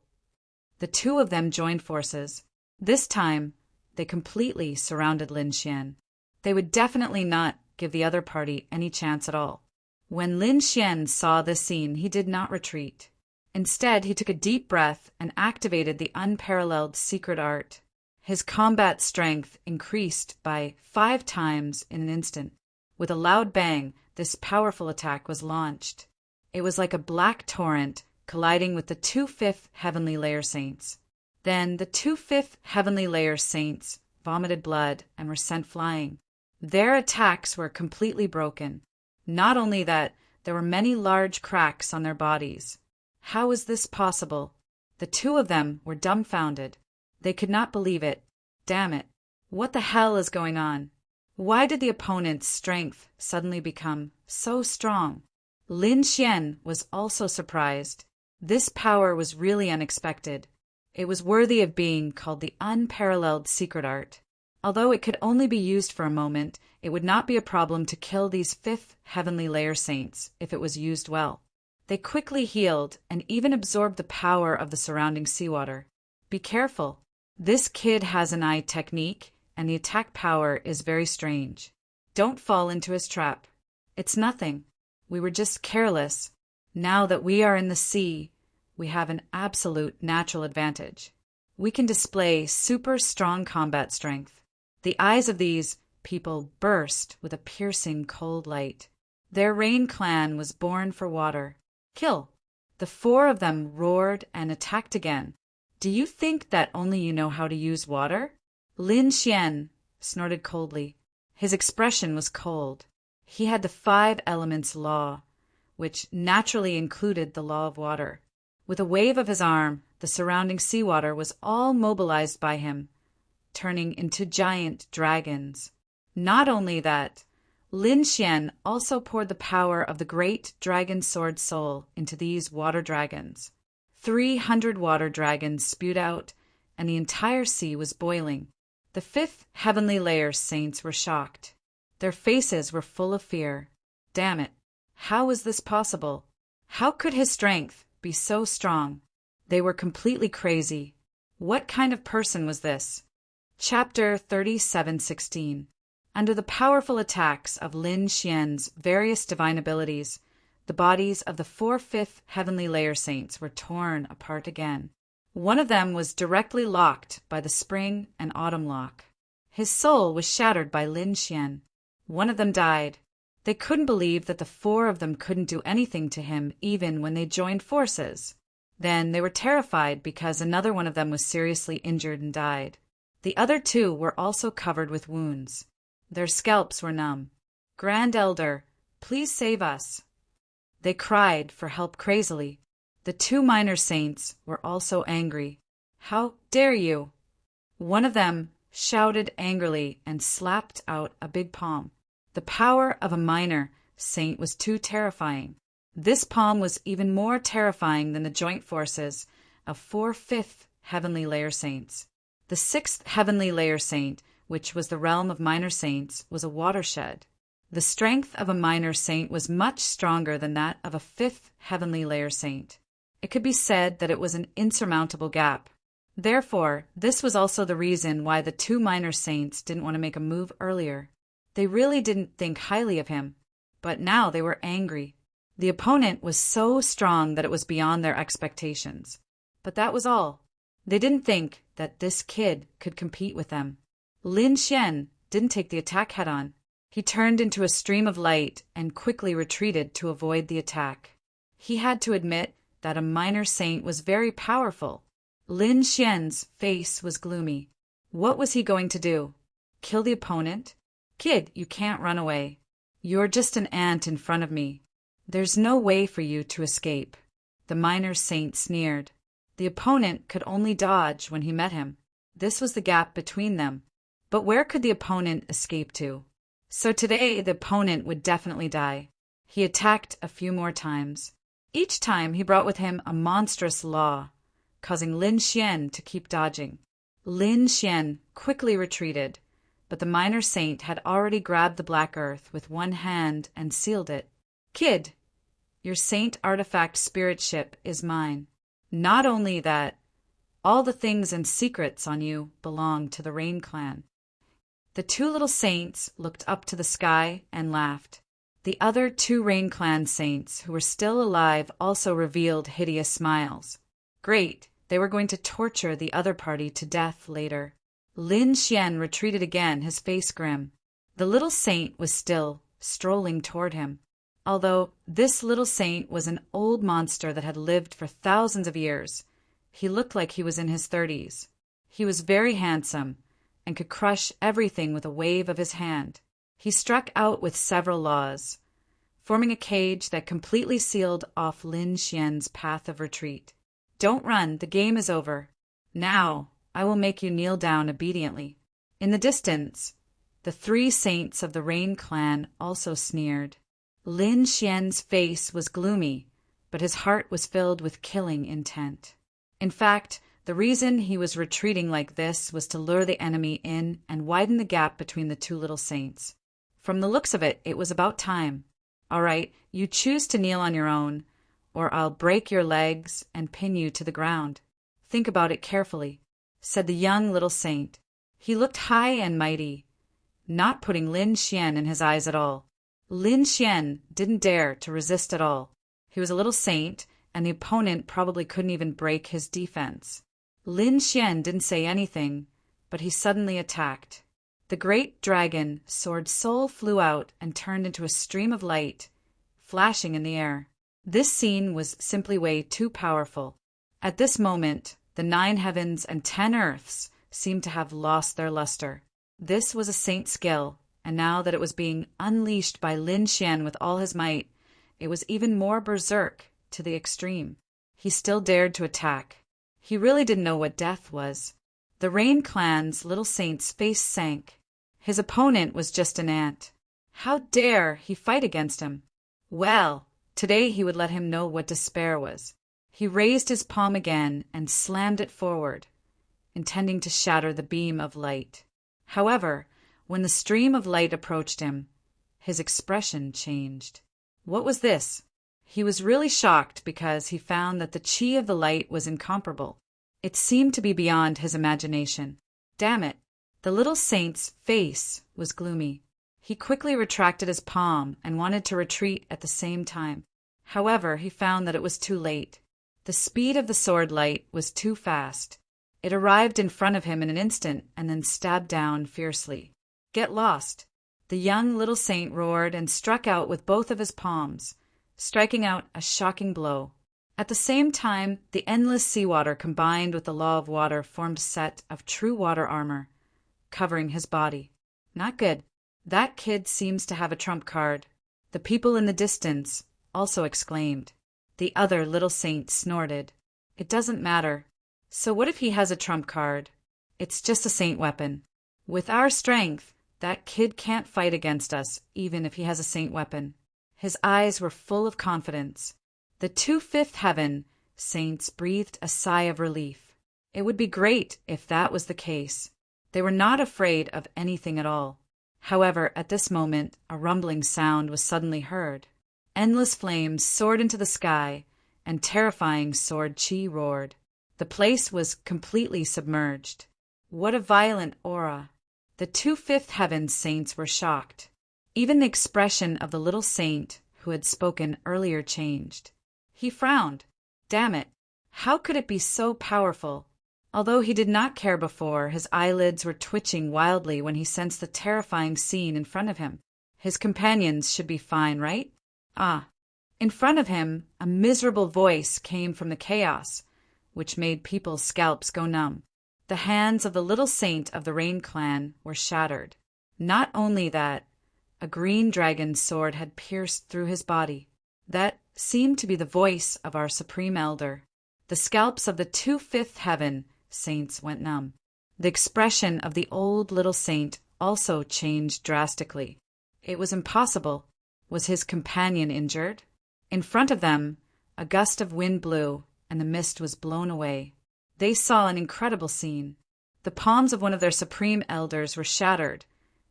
The 2 of them joined forces. This time, they completely surrounded Lin Xian. They would definitely not give the other party any chance at all. When Lin Xian saw this scene, he did not retreat. Instead, he took a deep breath and activated the unparalleled secret art. His combat strength increased by 5 times in an instant. With a loud bang, this powerful attack was launched. It was like a black torrent colliding with the 2/5 heavenly layer saints. Then the 2/5 heavenly layer saints vomited blood and were sent flying. Their attacks were completely broken. Not only that, there were many large cracks on their bodies. How was this possible? The 2 of them were dumbfounded. They could not believe it. Damn it. What the hell is going on? Why did the opponent's strength suddenly become so strong? Lin Xian was also surprised. This power was really unexpected. It was worthy of being called the unparalleled secret art. Although it could only be used for a moment, it would not be a problem to kill these 5th heavenly layer saints if it was used well. They quickly healed and even absorbed the power of the surrounding seawater. Be careful. This kid has an eye technique, and the attack power is very strange. Don't fall into his trap. It's nothing. We were just careless. Now that we are in the sea, we have an absolute natural advantage. We can display super strong combat strength. The eyes of these people burst with a piercing cold light. Their Rain clan was born for water. Kill! The 4 of them roared and attacked again. Do you think that only you know how to use water? Lin Xian snorted coldly. His expression was cold. He had the 5 elements law, which naturally included the law of water. With a wave of his arm, the surrounding seawater was all mobilized by him, turning into giant dragons. Not only that, Lin Xian also poured the power of the great dragon sword soul into these water dragons. 300 water dragons spewed out, and the entire sea was boiling. The 5th heavenly layer saints were shocked. Their faces were full of fear. Damn it! How was this possible? How could his strength be so strong? They were completely crazy. What kind of person was this? Chapter 37:16. Under the powerful attacks of Lin Xian's various divine abilities, the bodies of the 4/5 heavenly layer saints were torn apart again. One of them was directly locked by the spring and autumn lock. His soul was shattered by Lin Xian. One of them died. They couldn't believe that the 4 of them couldn't do anything to him even when they joined forces. Then they were terrified because another one of them was seriously injured and died. The other 2 were also covered with wounds. Their scalps were numb. Grand Elder, please save us. They cried for help crazily. The 2 minor saints were also angry. How dare you? One of them shouted angrily and slapped out a big palm. The power of a minor saint was too terrifying. This palm was even more terrifying than the joint forces of 4/5 heavenly layer saints. The 6th heavenly layer saint, which was the realm of minor saints, was a watershed. The strength of a minor saint was much stronger than that of a 5th heavenly layer saint. It could be said that it was an insurmountable gap. Therefore, this was also the reason why the 2 minor saints didn't want to make a move earlier. They really didn't think highly of him, but now they were angry. The opponent was so strong that it was beyond their expectations. But that was all. They didn't think that this kid could compete with them. Lin Xian didn't take the attack head-on. He turned into a stream of light and quickly retreated to avoid the attack. He had to admit that a minor saint was very powerful. Lin Xian's face was gloomy. What was he going to do? Kill the opponent? Kid, you can't run away. You're just an ant in front of me. There's no way for you to escape. The minor saint sneered. The opponent could only dodge when he met him. This was the gap between them. But where could the opponent escape to? So today the opponent would definitely die. He attacked a few more times. Each time he brought with him a monstrous law, causing Lin Xian to keep dodging. Lin Xian quickly retreated, but the minor saint had already grabbed the black earth with one hand and sealed it. Kid, your saint artifact spirit ship is mine. Not only that, all the things and secrets on you belong to the Rain clan. The two little saints looked up to the sky and laughed. The other two Rain Clan saints, who were still alive, also revealed hideous smiles. Great, they were going to torture the other party to death later. Lin Xian retreated again, his face grim. The little saint was still strolling toward him. Although this little saint was an old monster that had lived for thousands of years, he looked like he was in his 30s. He was very handsome and could crush everything with a wave of his hand. He struck out with several laws, forming a cage that completely sealed off Lin Xian's path of retreat. Don't run, the game is over. Now, I will make you kneel down obediently. In the distance, the three saints of the Rain Clan also sneered. Lin Xian's face was gloomy, but his heart was filled with killing intent. In fact, the reason he was retreating like this was to lure the enemy in and widen the gap between the two little saints. From the looks of it, it was about time. All right, you choose to kneel on your own, or I'll break your legs and pin you to the ground. Think about it carefully, said the young little saint. He looked high and mighty, not putting Lin Xian in his eyes at all. Lin Xian didn't dare to resist at all. He was a little saint, and the opponent probably couldn't even break his defense. Lin Xian didn't say anything, but he suddenly attacked. The great dragon sword soul flew out and turned into a stream of light, flashing in the air. This scene was simply way too powerful. At this moment, the 9 heavens and 10 earths seemed to have lost their luster. This was a saint's skill, and now that it was being unleashed by Lin Xian with all his might, it was even more berserk to the extreme. He still dared to attack. He really didn't know what death was. The Rain Clan's little saint's face sank. His opponent was just an ant. How dare he fight against him? Well, today he would let him know what despair was. He raised his palm again and slammed it forward, intending to shatter the beam of light. However, when the stream of light approached him, his expression changed. What was this? He was really shocked because he found that the chi of the light was incomparable. It seemed to be beyond his imagination. Damn it! The little saint's face was gloomy. He quickly retracted his palm and wanted to retreat at the same time. However, he found that it was too late. The speed of the sword light was too fast. It arrived in front of him in an instant and then stabbed down fiercely. Get lost! The young little saint roared and struck out with both of his palms, striking out a shocking blow. At the same time, the endless seawater combined with the law of water formed a set of true water armor, covering his body. Not good. That kid seems to have a trump card. The people in the distance also exclaimed. The other little saint snorted. It doesn't matter. So what if he has a trump card? It's just a saint weapon. With our strength, that kid can't fight against us, even if he has a saint weapon. His eyes were full of confidence. The 2 fifth heaven saints breathed a sigh of relief. It would be great if that was the case. They were not afraid of anything at all. However, at this moment, a rumbling sound was suddenly heard. Endless flames soared into the sky, and terrifying sword chi roared. The place was completely submerged. What a violent aura! The 2 fifth heaven saints were shocked. Even the expression of the little saint who had spoken earlier changed. He frowned. Damn it! How could it be so powerful? Although he did not care before, his eyelids were twitching wildly when he sensed the terrifying scene in front of him. His companions should be fine, right? Ah! In front of him, a miserable voice came from the chaos, which made people's scalps go numb. The hands of the little saint of the Rain Clan were shattered. Not only that, a green dragon's sword had pierced through his body. That seemed to be the voice of our Supreme Elder. The scalps of the 2 fifth heaven saints went numb. The expression of the old little saint also changed drastically. It was impossible. Was his companion injured? In front of them, a gust of wind blew, and the mist was blown away. They saw an incredible scene. The palms of one of their Supreme Elders were shattered,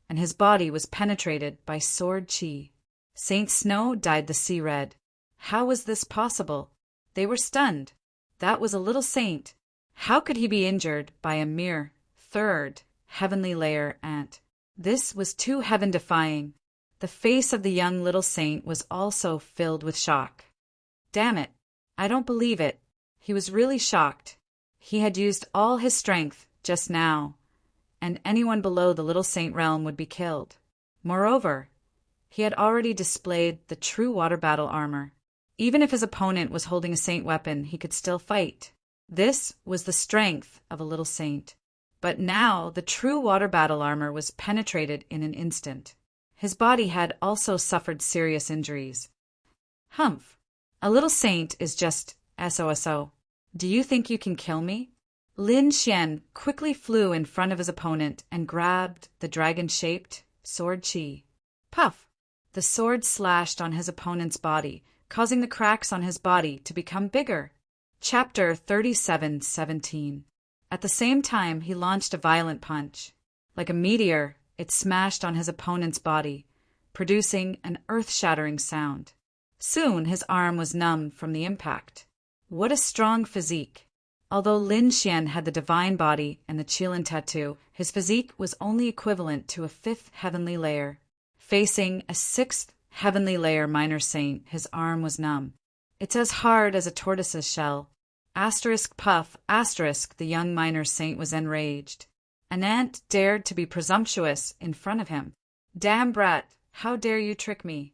and his body was penetrated by sword chi. Saint Snow dyed the sea red. How was this possible? They were stunned. That was a little saint. How could he be injured by a mere 3rd heavenly layer ant? This was too heaven-defying. The face of the young little saint was also filled with shock. Damn it! I don't believe it. He was really shocked. He had used all his strength just now, and anyone below the little saint realm would be killed. Moreover, he had already displayed the true water battle armor. Even if his opponent was holding a saint weapon, he could still fight. This was the strength of a little saint. But now the true water battle armor was penetrated in an instant. His body had also suffered serious injuries. Humph! A little saint is just SOSO. Do you think you can kill me? Lin Xian quickly flew in front of his opponent and grabbed the dragon-shaped sword chi. Puff! The sword slashed on his opponent's body, causing the cracks on his body to become bigger. Chapter 37:17. At the same time, he launched a violent punch. Like a meteor, it smashed on his opponent's body, producing an earth-shattering sound. Soon his arm was numbed from the impact. What a strong physique! Although Lin Xian had the divine body and the Qilin tattoo, his physique was only equivalent to a 5th heavenly layer. Facing a 6th heavenly layer minor saint, his arm was numb. It's as hard as a tortoise's shell. Puff, the young minor saint was enraged. An ant dared to be presumptuous in front of him. Damn brat, how dare you trick me?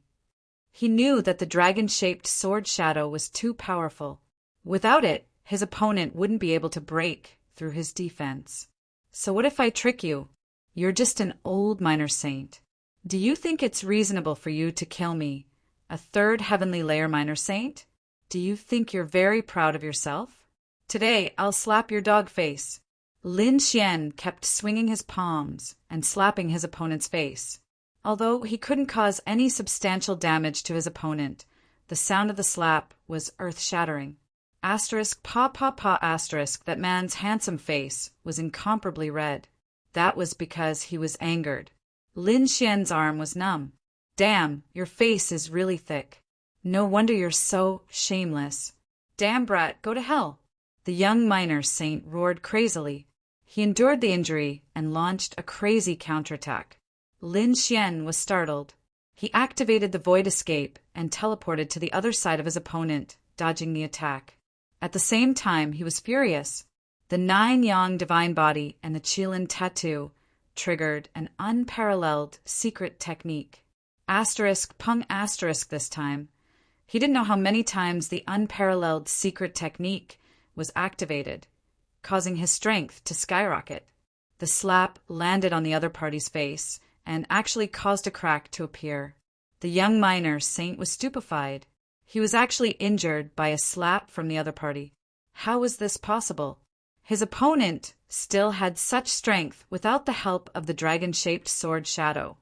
He knew that the dragon-shaped sword shadow was too powerful. Without it, his opponent wouldn't be able to break through his defense. So what if I trick you? You're just an old minor saint. Do you think it's reasonable for you to kill me, a 3rd heavenly layer minor saint? Do you think you're very proud of yourself? Today, I'll slap your dog face. Lin Xian kept swinging his palms and slapping his opponent's face. Although he couldn't cause any substantial damage to his opponent, the sound of the slap was earth-shattering. That man's handsome face was incomparably red. That was because he was angered. Lin Xian's arm was numb. Damn, your face is really thick. No wonder you're so shameless. Damn brat, go to hell. The young minor saint roared crazily. He endured the injury and launched a crazy counterattack. Lin Xian was startled. He activated the void escape and teleported to the other side of his opponent, dodging the attack. At the same time, he was furious. The 9-yang divine body and the Qilin tattoo triggered an unparalleled secret technique. Pung this time. He didn't know how many times the unparalleled secret technique was activated, causing his strength to skyrocket. The slap landed on the other party's face and actually caused a crack to appear. The young minor saint was stupefied. He was actually injured by a slap from the other party. How was this possible? His opponent still had such strength without the help of the dragon-shaped sword shadow.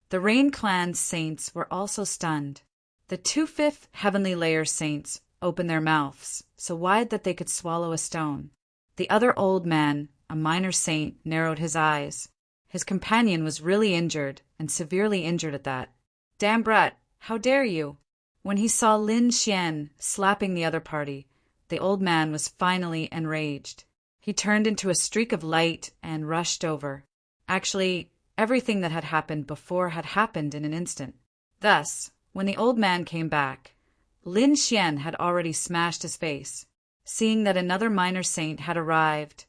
The Rain Clan's saints were also stunned. The 2/5 heavenly layer saints opened their mouths, so wide that they could swallow a stone. The other old man, a minor saint, narrowed his eyes. His companion was really injured, and severely injured at that. Damn brat, how dare you? When he saw Lin Xian slapping the other party, the old man was finally enraged. He turned into a streak of light and rushed over. Actually, everything that had happened before had happened in an instant. Thus, when the old man came back, Lin Xian had already smashed his face. Seeing that another minor saint had arrived,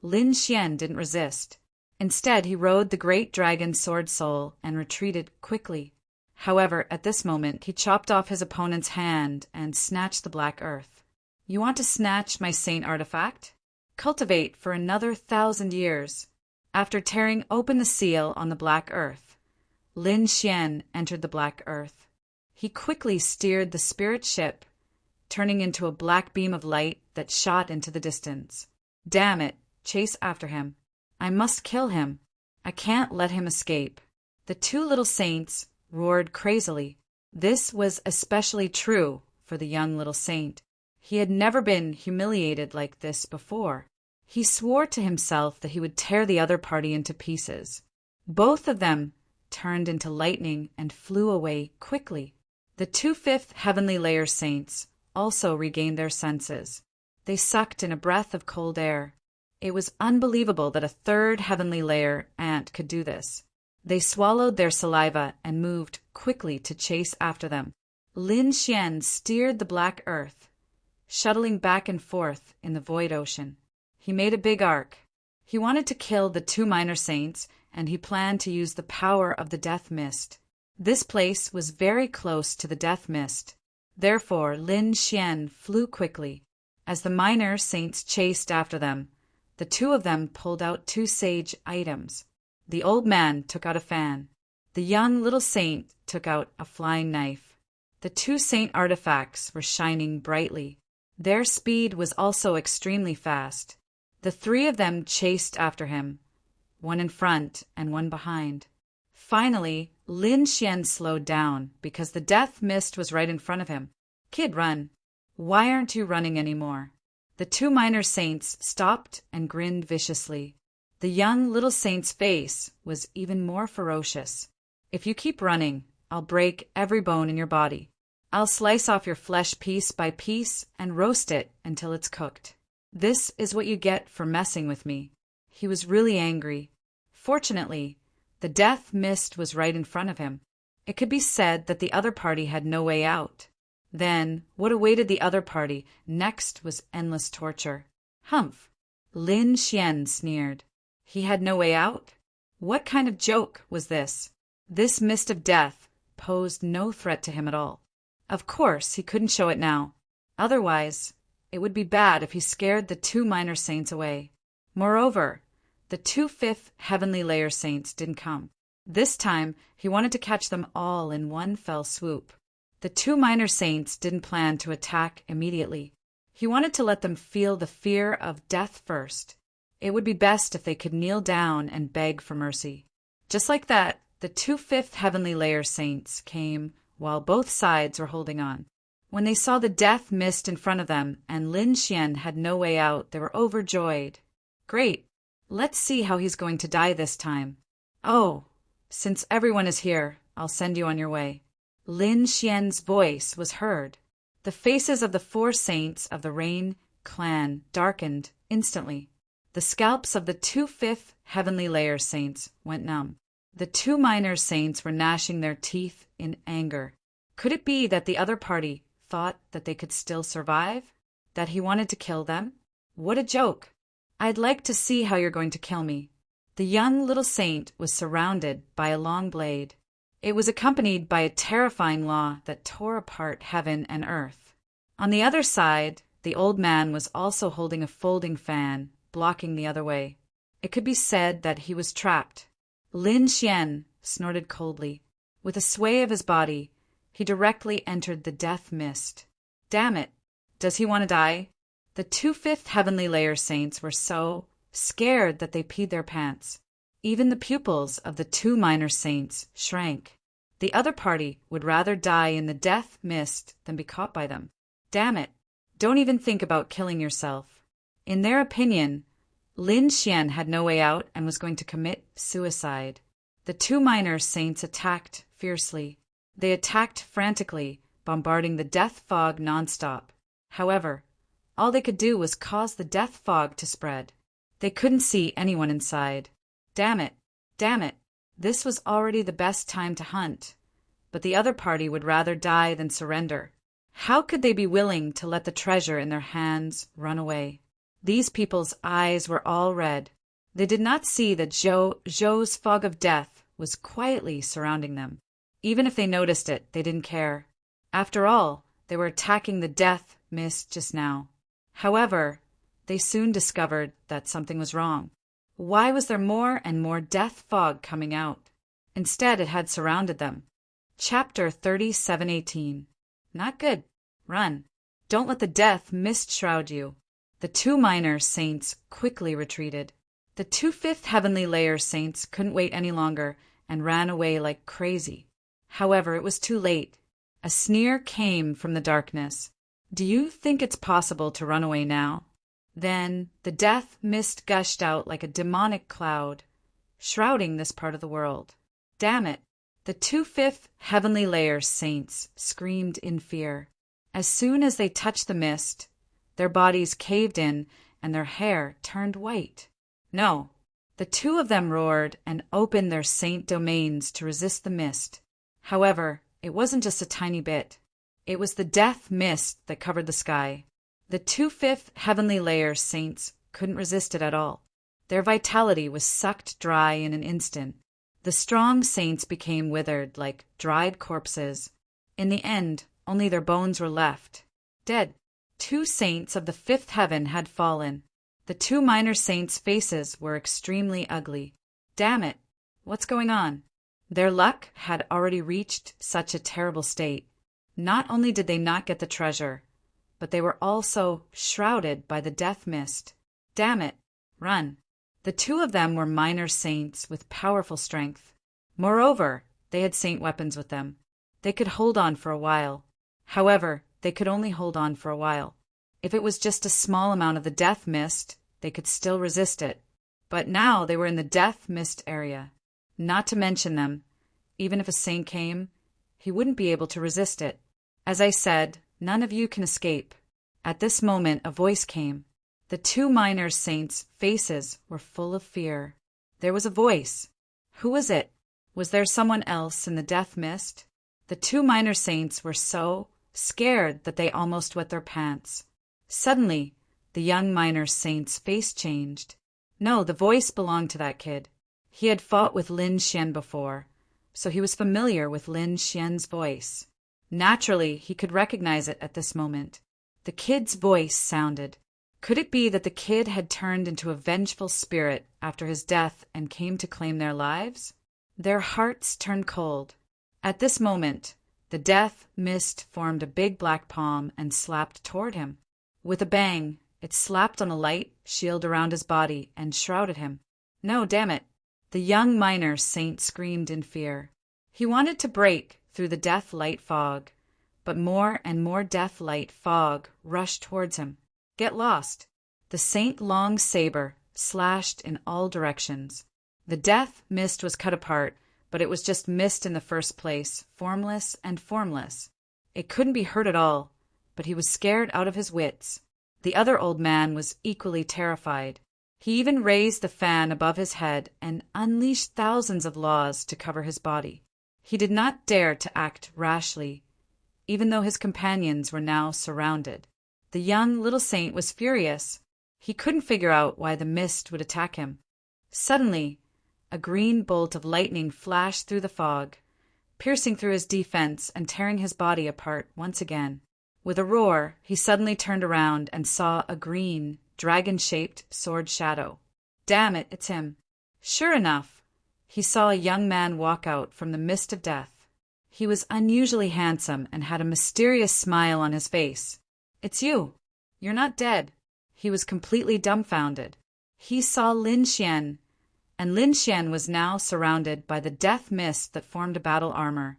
Lin Xian didn't resist. Instead, he rode the great dragon sword soul and retreated quickly. However, at this moment, he chopped off his opponent's hand and snatched the black earth. You want to snatch my saint artifact? Cultivate for another 1,000 years. After tearing open the seal on the black earth, Lin Xian entered the black earth. He quickly steered the spirit ship, turning into a black beam of light that shot into the distance. Damn it, chase after him. I must kill him. I can't let him escape. The 2 little saints roared crazily. This was especially true for the young little saint. He had never been humiliated like this before. He swore to himself that he would tear the other party into pieces. Both of them turned into lightning and flew away quickly. The 2/5 heavenly layer saints also regained their senses. They sucked in a breath of cold air. It was unbelievable that a 3rd heavenly layer ant could do this. They swallowed their saliva and moved quickly to chase after them. Lin Xian steered the black earth, shuttling back and forth in the void ocean. He made a big arc. He wanted to kill the two minor saints, and he planned to use the power of the death mist. This place was very close to the death mist. Therefore, Lin Xian flew quickly. As the minor saints chased after them, the two of them pulled out two sage items. The old man took out a fan. The young little saint took out a flying knife. The two saint artifacts were shining brightly. Their speed was also extremely fast. The three of them chased after him, one in front and one behind. Finally, Lin Xian slowed down because the death mist was right in front of him. "Kid, run. Why aren't you running anymore?" The two minor saints stopped and grinned viciously. The young little saint's face was even more ferocious. "If you keep running, I'll break every bone in your body. I'll slice off your flesh piece by piece and roast it until it's cooked. This is what you get for messing with me." He was really angry. Fortunately, the death mist was right in front of him. It could be said that the other party had no way out. Then, what awaited the other party next was endless torture. "Humph!" Lin Xian sneered. He had no way out? What kind of joke was this? This mist of death posed no threat to him at all. Of course, he couldn't show it now. Otherwise, it would be bad if he scared the two minor saints away. Moreover, the two fifth heavenly layer saints didn't come. This time, he wanted to catch them all in one fell swoop. The two minor saints didn't plan to attack immediately. He wanted to let them feel the fear of death first. It would be best if they could kneel down and beg for mercy. Just like that, the two fifth heavenly layer saints came while both sides were holding on. When they saw the death mist in front of them and Lin Xian had no way out, they were overjoyed. "Great! Let's see how he's going to die this time. Oh, since everyone is here, I'll send you on your way." Lin Xian's voice was heard. The faces of the four saints of the Rain clan darkened instantly. The scalps of the two fifth heavenly layer saints went numb. The two minor saints were gnashing their teeth in anger. Could it be that the other party thought that they could still survive? That he wanted to kill them? What a joke! "I'd like to see how you're going to kill me." The young little saint was surrounded by a long blade. It was accompanied by a terrifying law that tore apart heaven and earth. On the other side, the old man was also holding a folding fan, blocking the other way. It could be said that he was trapped. Lin Xian snorted coldly. With a sway of his body, he directly entered the death mist. Damn it! Does he want to die? The two fifth heavenly layer saints were so scared that they peed their pants. Even the pupils of the two minor saints shrank. The other party would rather die in the death mist than be caught by them. Damn it! Don't even think about killing yourself. In their opinion, Lin Xian had no way out and was going to commit suicide. The two minor saints attacked fiercely. They attacked frantically, bombarding the death fog nonstop. However, all they could do was cause the death fog to spread. They couldn't see anyone inside. Damn it! Damn it! This was already the best time to hunt. But the other party would rather die than surrender. How could they be willing to let the treasure in their hands run away? These people's eyes were all red. They did not see that Zhou's fog of death was quietly surrounding them. Even if they noticed it, they didn't care. After all, they were attacking the death mist just now. However, they soon discovered that something was wrong. Why was there more and more death fog coming out? Instead, it had surrounded them. Chapter 37:18. Not good. Run. Don't let the death mist shroud you. The two minor saints quickly retreated. The two fifth heavenly layer saints couldn't wait any longer and ran away like crazy. However, it was too late. A sneer came from the darkness. "Do you think it's possible to run away now?" Then the death mist gushed out like a demonic cloud, shrouding this part of the world. Damn it! The two fifth heavenly layer saints screamed in fear. As soon as they touched the mist, their bodies caved in and their hair turned white. No, The two of them roared and opened their saint domains to resist the mist. However, it wasn't just a tiny bit. It was the death mist that covered the sky. The 2/5 heavenly layer saints couldn't resist it at all. Their vitality was sucked dry in an instant. The strong saints became withered like dried corpses. In the end, only their bones were left. Dead. 2 saints of the 5th heaven had fallen. The 2 minor saints' faces were extremely ugly. Damn it! What's going on? Their luck had already reached such a terrible state. Not only did they not get the treasure, but they were also shrouded by the death mist. Damn it! Run! The 2 of them were minor saints with powerful strength. Moreover, they had saint weapons with them. They could hold on for a while. However, they could only hold on for a while. If it was just a small amount of the death mist, they could still resist it. But now they were in the death mist area. Not to mention them, even if a saint came, he wouldn't be able to resist it. As I said, none of you can escape. At this moment, a voice came. The 2 minor saints' faces were full of fear. There was a voice. Who was it? Was there someone else in the death mist? The 2 minor saints were so scared that they almost wet their pants. Suddenly, the young minor saint's face changed. No, the voice belonged to that kid. He had fought with Lin Xian before, so he was familiar with Lin Xian's voice. Naturally, he could recognize it at this moment. The kid's voice sounded. Could it be that the kid had turned into a vengeful spirit after his death and came to claim their lives? Their hearts turned cold. At this moment, the death mist formed a big black palm and slapped toward him. With a bang, it slapped on a light shield around his body and shrouded him. No, damn it! The young minor saint screamed in fear. He wanted to break through the death light fog, but more and more death light fog rushed towards him. Get lost! The saint long saber slashed in all directions. The death mist was cut apart, but it was just mist in the first place, formless and formless. It couldn't be hurt at all, but he was scared out of his wits. The other old man was equally terrified. He even raised the fan above his head and unleashed thousands of laws to cover his body. He did not dare to act rashly, even though his companions were now surrounded. The young little saint was furious. He couldn't figure out why the mist would attack him. Suddenly, a green bolt of lightning flashed through the fog, piercing through his defense and tearing his body apart once again. With a roar, he suddenly turned around and saw a green, dragon-shaped sword shadow. Damn it, it's him. Sure enough, he saw a young man walk out from the mist of death. He was unusually handsome and had a mysterious smile on his face. It's you. You're not dead. He was completely dumbfounded. He saw Lin Xian, and Lin Xian was now surrounded by the death mist that formed a battle armor,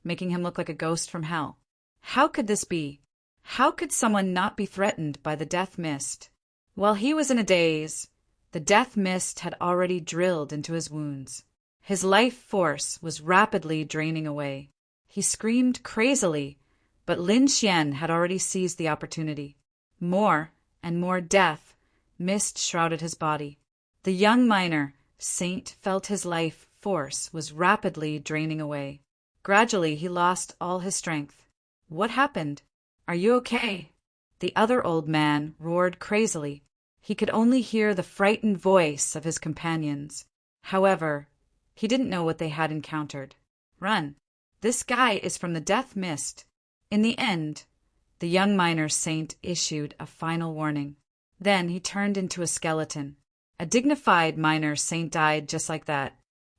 making him look like a ghost from hell. How could this be? How could someone not be threatened by the death mist? While he was in a daze, the death mist had already drilled into his wounds. His life force was rapidly draining away. He screamed crazily, but Lin Xian had already seized the opportunity. More and more death mist shrouded his body. The young minor saint felt his life force was rapidly draining away. Gradually, he lost all his strength. What happened? Are you okay? The other old man roared crazily. He could only hear the frightened voice of his companions. However, he didn't know what they had encountered. Run! This guy is from the death mist. In the end, the young minor saint issued a final warning. Then he turned into a skeleton. A dignified minor saint died just like that.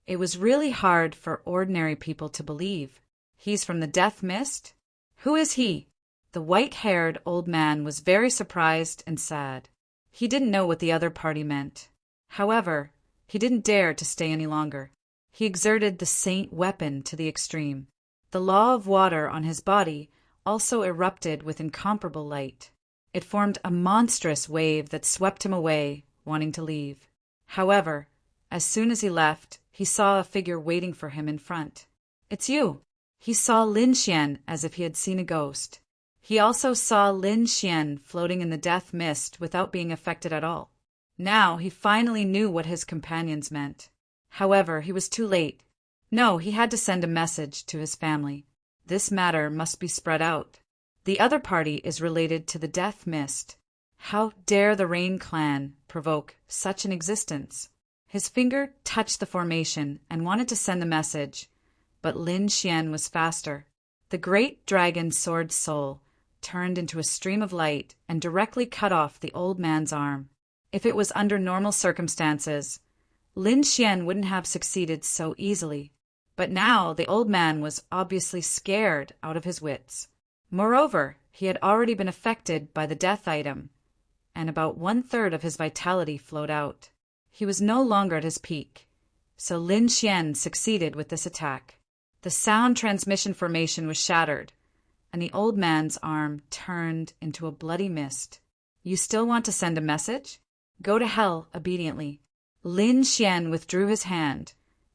It was really hard for ordinary people to believe. He's from the death mist? Who is he? The white-haired old man was very surprised and sad. He didn't know what the other party meant. However, he didn't dare to stay any longer. He exerted the saint weapon to the extreme. The law of water on his body also erupted with incomparable light. It formed a monstrous wave that swept him away, wanting to leave. However, as soon as he left, he saw a figure waiting for him in front. It's you! He saw Lin Xian as if he had seen a ghost. He also saw Lin Xian floating in the death mist without being affected at all. Now he finally knew what his companions meant. However, he was too late. No, he had to send a message to his family. This matter must be spread out. The other party is related to the Death Mist. How dare the Rain Clan provoke such an existence? His finger touched the formation and wanted to send the message, but Lin Xian was faster. The great dragon sword soul turned into a stream of light and directly cut off the old man's arm. If it was under normal circumstances, Lin Xian wouldn't have succeeded so easily. But now the old man was obviously scared out of his wits. Moreover, he had already been affected by the death item, and about 1/3 of his vitality flowed out. He was no longer at his peak, so Lin Xian succeeded with this attack. The sound transmission formation was shattered, and the old man's arm turned into a bloody mist. You still want to send a message? Go to hell obediently. Lin Xian withdrew his hand,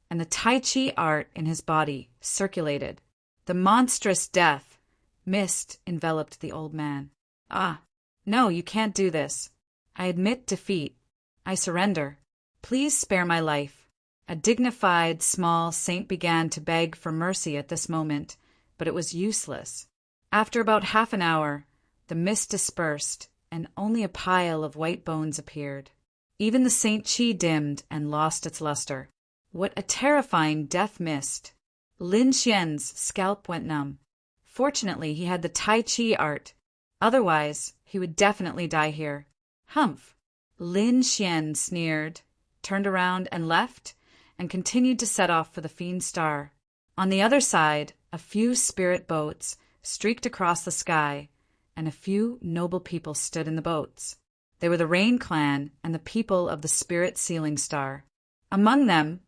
and the Tai Chi art in his body circulated. The monstrous death mist enveloped the old man. Ah, no, you can't do this. I admit defeat. I surrender. Please spare my life. A dignified, small saint began to beg for mercy at this moment, but it was useless. After about half an hour, the mist dispersed, and only a pile of white bones appeared. Even the Saint Chi dimmed and lost its luster. What a terrifying death mist! Lin Xian's scalp went numb. Fortunately, he had the Tai Chi art. Otherwise, he would definitely die here. Humph! Lin Xian sneered, turned around and left, and continued to set off for the Fiend Star. On the other side, a few spirit boats streaked across the sky, and a few noble people stood in the boats. They were the Rain Clan and the people of the Spirit Sealing Star. Among them,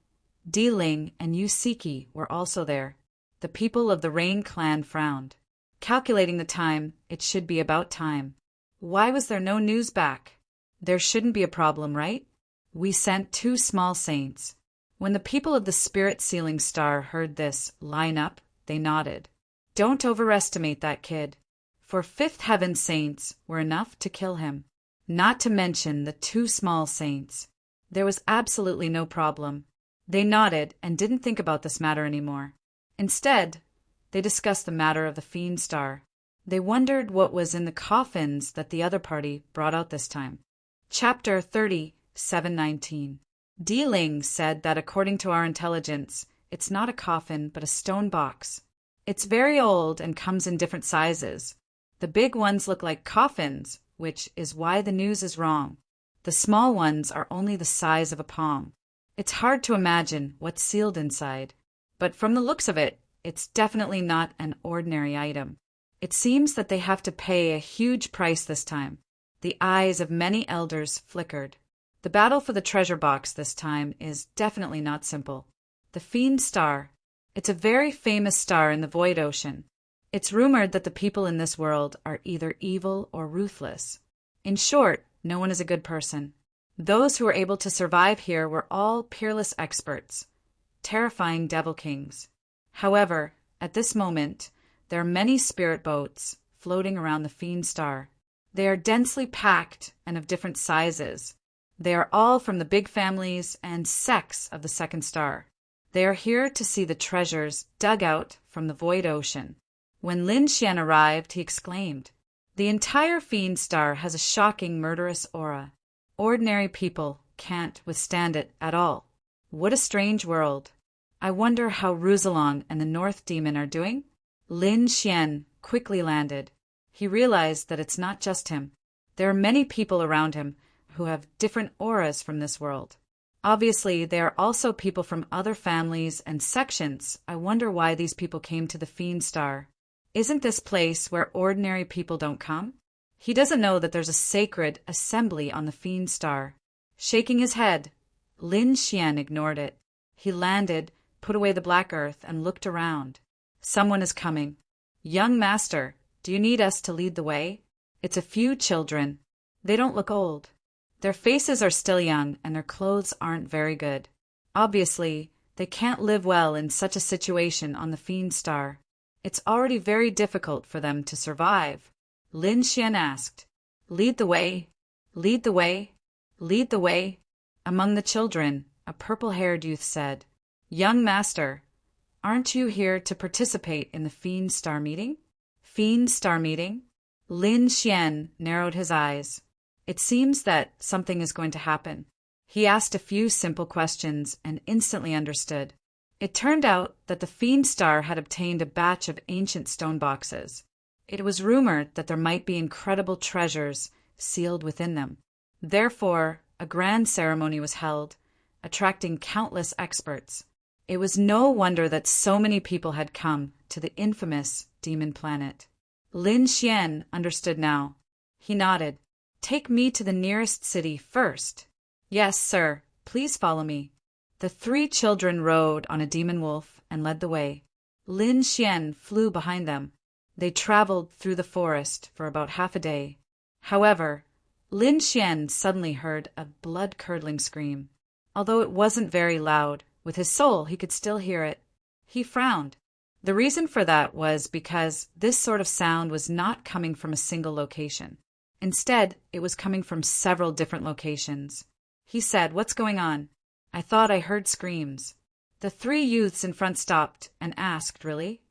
Di Ling and Yu Siki were also there. The people of the Rain Clan frowned. Calculating the time, it should be about time. Why was there no news back? There shouldn't be a problem, right? We sent 2 small saints. When the people of the Spirit Sealing Star heard this line up, they nodded. Don't overestimate that kid. For 5th Heaven saints were enough to kill him. Not to mention the 2 small saints. There was absolutely no problem. They nodded and didn't think about this matter anymore. Instead, they discussed the matter of the Fiend Star. They wondered what was in the coffins that the other party brought out this time. Chapter 30, 719. Di Ling said that according to our intelligence, it's not a coffin but a stone box. It's very old and comes in different sizes. The big ones look like coffins, which is why the news is wrong. The small ones are only the size of a palm. It's hard to imagine what's sealed inside, but from the looks of it, it's definitely not an ordinary item. It seems that they have to pay a huge price this time. The eyes of many elders flickered. The battle for the treasure box this time is definitely not simple. The Fiend Star. It's a very famous star in the Void Ocean. It's rumored that the people in this world are either evil or ruthless. In short, no one is a good person. Those who were able to survive here were all peerless experts, terrifying devil kings. However, at this moment, there are many spirit boats floating around the Fiend Star. They are densely packed and of different sizes. They are all from the big families and sects of the second star. They are here to see the treasures dug out from the Void Ocean. When Lin Xian arrived, he exclaimed, "The entire Fiend Star has a shocking murderous aura. Ordinary people can't withstand it at all. What a strange world. I wonder how Rusalong and the North Demon are doing?" Lin Xian quickly landed. He realized that it's not just him. There are many people around him who have different auras from this world. Obviously, there are also people from other families and sections. I wonder why these people came to the Fiend Star. Isn't this place where ordinary people don't come? He doesn't know that there's a sacred assembly on the Fiend Star. Shaking his head, Lin Xian ignored it. He landed, put away the black earth, and looked around. Someone is coming. "Young master, do you need us to lead the way?" It's a few children. They don't look old. Their faces are still young, and their clothes aren't very good. Obviously, they can't live well in such a situation on the Fiend Star. It's already very difficult for them to survive. Lin Xian asked, "Lead the way, lead the way." Lead the way. Among the children, a purple-haired youth said, Young master, aren't you here to participate in the Fiend Star meeting? Fiend Star meeting? Lin Xian narrowed his eyes. It seems that something is going to happen. He asked a few simple questions and instantly understood. It turned out that the Fiend Star had obtained a batch of ancient stone boxes. It was rumored that there might be incredible treasures sealed within them. Therefore, a grand ceremony was held, attracting countless experts. It was no wonder that so many people had come to the infamous demon planet. Lin Xian understood now. He nodded. Take me to the nearest city first. Yes, sir. Please follow me. The three children rode on a demon wolf and led the way. Lin Xian flew behind them. They traveled through the forest for about half a day. However, Lin Xian suddenly heard a blood-curdling scream. Although it wasn't very loud, with his soul he could still hear it. He frowned. The reason for that was because this sort of sound was not coming from a single location. Instead, it was coming from several different locations. He said, What's going on? I thought I heard screams. The three youths in front stopped and asked, Really?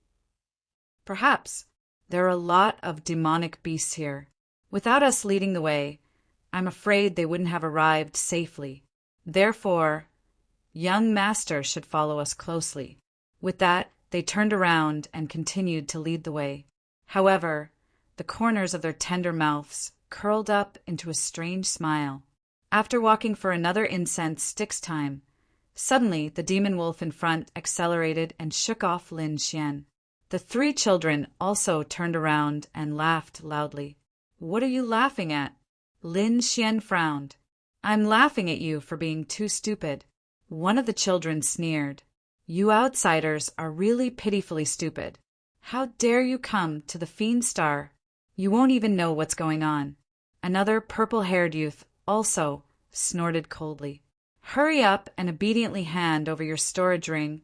Perhaps. There are a lot of demonic beasts here. Without us leading the way, I'm afraid they wouldn't have arrived safely. Therefore, young master should follow us closely. With that, they turned around and continued to lead the way. However, the corners of their tender mouths curled up into a strange smile. After walking for another incense stick's time, suddenly the demon wolf in front accelerated and shook off Lin Xian. The three children also turned around and laughed loudly. What are you laughing at? Lin Xian frowned. I'm laughing at you for being too stupid. One of the children sneered. You outsiders are really pitifully stupid. How dare you come to the Fiend Star? You won't even know what's going on. Another purple-haired youth also snorted coldly. Hurry up and obediently hand over your storage ring,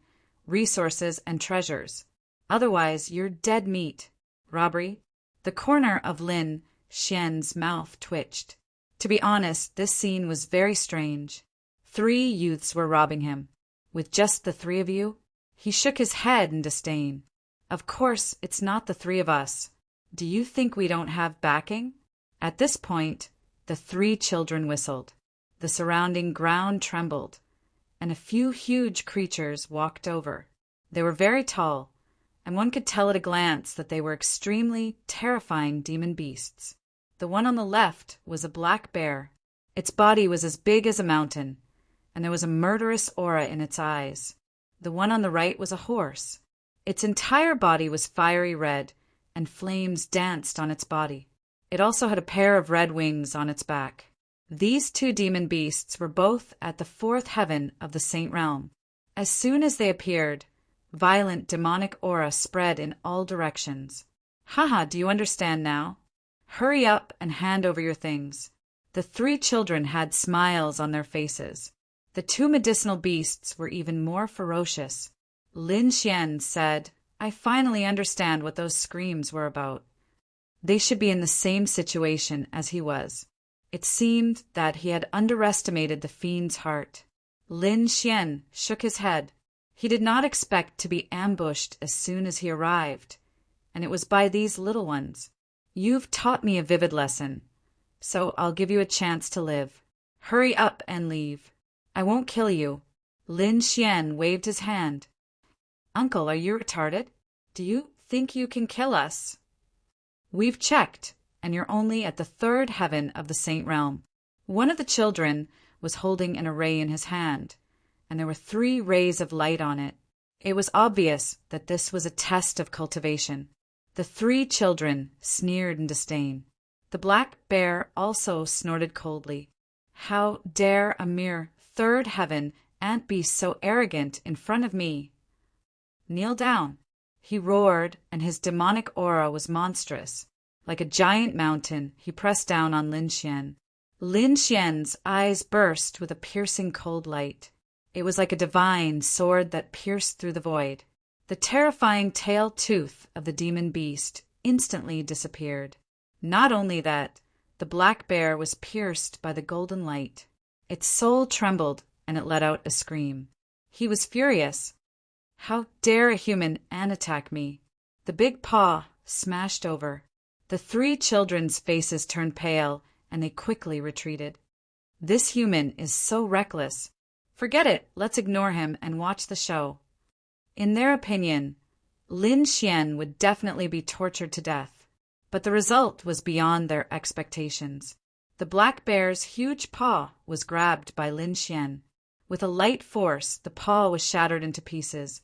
resources, and treasures. Otherwise, you're dead meat. Robbery? The corner of Lin Xian's mouth twitched. To be honest, this scene was very strange. 3 youths were robbing him. With just the 3 of you? He shook his head in disdain. Of course, it's not the 3 of us. Do you think we don't have backing? At this point, the 3 children whistled. The surrounding ground trembled, and a few huge creatures walked over. They were very tall, and one could tell at a glance that they were extremely terrifying demon beasts. The one on the left was a black bear. Its body was as big as a mountain, and there was a murderous aura in its eyes. The one on the right was a horse. Its entire body was fiery red, and flames danced on its body. It also had a pair of red wings on its back. These 2 demon beasts were both at the 4th heaven of the Saint Realm. As soon as they appeared, violent demonic aura spread in all directions. Haha, do you understand now? Hurry up and hand over your things. The 3 children had smiles on their faces. The 2 medicinal beasts were even more ferocious. Lin Xian said, I finally understand what those screams were about. They should be in the same situation as he was. It seemed that he had underestimated the fiend's heart. Lin Xian shook his head. He did not expect to be ambushed as soon as he arrived, and it was by these little ones. You've taught me a vivid lesson, so I'll give you a chance to live. Hurry up and leave. I won't kill you. Lin Xian waved his hand. Uncle, are you retarded? Do you think you can kill us? We've checked, and you're only at the 3rd heaven of the Saint Realm. One of the children was holding an array in his hand, and there were 3 rays of light on it. It was obvious that this was a test of cultivation. The 3 children sneered in disdain. The black bear also snorted coldly. How dare a mere 3rd heaven ant be so arrogant in front of me? Kneel down. He roared, and his demonic aura was monstrous. Like a giant mountain, he pressed down on Lin Xian. Lin Xian's eyes burst with a piercing cold light. It was like a divine sword that pierced through the void. The terrifying tail tooth of the demon beast instantly disappeared. Not only that, the black bear was pierced by the golden light. Its soul trembled, and it let out a scream. He was furious. How dare a human attack me? The big paw smashed over. The three children's faces turned pale, and they quickly retreated. This human is so reckless. Forget it, let's ignore him and watch the show. In their opinion, Lin Xian would definitely be tortured to death, but the result was beyond their expectations. The black bear's huge paw was grabbed by Lin Xian. With a light force, the paw was shattered into pieces.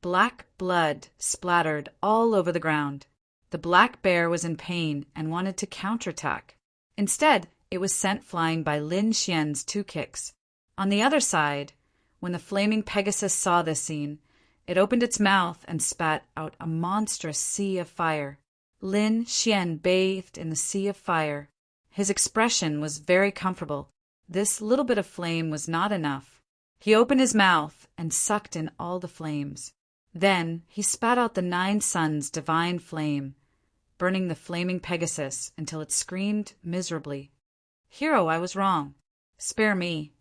Black blood splattered all over the ground. The black bear was in pain and wanted to counterattack. Instead, it was sent flying by Lin Xian's 2 kicks. On the other side, when the flaming Pegasus saw this scene, it opened its mouth and spat out a monstrous sea of fire. Lin Xian bathed in the sea of fire. His expression was very comfortable. This little bit of flame was not enough. He opened his mouth and sucked in all the flames. Then he spat out the 9 suns' divine flame, burning the flaming Pegasus until it screamed miserably. Hero, I was wrong. Spare me.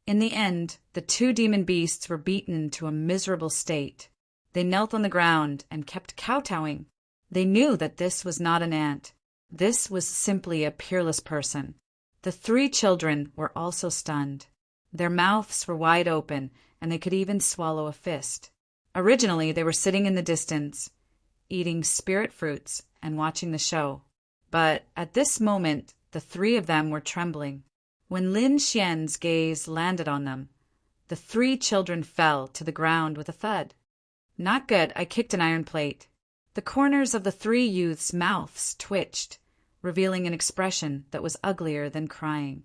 In the end, the 2 demon beasts were beaten to a miserable state. They knelt on the ground and kept kowtowing. They knew that this was not an ant. This was simply a peerless person. The 3 children were also stunned. Their mouths were wide open, and they could even swallow a fist. Originally, they were sitting in the distance, eating spirit fruits and watching the show. But at this moment, the 3 of them were trembling. When Lin Xian's gaze landed on them, the 3 children fell to the ground with a thud. Not good, I kicked an iron plate. The corners of the 3 youths' mouths twitched, revealing an expression that was uglier than crying.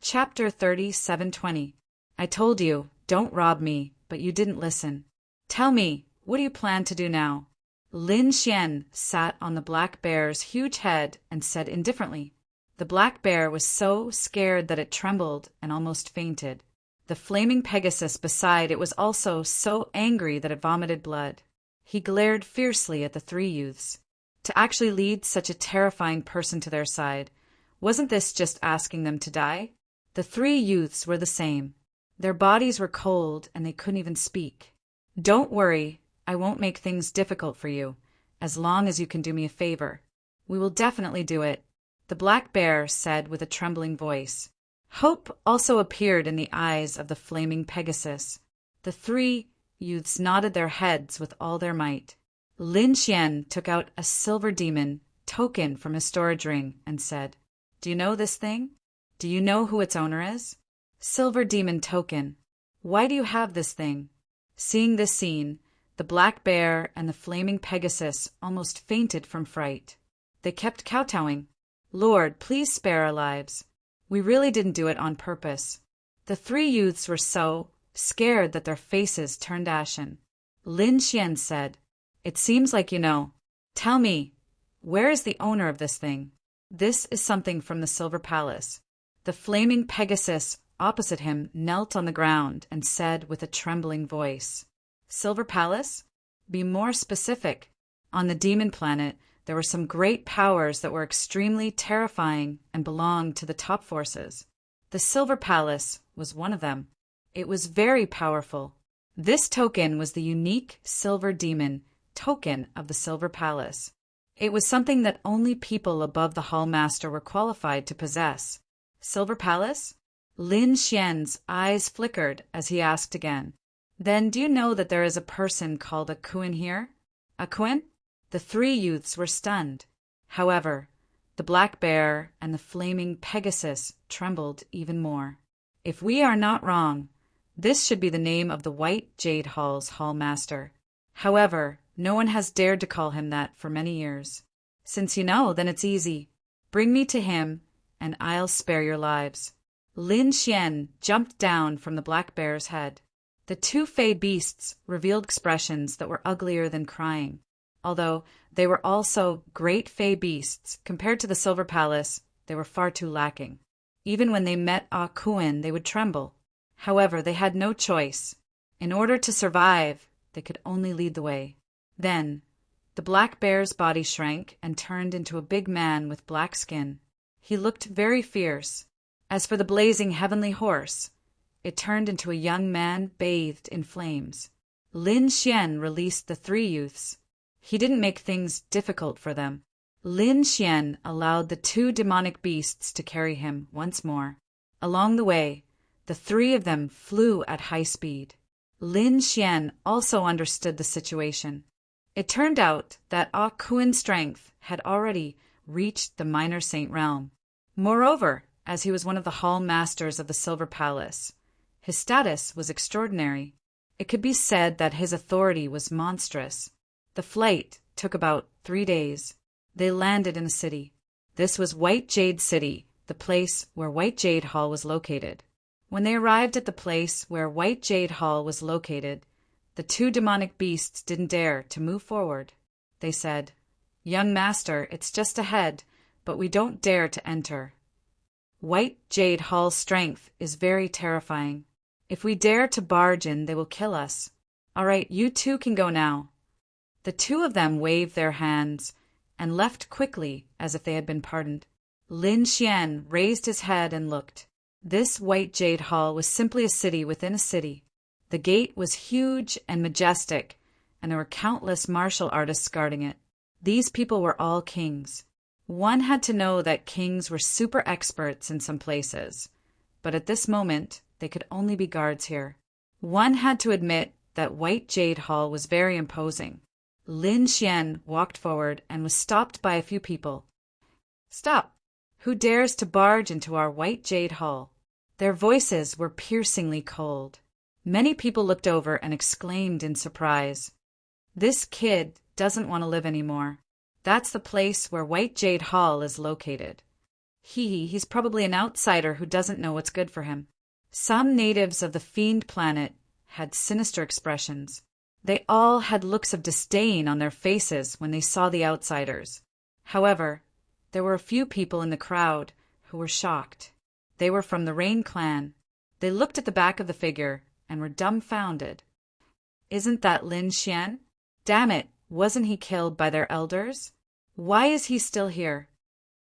Chapter 37:20. I told you, don't rob me, but you didn't listen. Tell me, what do you plan to do now? Lin Xian sat on the black bear's huge head and said indifferently. The black bear was so scared that it trembled and almost fainted. The flaming Pegasus beside it was also so angry that it vomited blood. He glared fiercely at the 3 youths. To actually lead such a terrifying person to their side, wasn't this just asking them to die? The 3 youths were the same. Their bodies were cold and they couldn't even speak. Don't worry, I won't make things difficult for you, as long as you can do me a favor. We will definitely do it, the black bear said with a trembling voice. Hope also appeared in the eyes of the flaming Pegasus. The 3 youths nodded their heads with all their might. Lin Xian took out a silver demon token from his storage ring and said, Do you know this thing? Do you know who its owner is? Silver demon token. Why do you have this thing? Seeing this scene, the black bear and the flaming Pegasus almost fainted from fright. They kept kowtowing. Lord, please spare our lives. We really didn't do it on purpose. The 3 youths were so scared that their faces turned ashen. Lin Xian said, It seems like you know. Tell me, where is the owner of this thing? This is something from the Silver Palace. The flaming Pegasus opposite him knelt on the ground and said with a trembling voice, Silver Palace? Be more specific. On the demon planet, there were some great powers that were extremely terrifying and belonged to the top forces. The Silver Palace was one of them. It was very powerful. This token was the unique silver demon token of the Silver Palace. It was something that only people above the Hall Master were qualified to possess. Silver Palace? Lin Xian's eyes flickered as he asked again. Then do you know that there is a person called a Kuan here? A Kuan? The 3 youths were stunned. However, the black bear and the flaming Pegasus trembled even more. If we are not wrong, this should be the name of the White Jade Hall's Hall Master. However, no one has dared to call him that for many years. Since you know, then it's easy. Bring me to him, and I'll spare your lives. Lin Xian jumped down from the black bear's head. The 2 fey beasts revealed expressions that were uglier than crying. Although they were also great fey beasts, compared to the Silver Palace, they were far too lacking. Even when they met Ah Kuan, they would tremble. However, they had no choice. In order to survive, they could only lead the way. Then, the black bear's body shrank and turned into a big man with black skin. He looked very fierce. As for the blazing heavenly horse, it turned into a young man bathed in flames. Lin Xian released the three youths. He didn't make things difficult for them. Lin Xian allowed the two demonic beasts to carry him once more. Along the way, the three of them flew at high speed. Lin Xian also understood the situation. It turned out that Ah Kuen's strength had already reached the minor saint realm. Moreover, as he was one of the hall masters of the Silver Palace, his status was extraordinary. It could be said that his authority was monstrous. The flight took about 3 days. They landed in a city. This was White Jade City, the place where White Jade Hall was located. When they arrived at the place where White Jade Hall was located, the two demonic beasts didn't dare to move forward. They said, "Young master, it's just ahead, but we don't dare to enter. White Jade Hall's strength is very terrifying. If we dare to barge in, they will kill us. All right, you two can go now." The two of them waved their hands and left quickly as if they had been pardoned. Lin Xian raised his head and looked. This White Jade Hall was simply a city within a city. The gate was huge and majestic, and there were countless martial artists guarding it. These people were all kings. One had to know that kings were super experts in some places, but at this moment they could only be guards here. One had to admit that White Jade Hall was very imposing. Lin Xian walked forward and was stopped by a few people. "Stop! Who dares to barge into our White Jade Hall?" Their voices were piercingly cold. Many people looked over and exclaimed in surprise, "This kid doesn't want to live anymore. That's the place where White Jade Hall is located. He's probably an outsider who doesn't know what's good for him." Some natives of the Fiend Planet had sinister expressions. They all had looks of disdain on their faces when they saw the outsiders. However, there were a few people in the crowd who were shocked. They were from the Rain Clan. They looked at the back of the figure and were dumbfounded. "Isn't that Lin Xian? Damn it, wasn't he killed by their elders? Why is he still here?"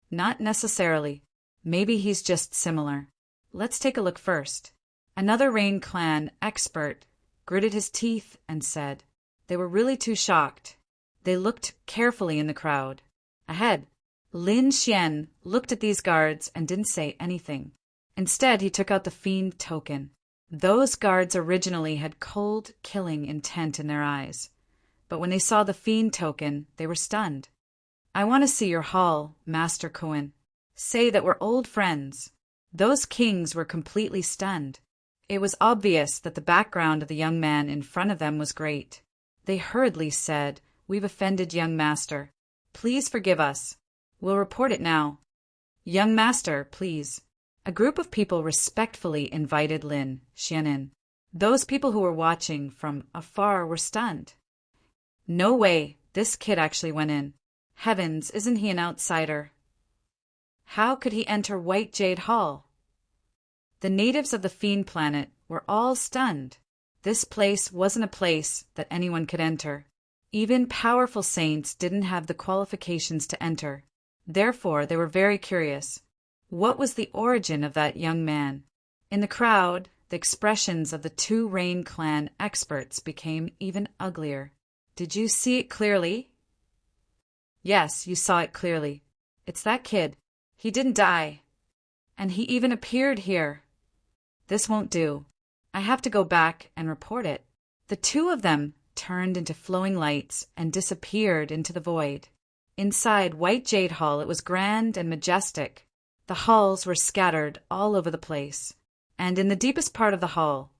"Not necessarily. Maybe he's just similar. Let's take a look first." Another Rain Clan expert gritted his teeth and said. They were really too shocked. They looked carefully in the crowd. Ahead, Lin Xian looked at these guards and didn't say anything. Instead, he took out the fiend token. Those guards originally had cold, killing intent in their eyes. But when they saw the fiend token, they were stunned. "I want to see your hall, Master Kuen. Say that we're old friends." Those kings were completely stunned. It was obvious that the background of the young man in front of them was great. They hurriedly said, "We've offended young master. Please forgive us. We'll report it now." "Young master, please." A group of people respectfully invited Lin Xian in. Those people who were watching from afar were stunned. "No way, this kid actually went in. Heavens, isn't he an outsider? How could he enter White Jade Hall?" The natives of the Fiend Planet were all stunned. This place wasn't a place that anyone could enter. Even powerful saints didn't have the qualifications to enter. Therefore, they were very curious. What was the origin of that young man? In the crowd, the expressions of the two Rain Clan experts became even uglier. "Did you see it clearly?" "Yes, you saw it clearly. It's that kid. He didn't die. And he even appeared here. This won't do. I have to go back and report it." The two of them turned into flowing lights and disappeared into the void. Inside White Jade Hall, it was grand and majestic. The halls were scattered all over the place, and in the deepest part of the hall,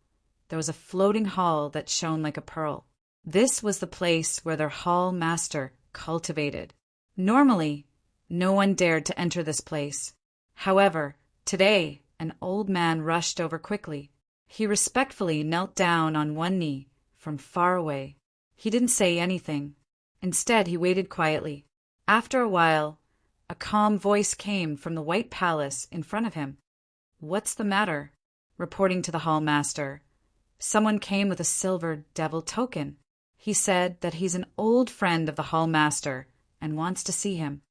there was a floating hall that shone like a pearl. This was the place where their hall master cultivated. Normally, no one dared to enter this place. However, today, an old man rushed over quickly. He respectfully knelt down on one knee from far away. He didn't say anything. Instead, he waited quietly. After a while, a calm voice came from the White Palace in front of him. "What's the matter?" Reporting to the hall master, someone came with a silver devil token. He said that he's an old friend of the hall master and wants to see him.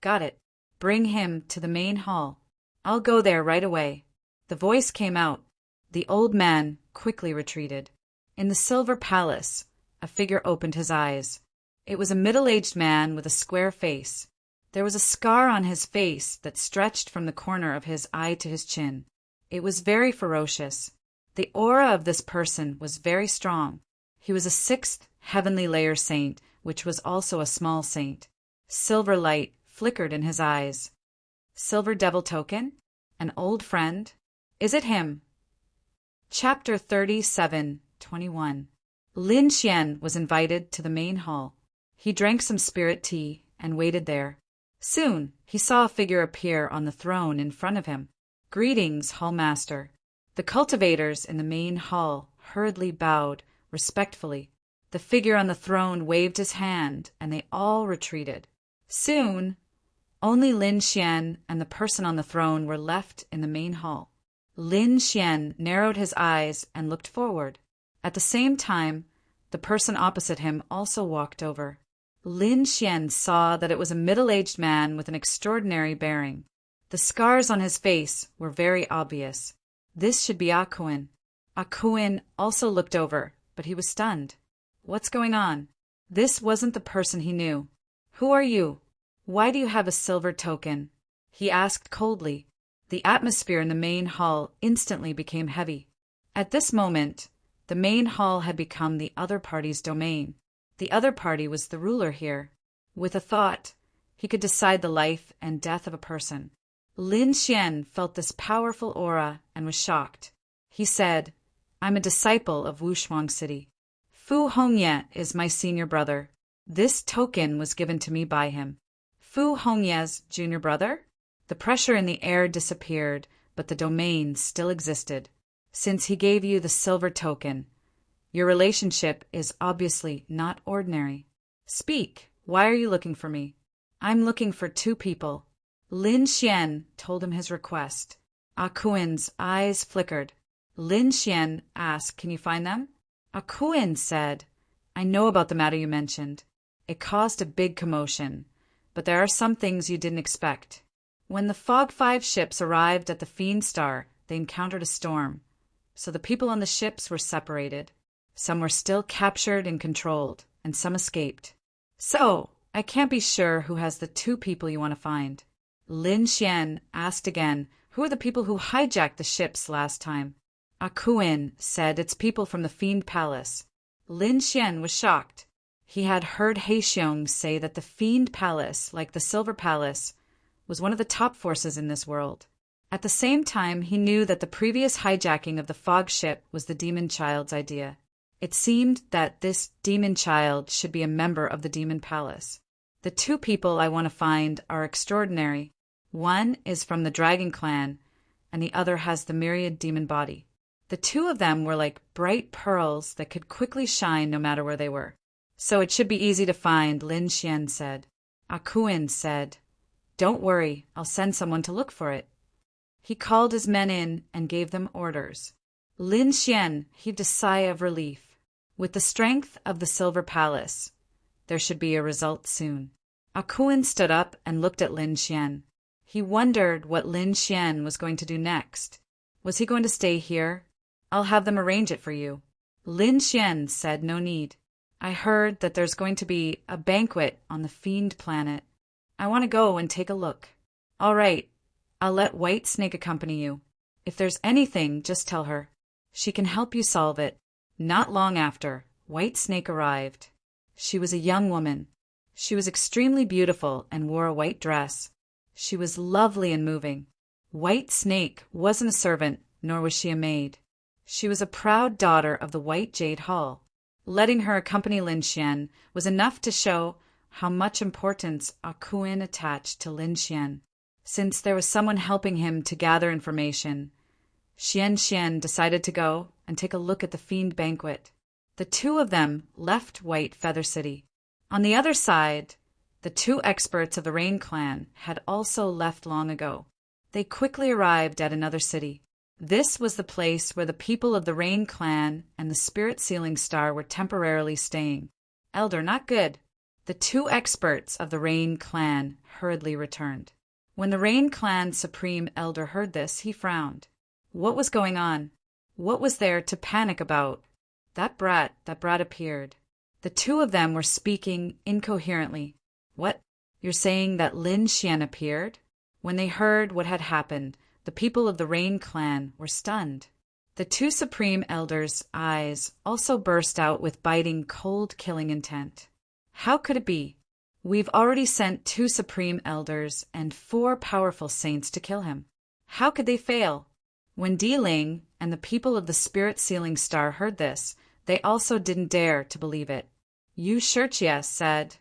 "Got it. Bring him to the main hall." I'll go there right away. The voice came out. The old man quickly retreated. In the silver palace, a figure opened his eyes. It was a middle-aged man with a square face. There was a scar on his face that stretched from the corner of his eye to his chin. It was very ferocious. The aura of this person was very strong. He was a sixth heavenly layer saint, which was also a small saint. Silver light flickered in his eyes. Silver devil token? An old friend? Is it him? Chapter 37:21. Lin Xian was invited to the main hall. He drank some spirit tea and waited there. Soon he saw a figure appear on the throne in front of him. Greetings, Hallmaster. The cultivators in the main hall hurriedly bowed respectfully. The figure on the throne waved his hand, and they all retreated. Soon, only Lin Xian and the person on the throne were left in the main hall. Lin Xian narrowed his eyes and looked forward. At the same time, the person opposite him also walked over. Lin Xian saw that it was a middle-aged man with an extraordinary bearing. The scars on his face were very obvious. This should be Akuin. Akuin also looked over, but he was stunned. What's going on? This wasn't the person he knew. Who are you? Why do you have a silver token? He asked coldly. The atmosphere in the main hall instantly became heavy. At this moment, the main hall had become the other party's domain. The other party was the ruler here. With a thought, he could decide the life and death of a person. Lin Xian felt this powerful aura and was shocked. He said, I'm a disciple of Wushuang City. Fu Hongye is my senior brother. This token was given to me by him. Fu Hongye's junior brother? The pressure in the air disappeared, but the domain still existed. Since he gave you the silver token, your relationship is obviously not ordinary. Speak. Why are you looking for me? I'm looking for two people. Lin Xian told him his request. Akuin's eyes flickered. Lin Xian asked, can you find them? Akuin said, I know about the matter you mentioned. It caused a big commotion, but there are some things you didn't expect. When the Fog 5 ships arrived at the Fiend Star, they encountered a storm, so the people on the ships were separated. Some were still captured and controlled, and some escaped. So, I can't be sure who has the two people you want to find. Lin Xian asked again, who are the people who hijacked the ships last time? Akuin said it's people from the Fiend Palace. Lin Xian was shocked. He had heard Heixiong say that the Fiend Palace, like the Silver Palace, was one of the top forces in this world. At the same time, he knew that the previous hijacking of the fog ship was the demon child's idea. It seemed that this demon child should be a member of the Demon Palace. The two people I want to find are extraordinary. One is from the Dragon Clan, and the other has the myriad demon body. The two of them were like bright pearls that could quickly shine no matter where they were. So it should be easy to find, Lin Xian said. Akuin said, don't worry, I'll send someone to look for it. He called his men in and gave them orders. Lin Xian heaved a sigh of relief. With the strength of the Silver Palace, there should be a result soon. Akuin stood up and looked at Lin Xian. He wondered what Lin Xian was going to do next. Was he going to stay here? I'll have them arrange it for you. Lin Xian said no need. I heard that there's going to be a banquet on the Fiend Planet. I want to go and take a look. All right, I'll let White Snake accompany you. If there's anything, just tell her. She can help you solve it. Not long after, White Snake arrived. She was a young woman. She was extremely beautiful and wore a white dress. She was lovely and moving. White Snake wasn't a servant, nor was she a maid. She was a proud daughter of the White Jade Hall. Letting her accompany Lin Xian was enough to show how much importance Akuin attached to Lin Xian. Since there was someone helping him to gather information, Xian decided to go and take a look at the Fiend Banquet. The two of them left White Feather City. On the other side, the two experts of the Rain Clan had also left long ago. They quickly arrived at another city. This was the place where the people of the Rain Clan and the Spirit Sealing Star were temporarily staying. Elder, not good. The two experts of the Rain Clan hurriedly returned. When the Rain Clan's supreme elder heard this, he frowned. What was going on? What was there to panic about? That brat appeared. The two of them were speaking incoherently. What? You're saying that Lin Xian appeared? When they heard what had happened, the people of the Rain Clan were stunned. The two supreme elders' eyes also burst out with biting, cold-killing intent. How could it be? We've already sent 2 supreme elders and 4 powerful saints to kill him. How could they fail? When Di Ling and the people of the Spirit Sealing Star heard this, they also didn't dare to believe it. Yu Shirchia said,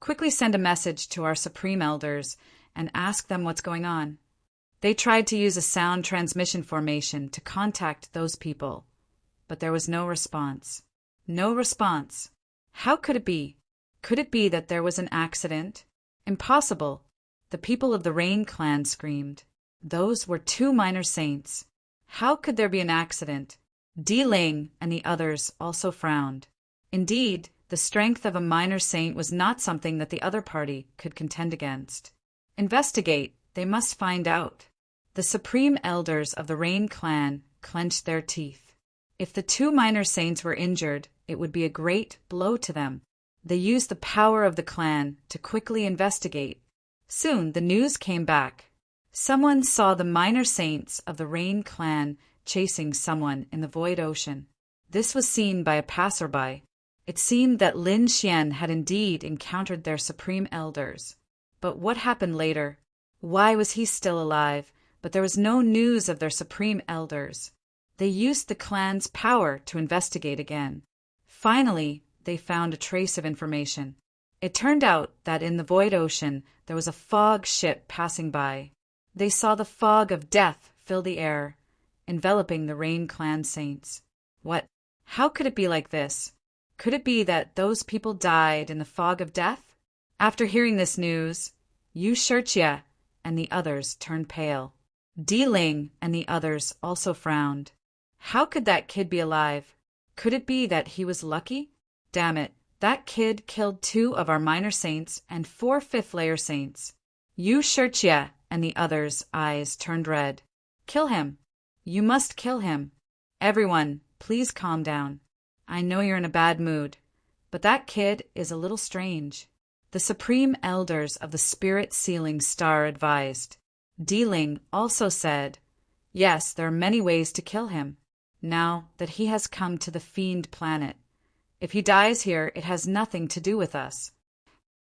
"Quickly send a message to our supreme elders and ask them what's going on." They tried to use a sound transmission formation to contact those people, but there was no response. No response. How could it be? Could it be that there was an accident? Impossible. The people of the Rain Clan screamed. Those were 2 minor saints. How could there be an accident? Di Ling and the others also frowned. Indeed, the strength of a minor saint was not something that the other party could contend against. Investigate. They must find out. The supreme elders of the Rain Clan clenched their teeth. If the 2 minor saints were injured, it would be a great blow to them. They used the power of the clan to quickly investigate. Soon the news came back. Someone saw the minor saints of the Rain Clan chasing someone in the void ocean. This was seen by a passerby. It seemed that Lin Xian had indeed encountered their supreme elders. But what happened later? Why was he still alive, but there was no news of their supreme elders? They used the clan's power to investigate again. Finally, they found a trace of information. It turned out that in the void ocean there was a fog ship passing by. They saw the fog of death fill the air, enveloping the Rain Clan saints. What? How could it be like this? Could it be that those people died in the fog of death? After hearing this news, Yu Shirchia and the others turned pale. Di Ling and the others also frowned. How could that kid be alive? Could it be that he was lucky? Damn it, that kid killed 2 of our minor saints and 4 fifth-layer saints. Yu Shirchia and the others' eyes turned red. Kill him. You must kill him. Everyone, please calm down. I know you're in a bad mood, but that kid is a little strange. The supreme elders of the Spirit Sealing Star advised. Di Ling also said, yes, there are many ways to kill him, now that he has come to the Fiend Planet. If he dies here, it has nothing to do with us.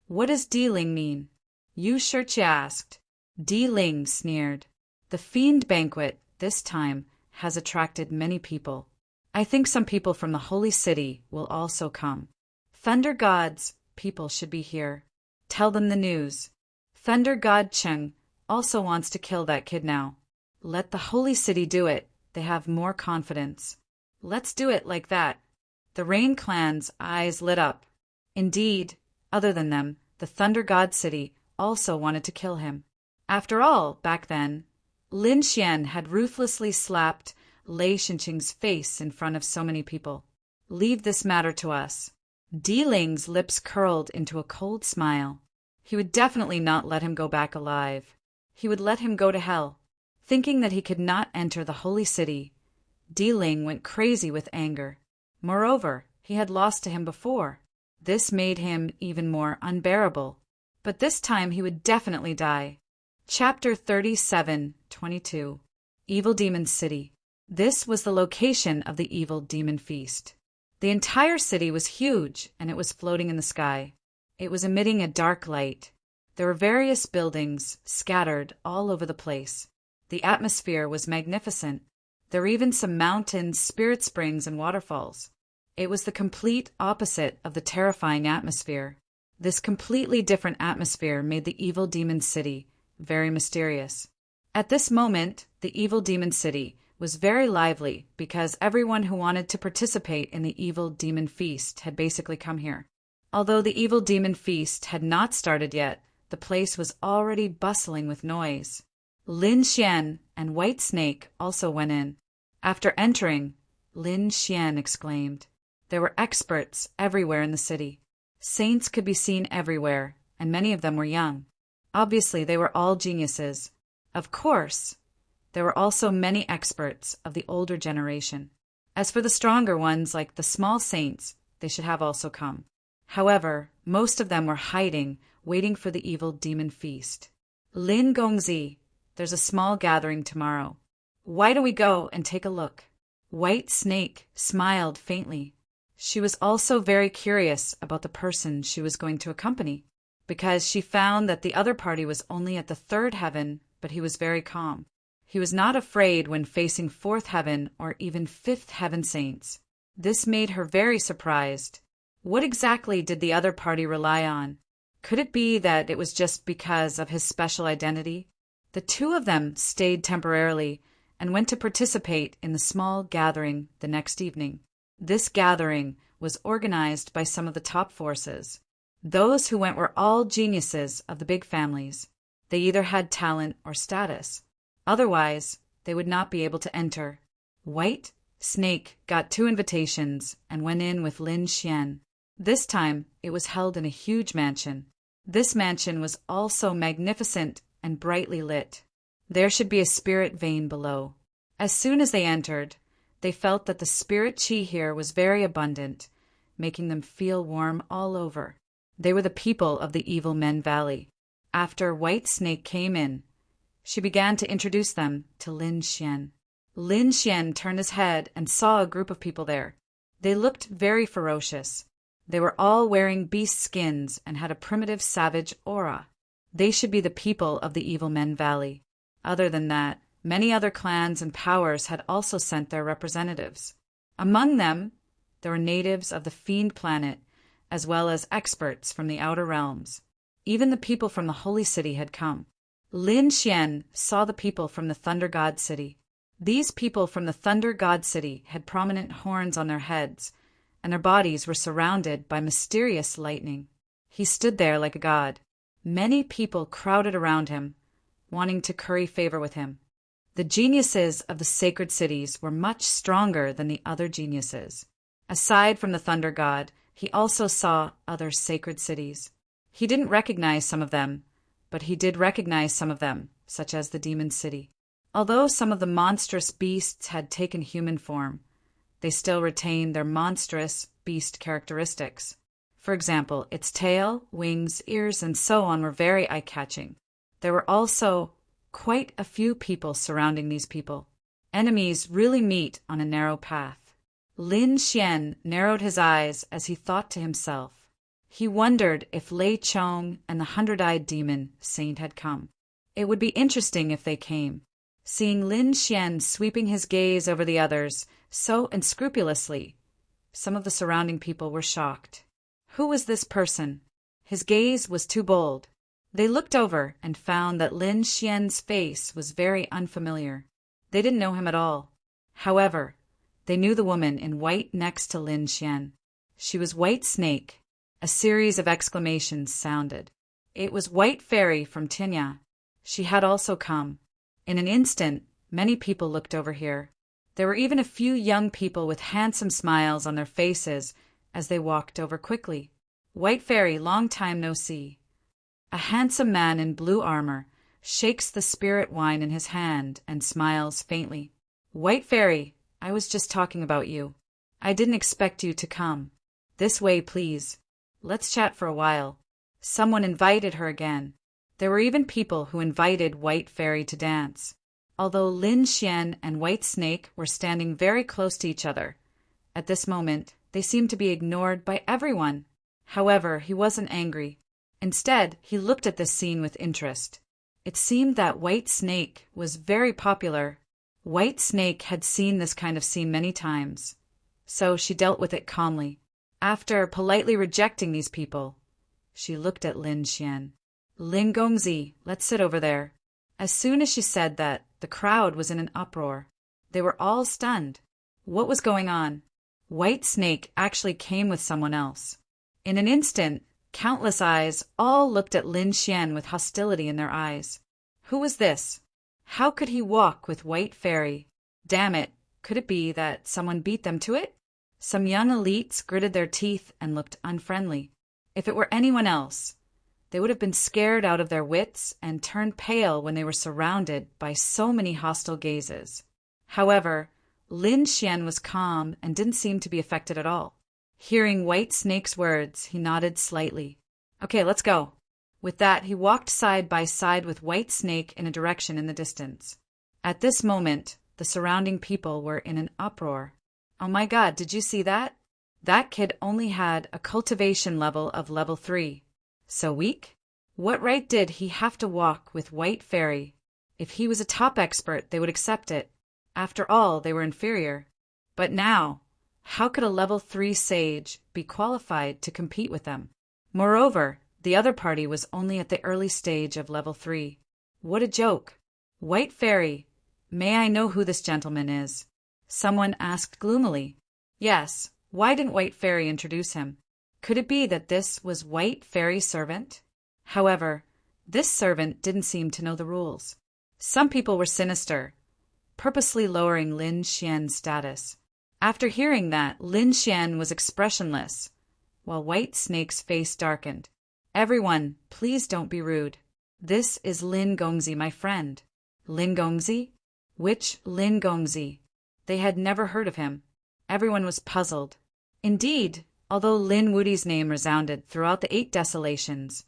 What does Di Ling mean? Yu Shirchia asked. Di Ling sneered. The Fiend Banquet, this time, has attracted many people. I think some people from the Holy City will also come. Thunder God's people should be here. Tell them the news. Thunder God Cheng also wants to kill that kid now. Let the Holy City do it. They have more confidence. Let's do it like that. The Rain Clan's eyes lit up. Indeed, other than them, the Thunder God City also wanted to kill him. After all, back then, Lin Xian had ruthlessly slapped Lei Xinqing's face in front of so many people. Leave this matter to us. Di Ling's lips curled into a cold smile. He would definitely not let him go back alive. He would let him go to hell. Thinking that he could not enter the Holy City, Di Ling went crazy with anger. Moreover, he had lost to him before. This made him even more unbearable. But this time he would definitely die. Chapter 37:22 Evil Demon City. This was the location of the Evil Demon Feast. The entire city was huge, and it was floating in the sky. It was emitting a dark light. There were various buildings scattered all over the place. The atmosphere was magnificent. There were even some mountains, spirit springs, and waterfalls. It was the complete opposite of the terrifying atmosphere. This completely different atmosphere made the Evil Demon City very mysterious. At this moment, the Evil Demon City was very lively because everyone who wanted to participate in the Evil Demon Feast had basically come here. Although the Evil Demon Feast had not started yet, the place was already bustling with noise. Lin Xian and White Snake also went in. After entering, Lin Xian exclaimed. There were experts everywhere in the city. Saints could be seen everywhere, and many of them were young. Obviously, they were all geniuses. Of course, there were also many experts of the older generation. As for the stronger ones, like the small saints, they should have also come. However, most of them were hiding, waiting for the evil demon feast. Lin Gongzi, there's a small gathering tomorrow. Why don't we go and take a look? White Snake smiled faintly. She was also very curious about the person she was going to accompany, because she found that the other party was only at the third heaven, but he was very calm. He was not afraid when facing fourth heaven or even fifth heaven saints. This made her very surprised. What exactly did the other party rely on? Could it be that it was just because of his special identity? The two of them stayed temporarily and went to participate in the small gathering the next evening. This gathering was organized by some of the top forces. Those who went were all geniuses of the big families. They either had talent or status. Otherwise, they would not be able to enter. White Snake got 2 invitations and went in with Lin Xian. This time, it was held in a huge mansion. This mansion was also magnificent and brightly lit. There should be a spirit vein below. As soon as they entered, they felt that the spirit chi here was very abundant, making them feel warm all over. They were the people of the Evil Men Valley. After White Snake came in, she began to introduce them to Lin Xian. Lin Xian turned his head and saw a group of people there. They looked very ferocious. They were all wearing beast skins and had a primitive savage aura. They should be the people of the Evil Men Valley. Other than that, many other clans and powers had also sent their representatives. Among them, there were natives of the Fiend Planet, as well as experts from the Outer Realms. Even the people from the Holy City had come. Lin Xian saw the people from the Thunder God City. These people from the Thunder God City had prominent horns on their heads, and their bodies were surrounded by mysterious lightning. He stood there like a god. Many people crowded around him, wanting to curry favor with him. The geniuses of the sacred cities were much stronger than the other geniuses. Aside from the Thunder God, he also saw other sacred cities. He didn't recognize some of them, but he did recognize some of them, such as the Demon City. Although some of the monstrous beasts had taken human form, they still retained their monstrous beast characteristics. For example, its tail, wings, ears, and so on were very eye-catching. There were also quite a few people surrounding these people. Enemies really meet on a narrow path. Lin Xian narrowed his eyes as he thought to himself. He wondered if Lei Chong and the 100-eyed demon saint had come. It would be interesting if they came. Seeing Lin Xian sweeping his gaze over the others so unscrupulously, some of the surrounding people were shocked. Who was this person? His gaze was too bold. They looked over and found that Lin Xian's face was very unfamiliar. They didn't know him at all. However, they knew the woman in white next to Lin Xian. She was White Snake. A series of exclamations sounded. It was White Fairy from Tinya. She had also come. In an instant, many people looked over here. There were even a few young people with handsome smiles on their faces as they walked over quickly. White Fairy, long time no see. A handsome man in blue armor shakes the spirit wine in his hand and smiles faintly. White Fairy, I was just talking about you. I didn't expect you to come. This way, please. Let's chat for a while. Someone invited her again. There were even people who invited White Fairy to dance. Although Lin Xian and White Snake were standing very close to each other, at this moment they seemed to be ignored by everyone. However, he wasn't angry. Instead, he looked at this scene with interest. It seemed that White Snake was very popular. White Snake had seen this kind of scene many times, so she dealt with it calmly. After politely rejecting these people, she looked at Lin Xian. Lin Gongzi, let's sit over there. As soon as she said that, the crowd was in an uproar. They were all stunned. What was going on? White Snake actually came with someone else. In an instant, countless eyes all looked at Lin Xian with hostility in their eyes. Who was this? How could he walk with White Fairy? Damn it, could it be that someone beat them to it? Some young elites gritted their teeth and looked unfriendly. If it were anyone else, They would have been scared out of their wits and turned pale when they were surrounded by so many hostile gazes. However, Lin Xian was calm and didn't seem to be affected at all. Hearing White Snake's words, he nodded slightly. Okay, let's go. With that, he walked side by side with White Snake in a direction in the distance. At this moment, the surrounding people were in an uproar. Oh my God, did you see that? That kid only had a cultivation level of level 3. So weak? What right did he have to walk with White Fairy? If he was a top expert, they would accept it. After all, they were inferior. But now, how could a level 3 sage be qualified to compete with them? Moreover, the other party was only at the early stage of level 3. What a joke. White Fairy, may I know who this gentleman is? Someone asked gloomily. Yes, why didn't White Fairy introduce him? Could it be that this was White Fairy's servant? However, this servant didn't seem to know the rules. Some people were sinister, purposely lowering Lin Xian's status. After hearing that, Lin Xian was expressionless, while White Snake's face darkened. Everyone, please don't be rude. This is Lin Gongzi, my friend. Lin Gongzi? Which Lin Gongzi? They had never heard of him. Everyone was puzzled. Indeed, although Lin Wudi's name resounded throughout the 8 desolations,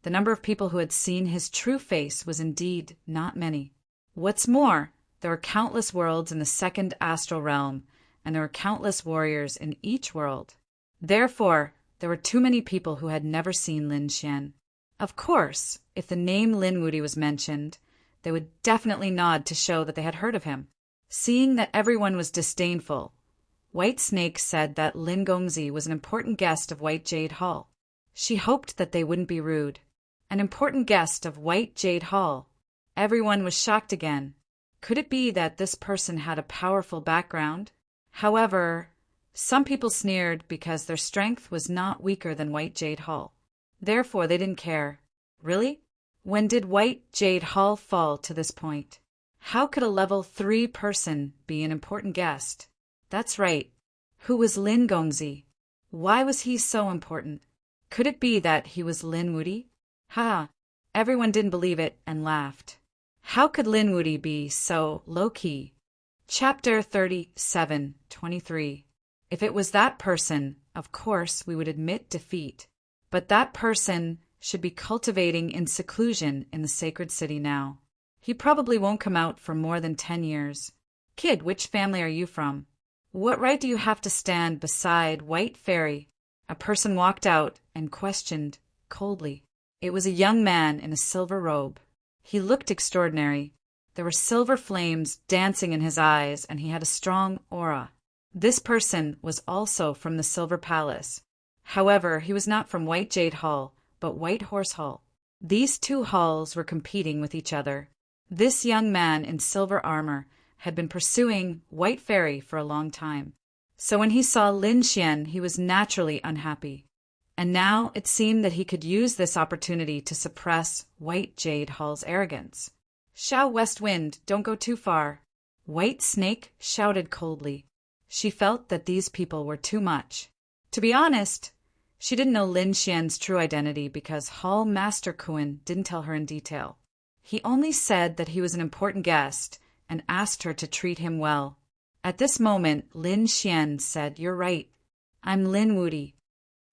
the number of people who had seen his true face was indeed not many. What's more, there were countless worlds in the second astral realm, and there were countless warriors in each world. Therefore, there were too many people who had never seen Lin Xian. Of course, if the name Lin Wudi was mentioned, they would definitely nod to show that they had heard of him. Seeing that everyone was disdainful, White Snake said that Lin Gongzi was an important guest of White Jade Hall. She hoped that they wouldn't be rude. An important guest of White Jade Hall. Everyone was shocked again. Could it be that this person had a powerful background? However, some people sneered because their strength was not weaker than White Jade Hall. Therefore, they didn't care. Really? When did White Jade Hall fall to this point? How could a level 3 person be an important guest? That's right. Who was Lin Gongzi? Why was he so important? Could it be that he was Lin Wudi? Ha! Everyone didn't believe it and laughed. How could Lin Wudi be so low-key? Chapter 37:23. If it was that person, of course we would admit defeat. But that person should be cultivating in seclusion in the sacred city now. He probably won't come out for more than 10 years. Kid, which family are you from? What right do you have to stand beside White Fairy? A person walked out and questioned coldly. It was a young man in a silver robe. He looked extraordinary. There were silver flames dancing in his eyes, and he had a strong aura. This person was also from the Silver Palace. However, he was not from White Jade Hall, but White Horse Hall. These 2 halls were competing with each other. This young man in silver armor had been pursuing White Fairy for a long time. So when he saw Lin Xian, he was naturally unhappy. And now it seemed that he could use this opportunity to suppress White Jade Hall's arrogance. Xiao West Wind, don't go too far. White Snake shouted coldly. She felt that these people were too much. To be honest, she didn't know Lin Xian's true identity because Hall Master Kuan didn't tell her in detail. He only said that he was an important guest and asked her to treat him well. At this moment, Lin Xian said, "You're right. I'm Lin Wudi."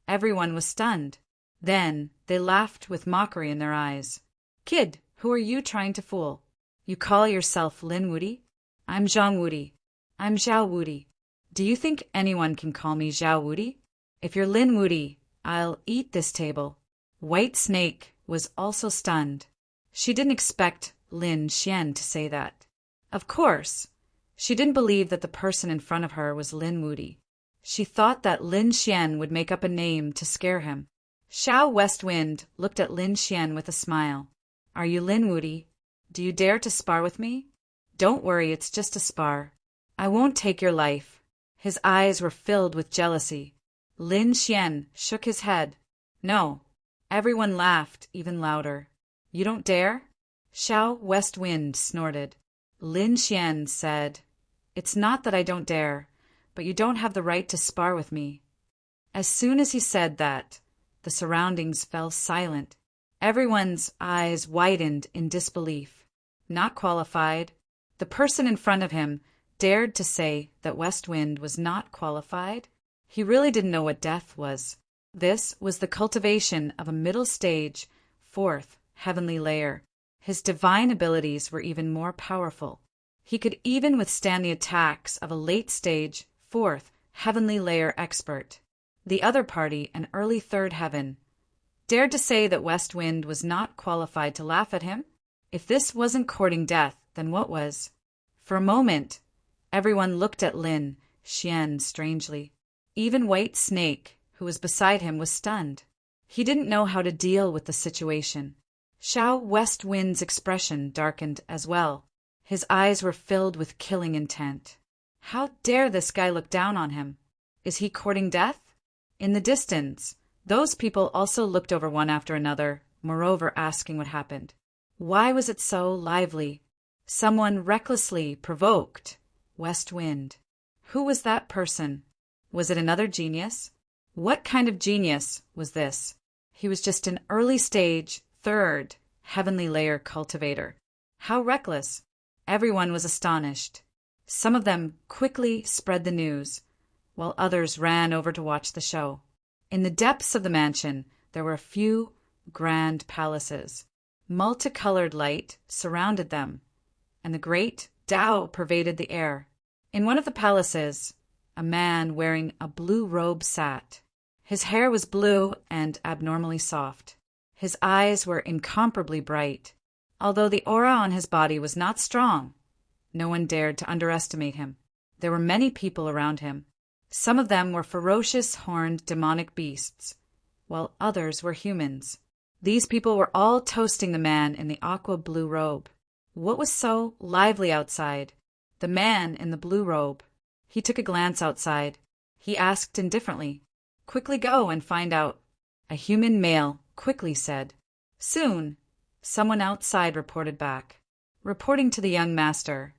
Everyone was stunned. Then they laughed with mockery in their eyes. "Kid, who are you trying to fool? You call yourself Lin Wudi? I'm Zhang Wudi. I'm Zhao Wudi. Do you think anyone can call me Zhao Wudi? If you're Lin Wudi, I'll eat this table." White Snake was also stunned. She didn't expect Lin Xian to say that. Of course, she didn't believe that the person in front of her was Lin Wudi. She thought that Lin Xian would make up a name to scare him. Xiao West Wind looked at Lin Xian with a smile. "Are you Lin Wudi? Do you dare to spar with me?" "Don't worry, it's just a spar. I won't take your life." His eyes were filled with jealousy. Lin Xian shook his head. "No." Everyone laughed even louder. "You don't dare?" Xiao West Wind snorted. Lin Xian said, "It's not that I don't dare, but you don't have the right to spar with me." As soon as he said that, the surroundings fell silent. Everyone's eyes widened in disbelief. Not qualified. The person in front of him dared to say that West Wind was not qualified? He really didn't know what death was. This was the cultivation of a middle stage, fourth, heavenly layer. His divine abilities were even more powerful. He could even withstand the attacks of a late stage, fourth, heavenly layer expert. The other party, an early third heaven, dared to say that West Wind was not qualified to laugh at him? If this wasn't courting death, then what was? For a moment, everyone looked at Lin Xian strangely. Even White Snake, who was beside him, was stunned. He didn't know how to deal with the situation. Xiao West Wind's expression darkened as well. His eyes were filled with killing intent. How dare this guy look down on him? Is he courting death? In the distance, those people also looked over one after another, moreover asking what happened. Why was it so lively? Someone recklessly provoked West Wind. Who was that person? Was it another genius? What kind of genius was this? He was just an early stage, third, heavenly layer cultivator. How reckless! Everyone was astonished. Some of them quickly spread the news, while others ran over to watch the show. In the depths of the mansion, there were a few grand palaces. Multicolored light surrounded them, and the great Tao pervaded the air. In one of the palaces, a man wearing a blue robe sat. His hair was blue and abnormally soft. His eyes were incomparably bright. Although the aura on his body was not strong, no one dared to underestimate him. There were many people around him. Some of them were ferocious, horned, demonic beasts, while others were humans. These people were all toasting the man in the aqua blue robe. What was so lively outside? The man in the blue robe. He took a glance outside. He asked indifferently, "Quickly go and find out." A human male quickly said. Soon, someone outside reported back. Reporting to the young master,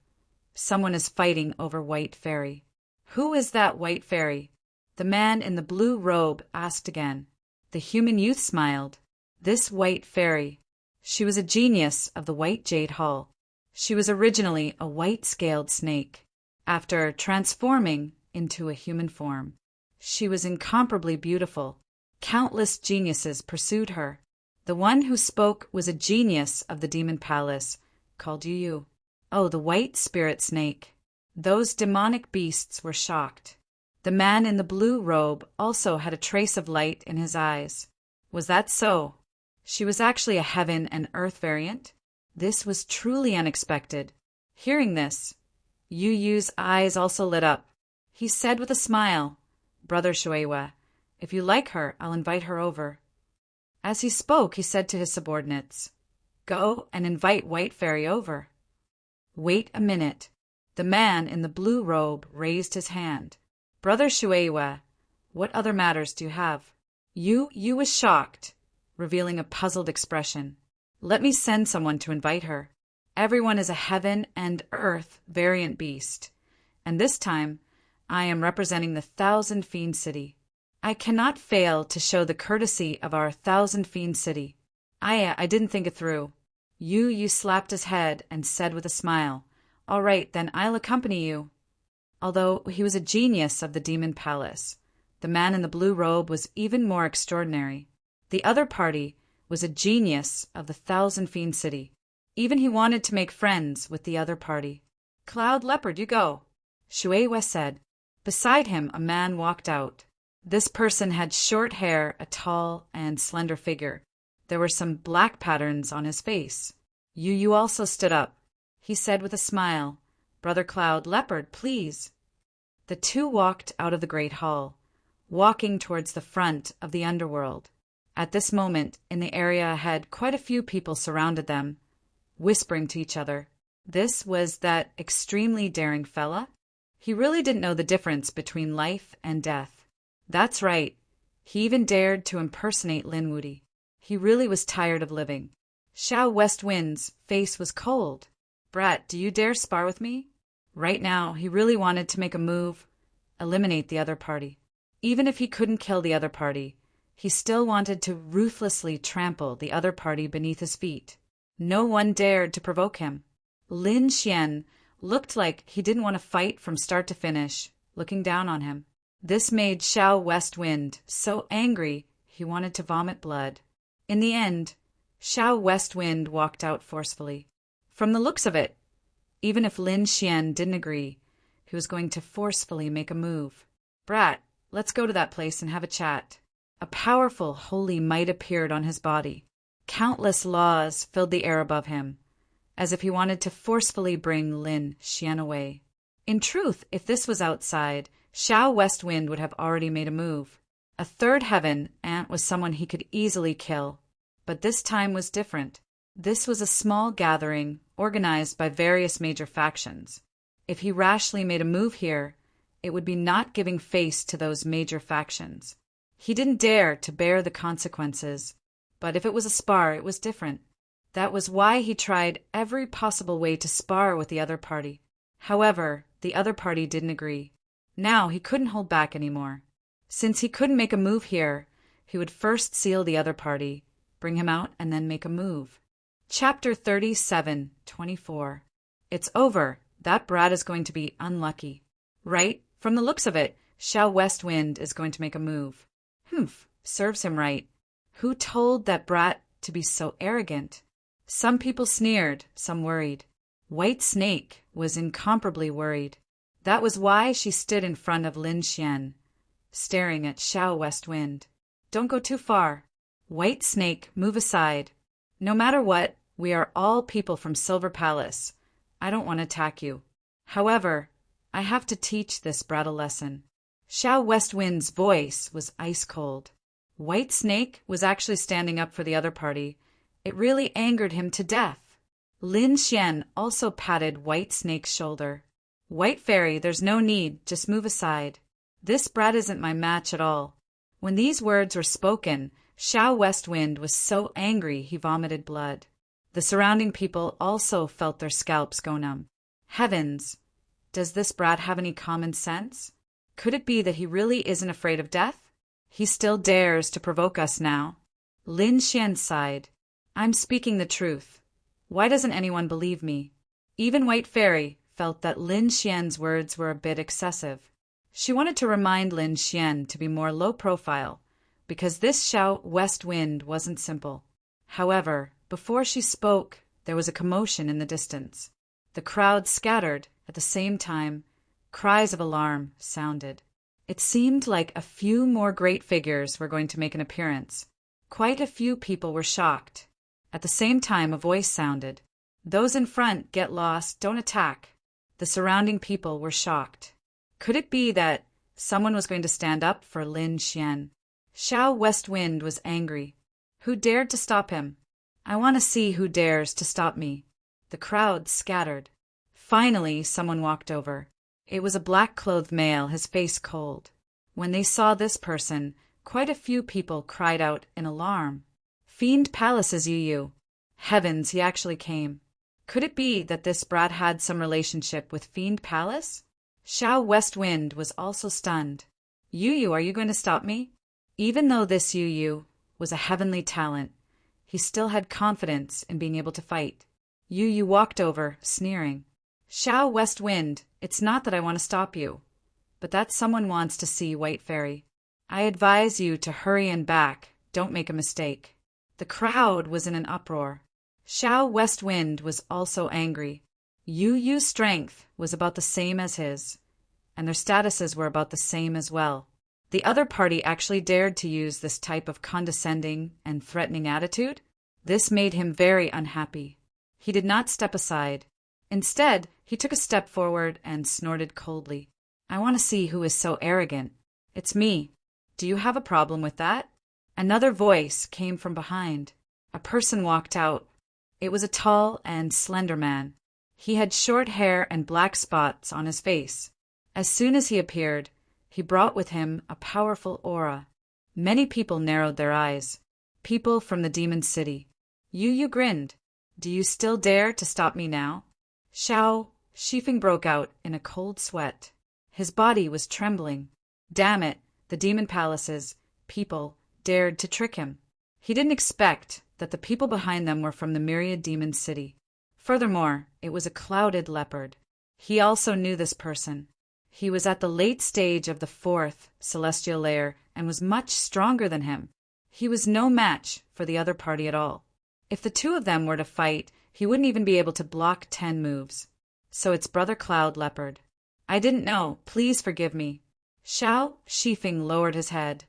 "Someone is fighting over White Fairy." "Who is that White Fairy?" The man in the blue robe asked again. The human youth smiled. This White Fairy. She was a genius of the White Jade Hall. She was originally a white-scaled snake. After transforming into a human form, she was incomparably beautiful. Countless geniuses pursued her. The one who spoke was a genius of the Demon Palace, called Yu. Oh, the white spirit snake. Those demonic beasts were shocked. The man in the blue robe also had a trace of light in his eyes. Was that so? She was actually a heaven and earth variant? This was truly unexpected. Hearing this, Yu Yu's eyes also lit up. He said with a smile, "Brother Shuewa, if you like her, I'll invite her over." As he spoke, he said to his subordinates, "Go and invite White Fairy over." Wait a minute. The man in the blue robe raised his hand. "Brother Shuewa, what other matters do you have?" Yu was shocked, revealing a puzzled expression. "Let me send someone to invite her. Everyone is a heaven and earth variant beast, and this time I am representing the Thousand Fiend City. I cannot fail to show the courtesy of our Thousand Fiend City. I didn't think it through." Yu slapped his head and said with a smile, "All right, then I'll accompany you." Although he was a genius of the Demon Palace, the man in the blue robe was even more extraordinary. The other party was a genius of the Thousand Fiend City. Even he wanted to make friends with the other party. "Cloud Leopard, you go," Shuewa said. Beside him, a man walked out. This person had short hair, a tall and slender figure. There were some black patterns on his face. Yu also stood up. He said with a smile, "Brother Cloud Leopard, please." The two walked out of the great hall, walking towards the front of the underworld. At this moment, in the area ahead, quite a few people surrounded them, whispering to each other. This was that extremely daring fella? He really didn't know the difference between life and death. That's right. He even dared to impersonate Lin Wudi. He really was tired of living. Xiao West Wind's face was cold. "Brat, do you dare spar with me?" Right now, he really wanted to make a move, eliminate the other party. Even if he couldn't kill the other party, He still wanted to ruthlessly trample the other party beneath his feet. No one dared to provoke him. Lin Xian looked like he didn't want to fight from start to finish, looking down on him. This made Xiao Westwind so angry he wanted to vomit blood. In the end, Xiao Westwind walked out forcefully. From the looks of it, even if Lin Xian didn't agree, he was going to forcefully make a move. "Brat, let's go to that place and have a chat." A powerful holy might appeared on his body. Countless laws filled the air above him, as if he wanted to forcefully bring Lin Xian away. In truth, if this was outside, Xiao Westwind would have already made a move. A third heaven ant was someone he could easily kill. But this time was different. This was a small gathering organized by various major factions. If he rashly made a move here, it would be not giving face to those major factions. He didn't dare to bear the consequences, but if it was a spar, it was different. That was why he tried every possible way to spar with the other party. However, the other party didn't agree. Now he couldn't hold back anymore. Since he couldn't make a move here, he would first seal the other party, bring him out, and then make a move. Chapter 37:24. It's over. That brat is going to be unlucky. Right? From the looks of it, Xiao Westwind is going to make a move. Humph, serves him right. Who told that brat to be so arrogant? Some people sneered, some worried. White Snake was incomparably worried. That was why she stood in front of Lin Xian, staring at Xiao Westwind. "Don't go too far. White Snake, move aside. No matter what, we are all people from Silver Palace. I don't want to attack you. However, I have to teach this brat a lesson." Xiao Westwind's voice was ice cold. White Snake was actually standing up for the other party. It really angered him to death. Lin Xian also patted White Snake's shoulder. "White Fairy, there's no need, just move aside. This brat isn't my match at all." When these words were spoken, Xiao Westwind was so angry he vomited blood. The surrounding people also felt their scalps go numb. Heavens! Does this brat have any common sense? Could it be that he really isn't afraid of death? He still dares to provoke us now. Lin Xian sighed. "I'm speaking the truth. Why doesn't anyone believe me?" Even White Fairy felt that Lin Xian's words were a bit excessive. She wanted to remind Lin Xian to be more low profile, because this Xiao Westwind wasn't simple. However, before she spoke, there was a commotion in the distance. The crowd scattered. At the same time, cries of alarm sounded. It seemed like a few more great figures were going to make an appearance. Quite a few people were shocked. At the same time, a voice sounded. "Those in front, get lost, don't attack." The surrounding people were shocked. Could it be that someone was going to stand up for Lin Xian? Xiao Westwind was angry. Who dared to stop him? "I want to see who dares to stop me." The crowd scattered. Finally, someone walked over. It was a black-clothed male, his face cold. When they saw this person, quite a few people cried out in alarm. "Fiend Palace's Yu. Heavens, he actually came." Could it be that this brat had some relationship with Fiend Palace? Xiao Westwind was also stunned. "Yu, are you going to stop me?" Even though this Yu was a heavenly talent, he still had confidence in being able to fight. Yu walked over, sneering. "Xiao Westwind, it's not that I want to stop you, but that someone wants to see White Fairy. I advise you to hurry and back, don't make a mistake." The crowd was in an uproar. Xiao Westwind was also angry. Yu's strength was about the same as his, and their statuses were about the same as well. The other party actually dared to use this type of condescending and threatening attitude. This made him very unhappy. He did not step aside. Instead, he took a step forward and snorted coldly. "I want to see who is so arrogant. It's me. Do you have a problem with that?" Another voice came from behind. A person walked out. It was a tall and slender man. He had short hair and black spots on his face. As soon as he appeared, he brought with him a powerful aura. Many people narrowed their eyes. People from the demon city. Yu grinned. "Do you still dare to stop me now?" Xiao Shifeng broke out in a cold sweat. His body was trembling. Damn it, the demon palaces, people, dared to trick him. He didn't expect that the people behind them were from the myriad demon city. Furthermore, it was a clouded leopard. He also knew this person. He was at the late stage of the fourth celestial layer and was much stronger than him. He was no match for the other party at all. If the two of them were to fight, he wouldn't even be able to block 10 moves. So it's Brother Cloud Leopard. I didn't know. Please forgive me. Xiao Shifeng lowered his head,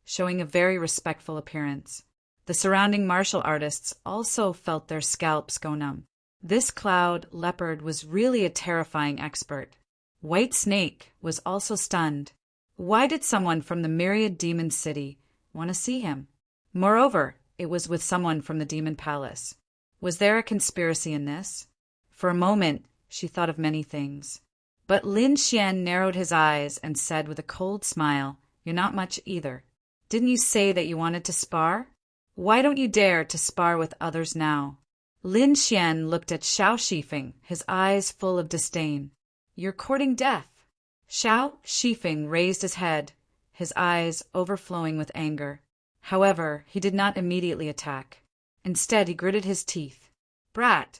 showing a very respectful appearance. The surrounding martial artists also felt their scalps go numb. This Cloud Leopard was really a terrifying expert. White Snake was also stunned. Why did someone from the Myriad Demon City want to see him? Moreover, it was with someone from the Demon Palace. Was there a conspiracy in this? For a moment, she thought of many things. But Lin Xian narrowed his eyes and said with a cold smile, "You're not much either. Didn't you say that you wanted to spar? Why don't you dare to spar with others now?" Lin Xian looked at Xiao Shifeng, his eyes full of disdain. "You're courting death." Xiao Shifeng raised his head, his eyes overflowing with anger. However, he did not immediately attack. Instead, he gritted his teeth. "Brat,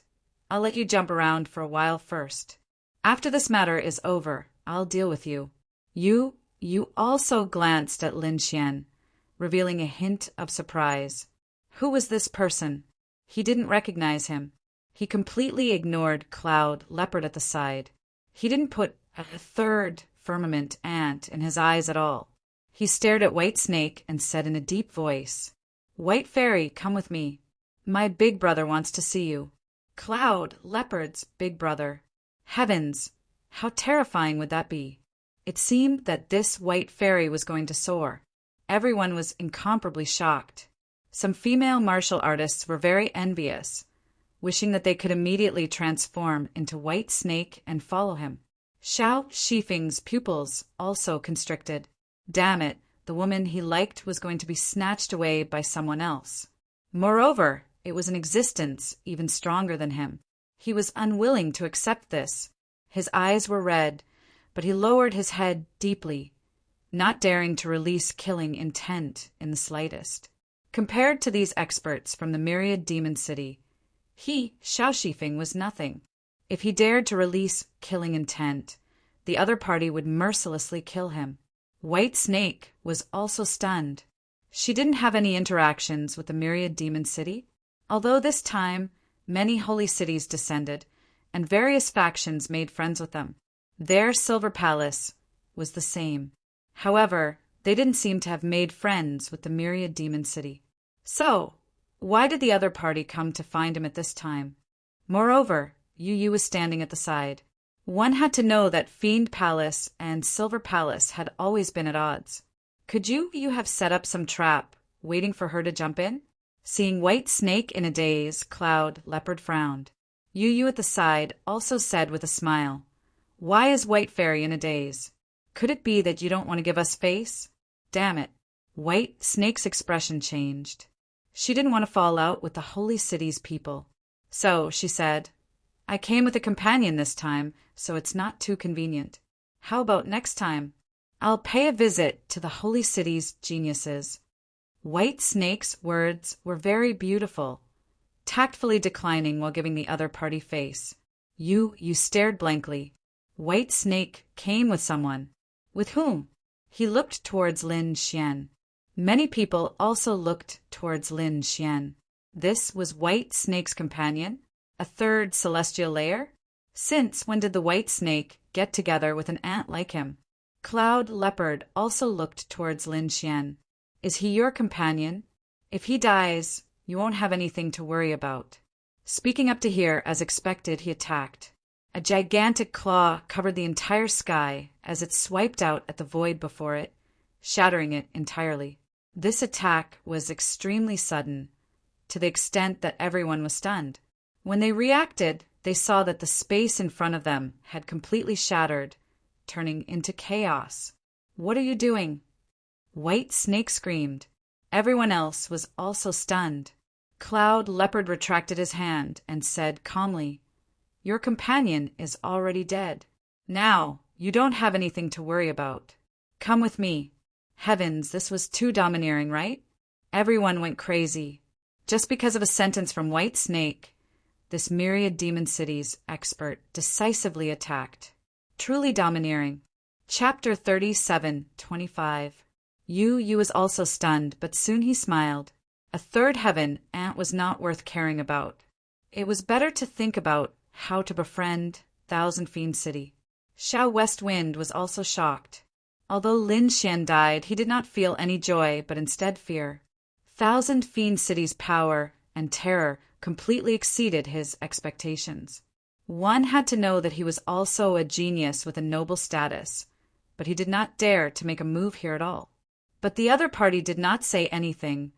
I'll let you jump around for a while first. After this matter is over, I'll deal with you." You also glanced at Lin Xian, revealing a hint of surprise. Who was this person? He didn't recognize him. He completely ignored Cloud Leopard at the side. He didn't put a third firmament ant in his eyes at all. He stared at White Snake and said in a deep voice, "White Fairy, come with me. My big brother wants to see you." Cloud Leopard's big brother. Heavens, how terrifying would that be? It seemed that this White Fairy was going to soar. Everyone was incomparably shocked. Some female martial artists were very envious, wishing that they could immediately transform into White Snake and follow him. Xiao Shifeng's pupils also constricted. Damn it, the woman he liked was going to be snatched away by someone else. Moreover, it was an existence even stronger than him. He was unwilling to accept this. His eyes were red, but he lowered his head deeply, not daring to release killing intent in the slightest. Compared to these experts from the Myriad Demon City, he, Xiao Shifeng, was nothing. If he dared to release killing intent, the other party would mercilessly kill him. White Snake was also stunned. She didn't have any interactions with the Myriad Demon City, although this time many holy cities descended, and various factions made friends with them. Their Silver Palace was the same. However, they didn't seem to have made friends with the Myriad Demon City. So, why did the other party come to find him at this time? Moreover, Yu was standing at the side. One had to know that Fiend Palace and Silver Palace had always been at odds. Could you have set up some trap, waiting for her to jump in? Seeing White Snake in a daze, Cloud Leopard frowned. Yu at the side also said with a smile, "Why is White Fairy in a daze? Could it be that you don't want to give us face?" Damn it. White Snake's expression changed. She didn't want to fall out with the Holy City's people. So, she said, "I came with a companion this time, so it's not too convenient. How about next time? I'll pay a visit to the Holy City's geniuses." White Snake's words were very beautiful, tactfully declining while giving the other party face. You stared blankly. White Snake came with someone. With whom? He looked towards Lin Xian. Many people also looked towards Lin Xian. This was White Snake's companion? A third celestial layer? Since when did the White Snake get together with an ant like him? Cloud Leopard also looked towards Lin Xian. Is he your companion? If he dies, you won't have anything to worry about. Speaking up to here, as expected, he attacked. A gigantic claw covered the entire sky as it swiped out at the void before it, shattering it entirely. This attack was extremely sudden, to the extent that everyone was stunned. When they reacted, they saw that the space in front of them had completely shattered, turning into chaos. "What are you doing?" White Snake screamed. Everyone else was also stunned. Cloud Leopard retracted his hand and said calmly, "Your companion is already dead. Now, you don't have anything to worry about. Come with me." Heavens, this was too domineering, right? Everyone went crazy. Just because of a sentence from White Snake, this myriad demon city's expert decisively attacked. Truly domineering. Chapter 37:25. Yu was also stunned, but soon he smiled. A third heaven Ant was not worth caring about. It was better to think about how to befriend Thousand Fiend City. Xiao West Wind was also shocked. Although Lin Xian died, he did not feel any joy, but instead fear. Thousand Fiend City's power and terror completely exceeded his expectations. One had to know that he was also a genius with a noble status, but he did not dare to make a move here at all. But the other party did not say anything,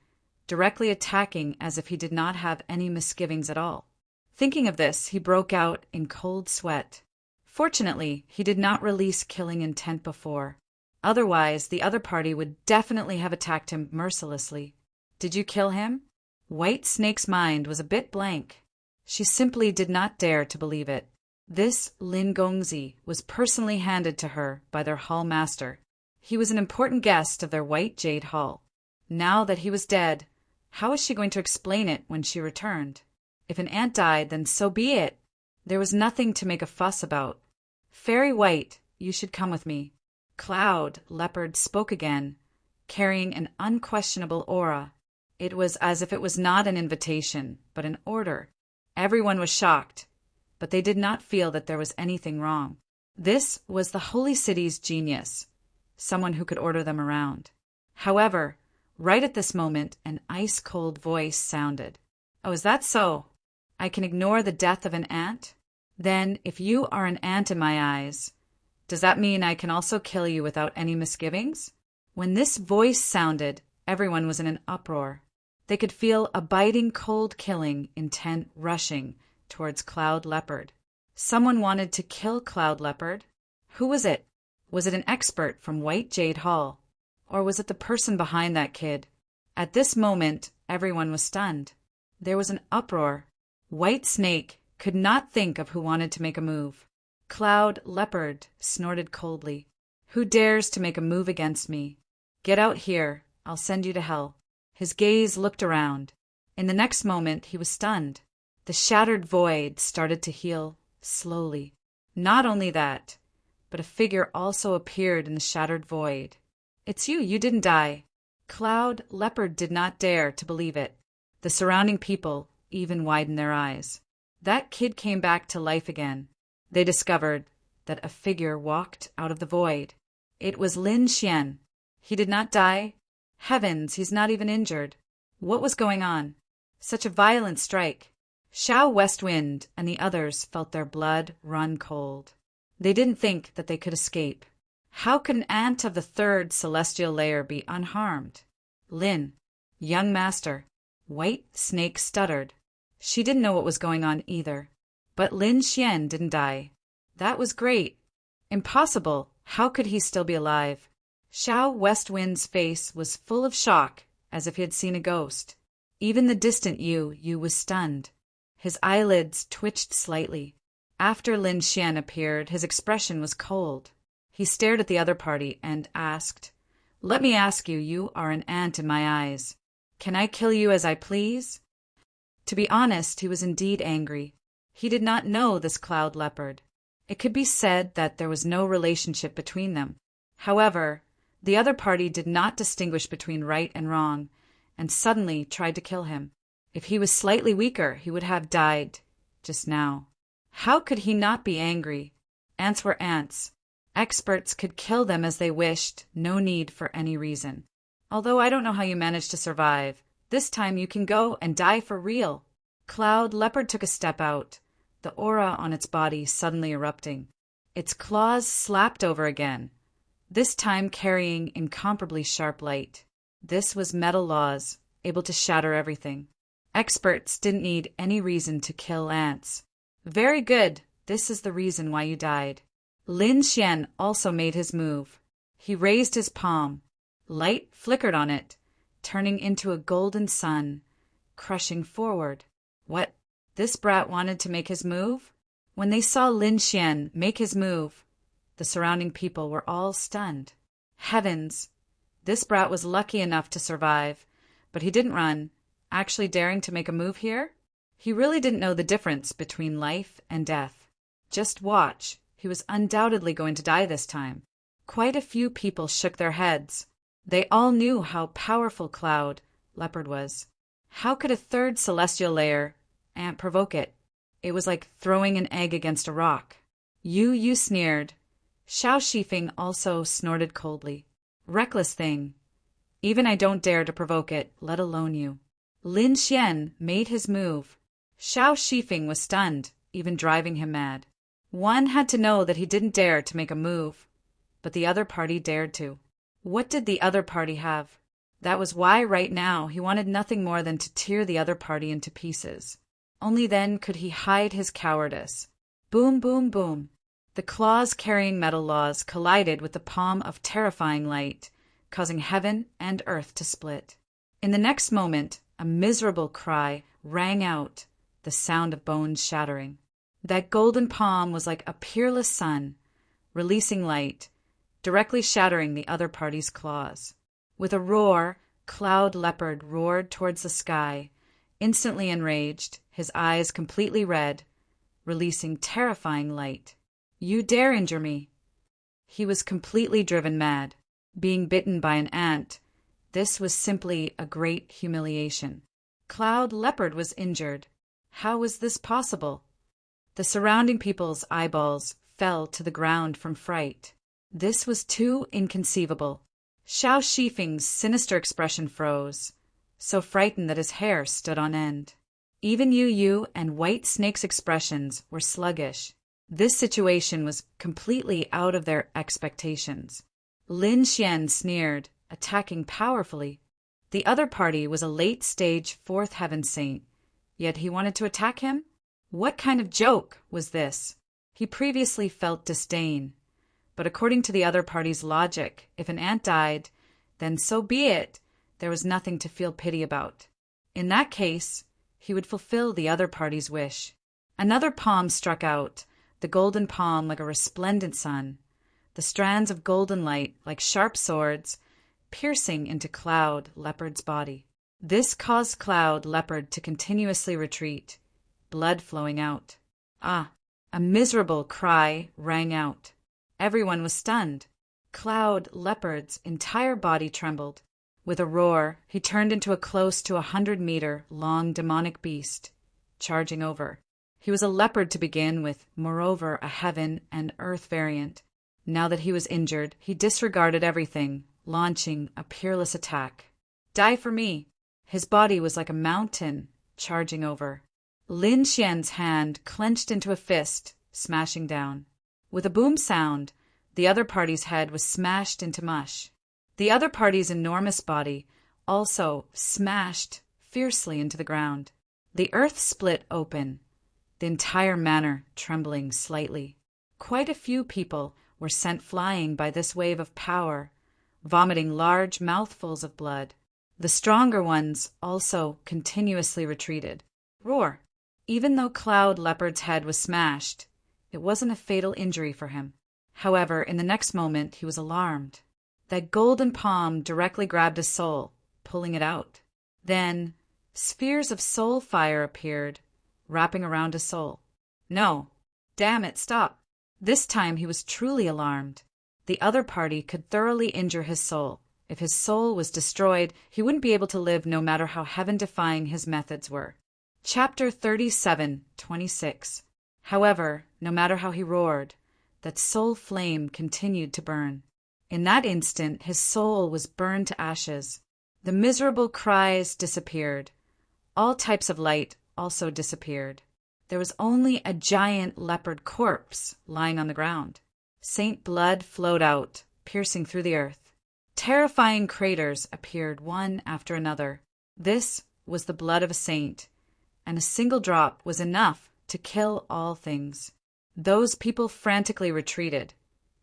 directly attacking as if he did not have any misgivings at all. Thinking of this, he broke out in cold sweat. Fortunately, he did not release killing intent before. Otherwise, the other party would definitely have attacked him mercilessly. Did you kill him? White Snake's mind was a bit blank. She simply did not dare to believe it. This Lin Gongzi was personally handed to her by their hall master. He was an important guest of their White Jade Hall. Now that he was dead, how was she going to explain it when she returned? If an ant died, then so be it. There was nothing to make a fuss about. Fairy White, you should come with me. Cloud Leopard spoke again, carrying an unquestionable aura. It was as if it was not an invitation, but an order. Everyone was shocked, but they did not feel that there was anything wrong. This was the Holy City's genius, someone who could order them around. However, right at this moment, an ice-cold voice sounded. Oh, is that so? I can ignore the death of an ant? Then, if you are an ant in my eyes, does that mean I can also kill you without any misgivings? When this voice sounded, everyone was in an uproar. They could feel a biting cold killing intent rushing towards Cloud Leopard. Someone wanted to kill Cloud Leopard. Who was it? Was it an expert from White Jade Hall? Or was it the person behind that kid? At this moment, everyone was stunned. There was an uproar. White Snake could not think of who wanted to make a move. Cloud Leopard snorted coldly. Who dares to make a move against me? Get out here. I'll send you to hell. His gaze looked around. In the next moment, he was stunned. The shattered void started to heal slowly. Not only that, but a figure also appeared in the shattered void. It's you. You didn't die. Cloud Leopard did not dare to believe it. The surrounding people even widened their eyes. That kid came back to life again. They discovered that a figure walked out of the void. It was Lin Xian. He did not die. Heavens, he's not even injured. What was going on? Such a violent strike. Xiao Westwind and the others felt their blood run cold. They didn't think that they could escape. How could an ant of the third celestial layer be unharmed? Lin, young master. White Snake stuttered. She didn't know what was going on either. But Lin Xian didn't die. That was great. Impossible. How could he still be alive? Xiao Westwind's face was full of shock, as if he had seen a ghost. Even the distant Yu was stunned. His eyelids twitched slightly. After Lin Xian appeared, his expression was cold. He stared at the other party and asked, "Let me ask you, you are an ant in my eyes. Can I kill you as I please?" To be honest, he was indeed angry. He did not know this Cloud Leopard. It could be said that there was no relationship between them. However, the other party did not distinguish between right and wrong, and suddenly tried to kill him. If he was slightly weaker, he would have died just now. How could he not be angry? Ants were ants. Experts could kill them as they wished, no need for any reason. Although I don't know how you managed to survive. This time you can go and die for real. Cloud Leopard took a step out, the aura on its body suddenly erupting. Its claws slapped over again, this time carrying incomparably sharp light. This was metal laws, able to shatter everything. Experts didn't need any reason to kill ants. Very good. This is the reason why you died. Lin Xian also made his move. He raised his palm. Light flickered on it, turning into a golden sun, crushing forward. What? This brat wanted to make his move? When they saw Lin Xian make his move, the surrounding people were all stunned. Heavens! This brat was lucky enough to survive, But he didn't run, actually daring to make a move here. He really didn't know the difference between life and death. Just watch, he was undoubtedly going to die this time. Quite a few people shook their heads. They all knew how powerful Cloud Leopard was. How could a third celestial layer ant provoke it? It was like throwing an egg against a rock. You sneered. Xiao Shifeng also snorted coldly. Reckless thing. Even I don't dare to provoke it, let alone you. Lin Xian made his move. Xiao Shifeng was stunned, even driving him mad. One had to know that he didn't dare to make a move, but the other party dared to. What did the other party have? That was why right now he wanted nothing more than to tear the other party into pieces. Only then could he hide his cowardice. Boom, boom, boom. The claws carrying metal laws collided with the palm of terrifying light, causing heaven and earth to split. In the next moment, a miserable cry rang out, the sound of bones shattering. That golden palm was like a peerless sun, releasing light, directly shattering the other party's claws. With a roar, Cloud Leopard roared towards the sky, instantly enraged, his eyes completely red, releasing terrifying light. You dare injure me! He was completely driven mad. Being bitten by an ant, this was simply a great humiliation. Cloud Leopard was injured. How was this possible? The surrounding people's eyeballs fell to the ground from fright. This was too inconceivable. Xiao Shifeng's sinister expression froze, so frightened that his hair stood on end. Even Yu and White Snake's expressions were sluggish. This situation was completely out of their expectations. Lin Xian sneered, attacking powerfully. The other party was a late-stage fourth heaven saint, yet he wanted to attack him? What kind of joke was this? He previously felt disdain. But according to the other party's logic, if an ant died, then so be it. There was nothing to feel pity about. In that case, he would fulfill the other party's wish. Another palm struck out, the golden palm like a resplendent sun, the strands of golden light like sharp swords, piercing into Cloud Leopard's body. This caused Cloud Leopard to continuously retreat, blood flowing out. Ah! A miserable cry rang out. Everyone was stunned. Cloud Leopard's entire body trembled. With a roar, he turned into a close to 100-meter-long demonic beast, charging over. He was a leopard to begin with, moreover a heaven and earth variant. Now that he was injured, he disregarded everything, launching a peerless attack. Die for me! His body was like a mountain, charging over. Lin Xian's hand clenched into a fist, smashing down. With a boom sound, the other party's head was smashed into mush. The other party's enormous body also smashed fiercely into the ground. The earth split open, the entire manor trembling slightly. Quite a few people were sent flying by this wave of power, vomiting large mouthfuls of blood. The stronger ones also continuously retreated. Roar! Even though Cloud Leopard's head was smashed, it wasn't a fatal injury for him. However, in the next moment, he was alarmed. That golden palm directly grabbed his soul, pulling it out. Then, spheres of soul fire appeared, wrapping around his soul. No! Damn it, stop! This time he was truly alarmed. The other party could thoroughly injure his soul. If his soul was destroyed, he wouldn't be able to live no matter how heaven-defying his methods were. Chapter 37:26. However, no matter how he roared, that soul flame continued to burn. In that instant, his soul was burned to ashes. The miserable cries disappeared. All types of light also disappeared. There was only a giant leopard corpse lying on the ground. Saint blood flowed out, piercing through the earth. Terrifying craters appeared one after another. This was the blood of a saint, and a single drop was enough to kill all things. Those people frantically retreated,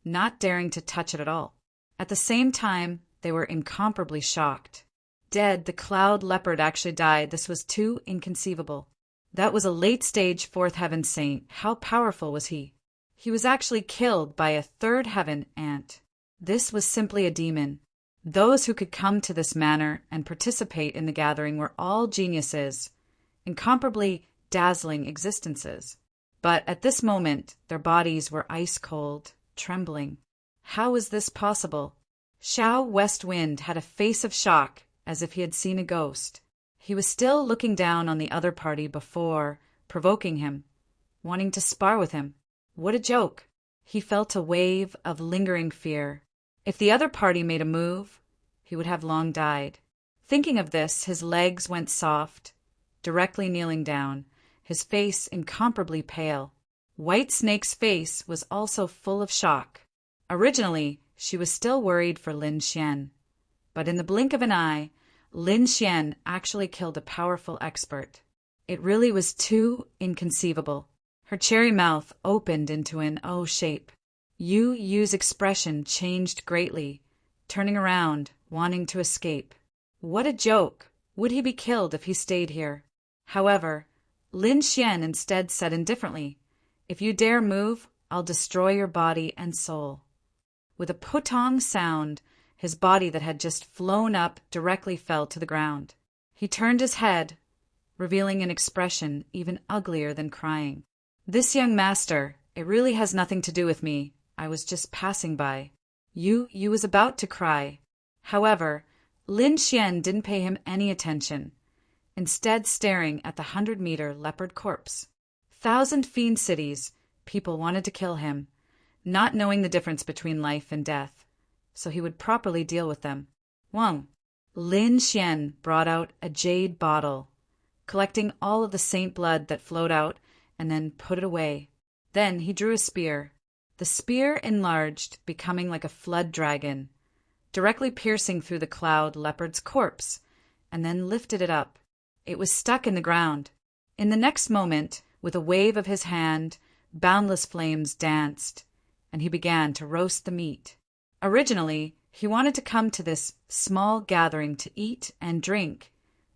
not daring to touch it at all. At the same time, they were incomparably shocked. Dead, the Cloud Leopard actually died. This was too inconceivable. That was a late-stage fourth heaven saint. How powerful was he? He was actually killed by a third heaven ant. This was simply a demon. Those who could come to this manor and participate in the gathering were all geniuses, incomparably dazzling existences. But at this moment, their bodies were ice-cold, trembling. How was this possible? Xiao West Wind had a face of shock, as if he had seen a ghost. He was still looking down on the other party before provoking him, wanting to spar with him. What a joke! He felt a wave of lingering fear. If the other party made a move, he would have long died. Thinking of this, his legs went soft, directly kneeling down, his face incomparably pale. White Snake's face was also full of shock. Originally, she was still worried for Lin Xian. But in the blink of an eye, Lin Xian actually killed a powerful expert. It really was too inconceivable. Her cherry mouth opened into an O shape. Yu Yu's expression changed greatly, turning around, wanting to escape. What a joke! Would he be killed if he stayed here? However, Lin Xian instead said indifferently, "If you dare move, I'll destroy your body and soul." With a putong sound, his body that had just flown up directly fell to the ground. He turned his head, revealing an expression even uglier than crying. "This young master, it really has nothing to do with me. I was just passing by." Yu was about to cry. However, Lin Xian didn't pay him any attention, instead staring at the 100-meter leopard corpse. 1,000 fiend cities, people wanted to kill him, not knowing the difference between life and death, so he would properly deal with them. Wang. Lin Xian brought out a jade bottle, collecting all of the saint blood that flowed out, and then put it away. Then he drew a spear. The spear enlarged, becoming like a flood dragon, directly piercing through the cloud leopard's corpse, and then lifted it up. It was stuck in the ground. In the next moment, with a wave of his hand, boundless flames danced, and he began to roast the meat. Originally, he wanted to come to this small gathering to eat and drink,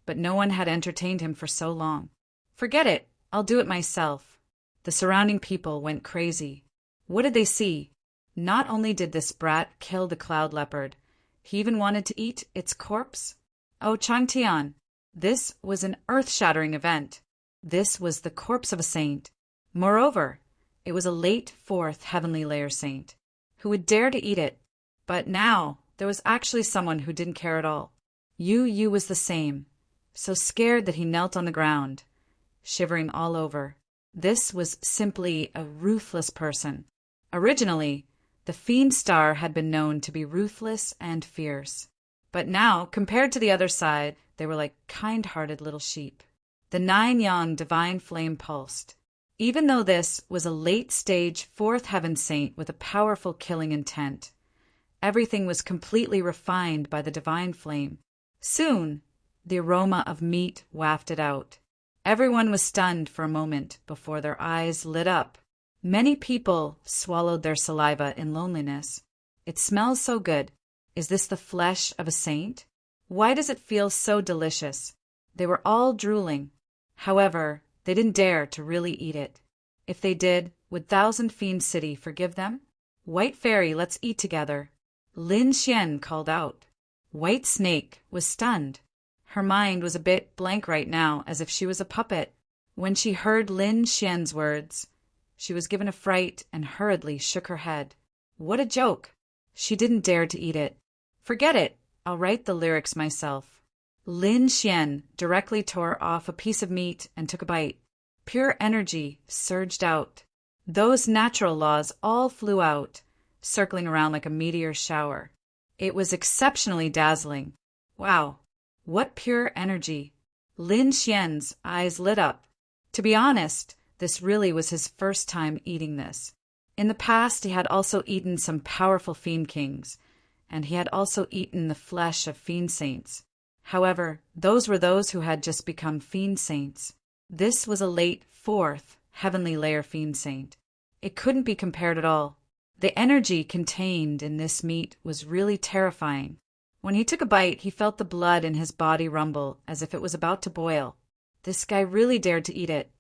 but no one had entertained him for so long. "Forget it, I'll do it myself." The surrounding people went crazy. What did they see? Not only did this brat kill the cloud leopard, he even wanted to eat its corpse. Oh, Changtian, this was an earth-shattering event. This was the corpse of a saint. Moreover, it was a late 4th heavenly layer saint. Who would dare to eat it? But now, there was actually someone who didn't care at all. Yu was the same, so scared that he knelt on the ground, shivering all over. This was simply a ruthless person. Originally, the Fiend Star had been known to be ruthless and fierce. But now, compared to the other side, they were like kind-hearted little sheep. The 9-yang divine flame pulsed. Even though this was a late-stage 4th heaven saint with a powerful killing intent, everything was completely refined by the divine flame. Soon, the aroma of meat wafted out. Everyone was stunned for a moment before their eyes lit up. Many people swallowed their saliva in loneliness. It smells so good. Is this the flesh of a saint? Why does it feel so delicious? They were all drooling. However, they didn't dare to really eat it. If they did, would 1,000 Fiend City forgive them? "White Fairy, let's eat together." Lin Xian called out. White Snake was stunned. Her mind was a bit blank right now, as if she was a puppet. When she heard Lin Xian's words, she was given a fright and hurriedly shook her head. What a joke! She didn't dare to eat it. "Forget it. I'll write the lyrics myself." Lin Xian directly tore off a piece of meat and took a bite. Pure energy surged out. Those natural laws all flew out, circling around like a meteor shower. It was exceptionally dazzling. Wow, what pure energy! Lin Xian's eyes lit up. To be honest, this really was his first time eating this. In the past, he had also eaten some powerful fiend kings, and he had also eaten the flesh of fiend saints. However, those were those who had just become fiend saints. This was a late 4th heavenly layer fiend saint. It couldn't be compared at all. The energy contained in this meat was really terrifying. When he took a bite, he felt the blood in his body rumble as if it was about to boil. This guy really dared to eat it.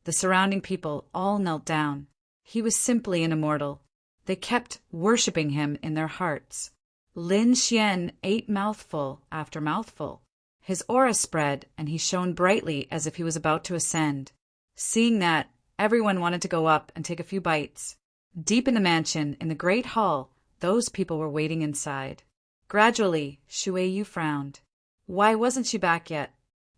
The surrounding people all knelt down. He was simply an immortal. They kept worshipping him in their hearts. Lin Xian ate mouthful after mouthful. His aura spread, and he shone brightly as if he was about to ascend. Seeing that, everyone wanted to go up and take a few bites. Deep in the mansion, in the great hall, those people were waiting inside. Gradually, Shuiyu frowned. Why wasn't she back yet?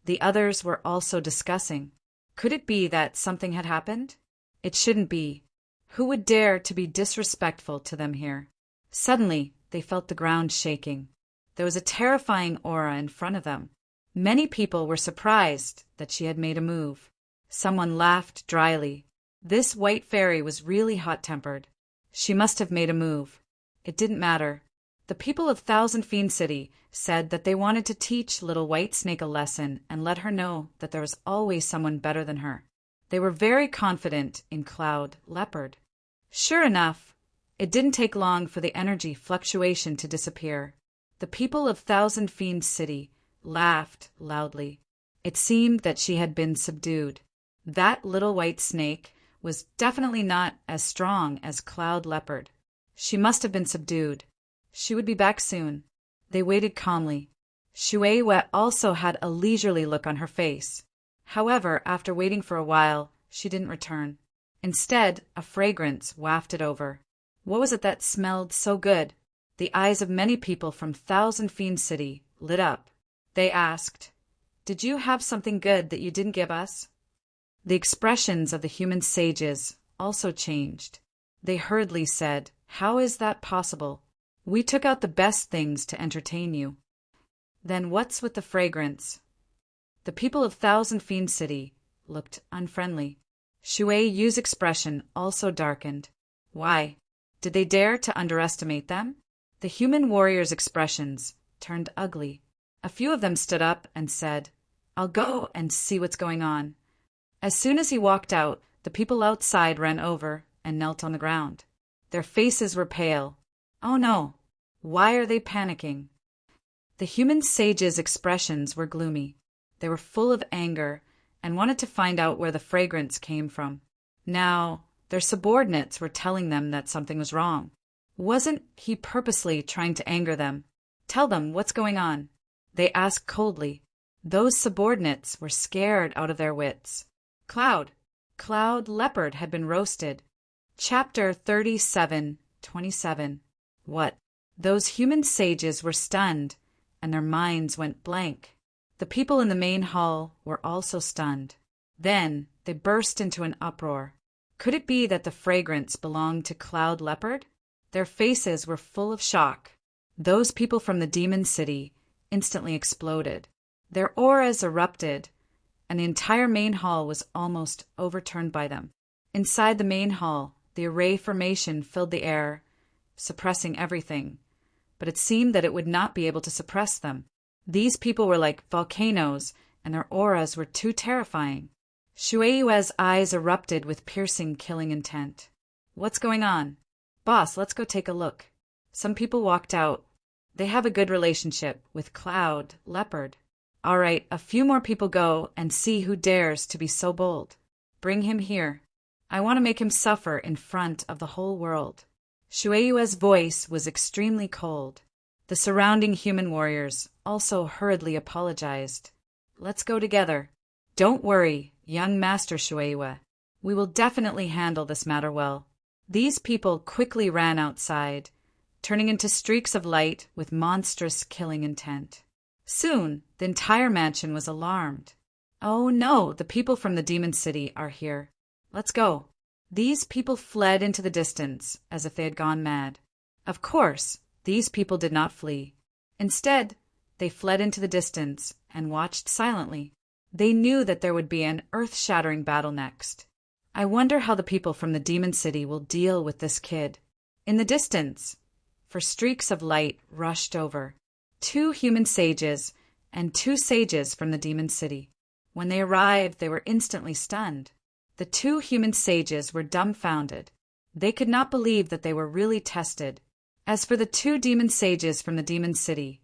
The others were also discussing. Could it be that something had happened? It shouldn't be. Who would dare to be disrespectful to them here? Suddenly, they felt the ground shaking. There was a terrifying aura in front of them. Many people were surprised that she had made a move. Someone laughed dryly. This white fairy was really hot-tempered. She must have made a move. It didn't matter. The people of Thousand Fiend City said that they wanted to teach little White Snake a lesson and let her know that there was always someone better than her. They were very confident in Cloud Leopard. Sure enough, it didn't take long for the energy fluctuation to disappear. The people of Thousand Fiend City laughed loudly. It seemed that she had been subdued. That little white snake was definitely not as strong as Cloud Leopard. She must have been subdued. She would be back soon. They waited calmly. Shuiyu also had a leisurely look on her face. However, after waiting for a while, she didn't return. Instead, a fragrance wafted over. What was it that smelled so good? The eyes of many people from Thousand Fiend City lit up. They asked, "Did you have something good that you didn't give us?" The expressions of the human sages also changed. They hurriedly said, "How is that possible? We took out the best things to entertain you." Then what's with the fragrance? The people of Thousand Fiend City looked unfriendly. Shuiyu's expression also darkened. Why? Did they dare to underestimate them? The human warriors' expressions turned ugly. A few of them stood up and said, "I'll go and see what's going on." As soon as he walked out, the people outside ran over and knelt on the ground. Their faces were pale. Oh no! Why are they panicking? The human sages' expressions were gloomy. They were full of anger and wanted to find out where the fragrance came from. Now, their subordinates were telling them that something was wrong. Wasn't he purposely trying to anger them? Tell them what's going on. They asked coldly. Those subordinates were scared out of their wits. Cloud Leopard had been roasted. Chapter 37:27. What? Those human sages were stunned, and their minds went blank. The people in the main hall were also stunned. Then they burst into an uproar. Could it be that the fragrance belonged to Cloud Leopard? Their faces were full of shock. Those people from the Demon City instantly exploded. Their auras erupted, and the entire main hall was almost overturned by them. Inside the main hall, the array formation filled the air, suppressing everything. But it seemed that it would not be able to suppress them. These people were like volcanoes, and their auras were too terrifying. Shuiyu's eyes erupted with piercing, killing intent. What's going on? Boss, let's go take a look. Some people walked out. They have a good relationship with Cloud Leopard. All right, a few more people go and see who dares to be so bold. Bring him here. I want to make him suffer in front of the whole world. Shuiyu's voice was extremely cold. The surrounding human warriors also hurriedly apologized. Let's go together. Don't worry, young Master Shuiyu. We will definitely handle this matter well. These people quickly ran outside, turning into streaks of light with monstrous killing intent. Soon, the entire mansion was alarmed. Oh no, the people from the Demon City are here. Let's go. These people fled into the distance as if they had gone mad. Of course, these people did not flee. Instead, they fled into the distance and watched silently. They knew that there would be an earth-shattering battle next. I wonder how the people from the Demon City will deal with this kid. In the distance, for streaks of light rushed over. 2 human sages and 2 sages from the Demon City. When they arrived, they were instantly stunned. The 2 human sages were dumbfounded. They could not believe that they were really tested. As for the 2 demon sages from the Demon City,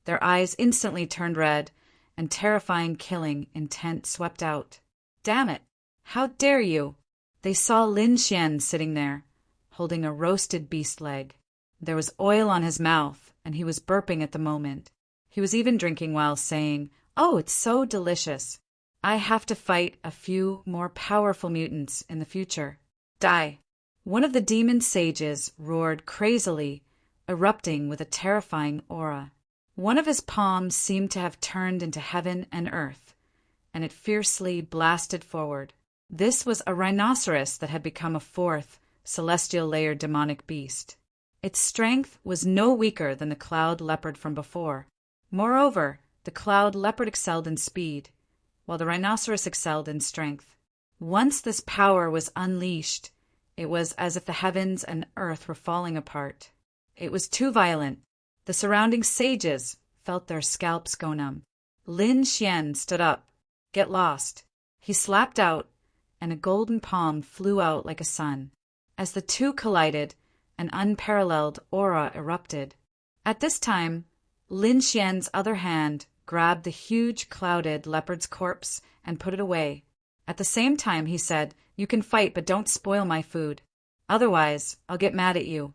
their eyes instantly turned red, and terrifying killing intent swept out. Damn it! How dare you! They saw Lin Xian sitting there, holding a roasted beast leg. There was oil on his mouth, and he was burping at the moment. He was even drinking while saying, "Oh, it's so delicious. I have to fight a few more powerful mutants in the future. Die." One of the demon sages roared crazily, erupting with a terrifying aura. One of his palms seemed to have turned into heaven and earth, and it fiercely blasted forward. This was a rhinoceros that had become a fourth, celestial layer demonic beast. Its strength was no weaker than the cloud leopard from before. Moreover, the cloud leopard excelled in speed, while the rhinoceros excelled in strength. Once this power was unleashed, it was as if the heavens and earth were falling apart. It was too violent. The surrounding sages felt their scalps go numb. Lin Xian stood up. "Get lost." He slapped out, and a golden palm flew out like a sun. As the two collided, an unparalleled aura erupted. At this time, Lin Xian's other hand grabbed the huge clouded leopard's corpse and put it away. At the same time, he said, "You can fight, but don't spoil my food. Otherwise, I'll get mad at you."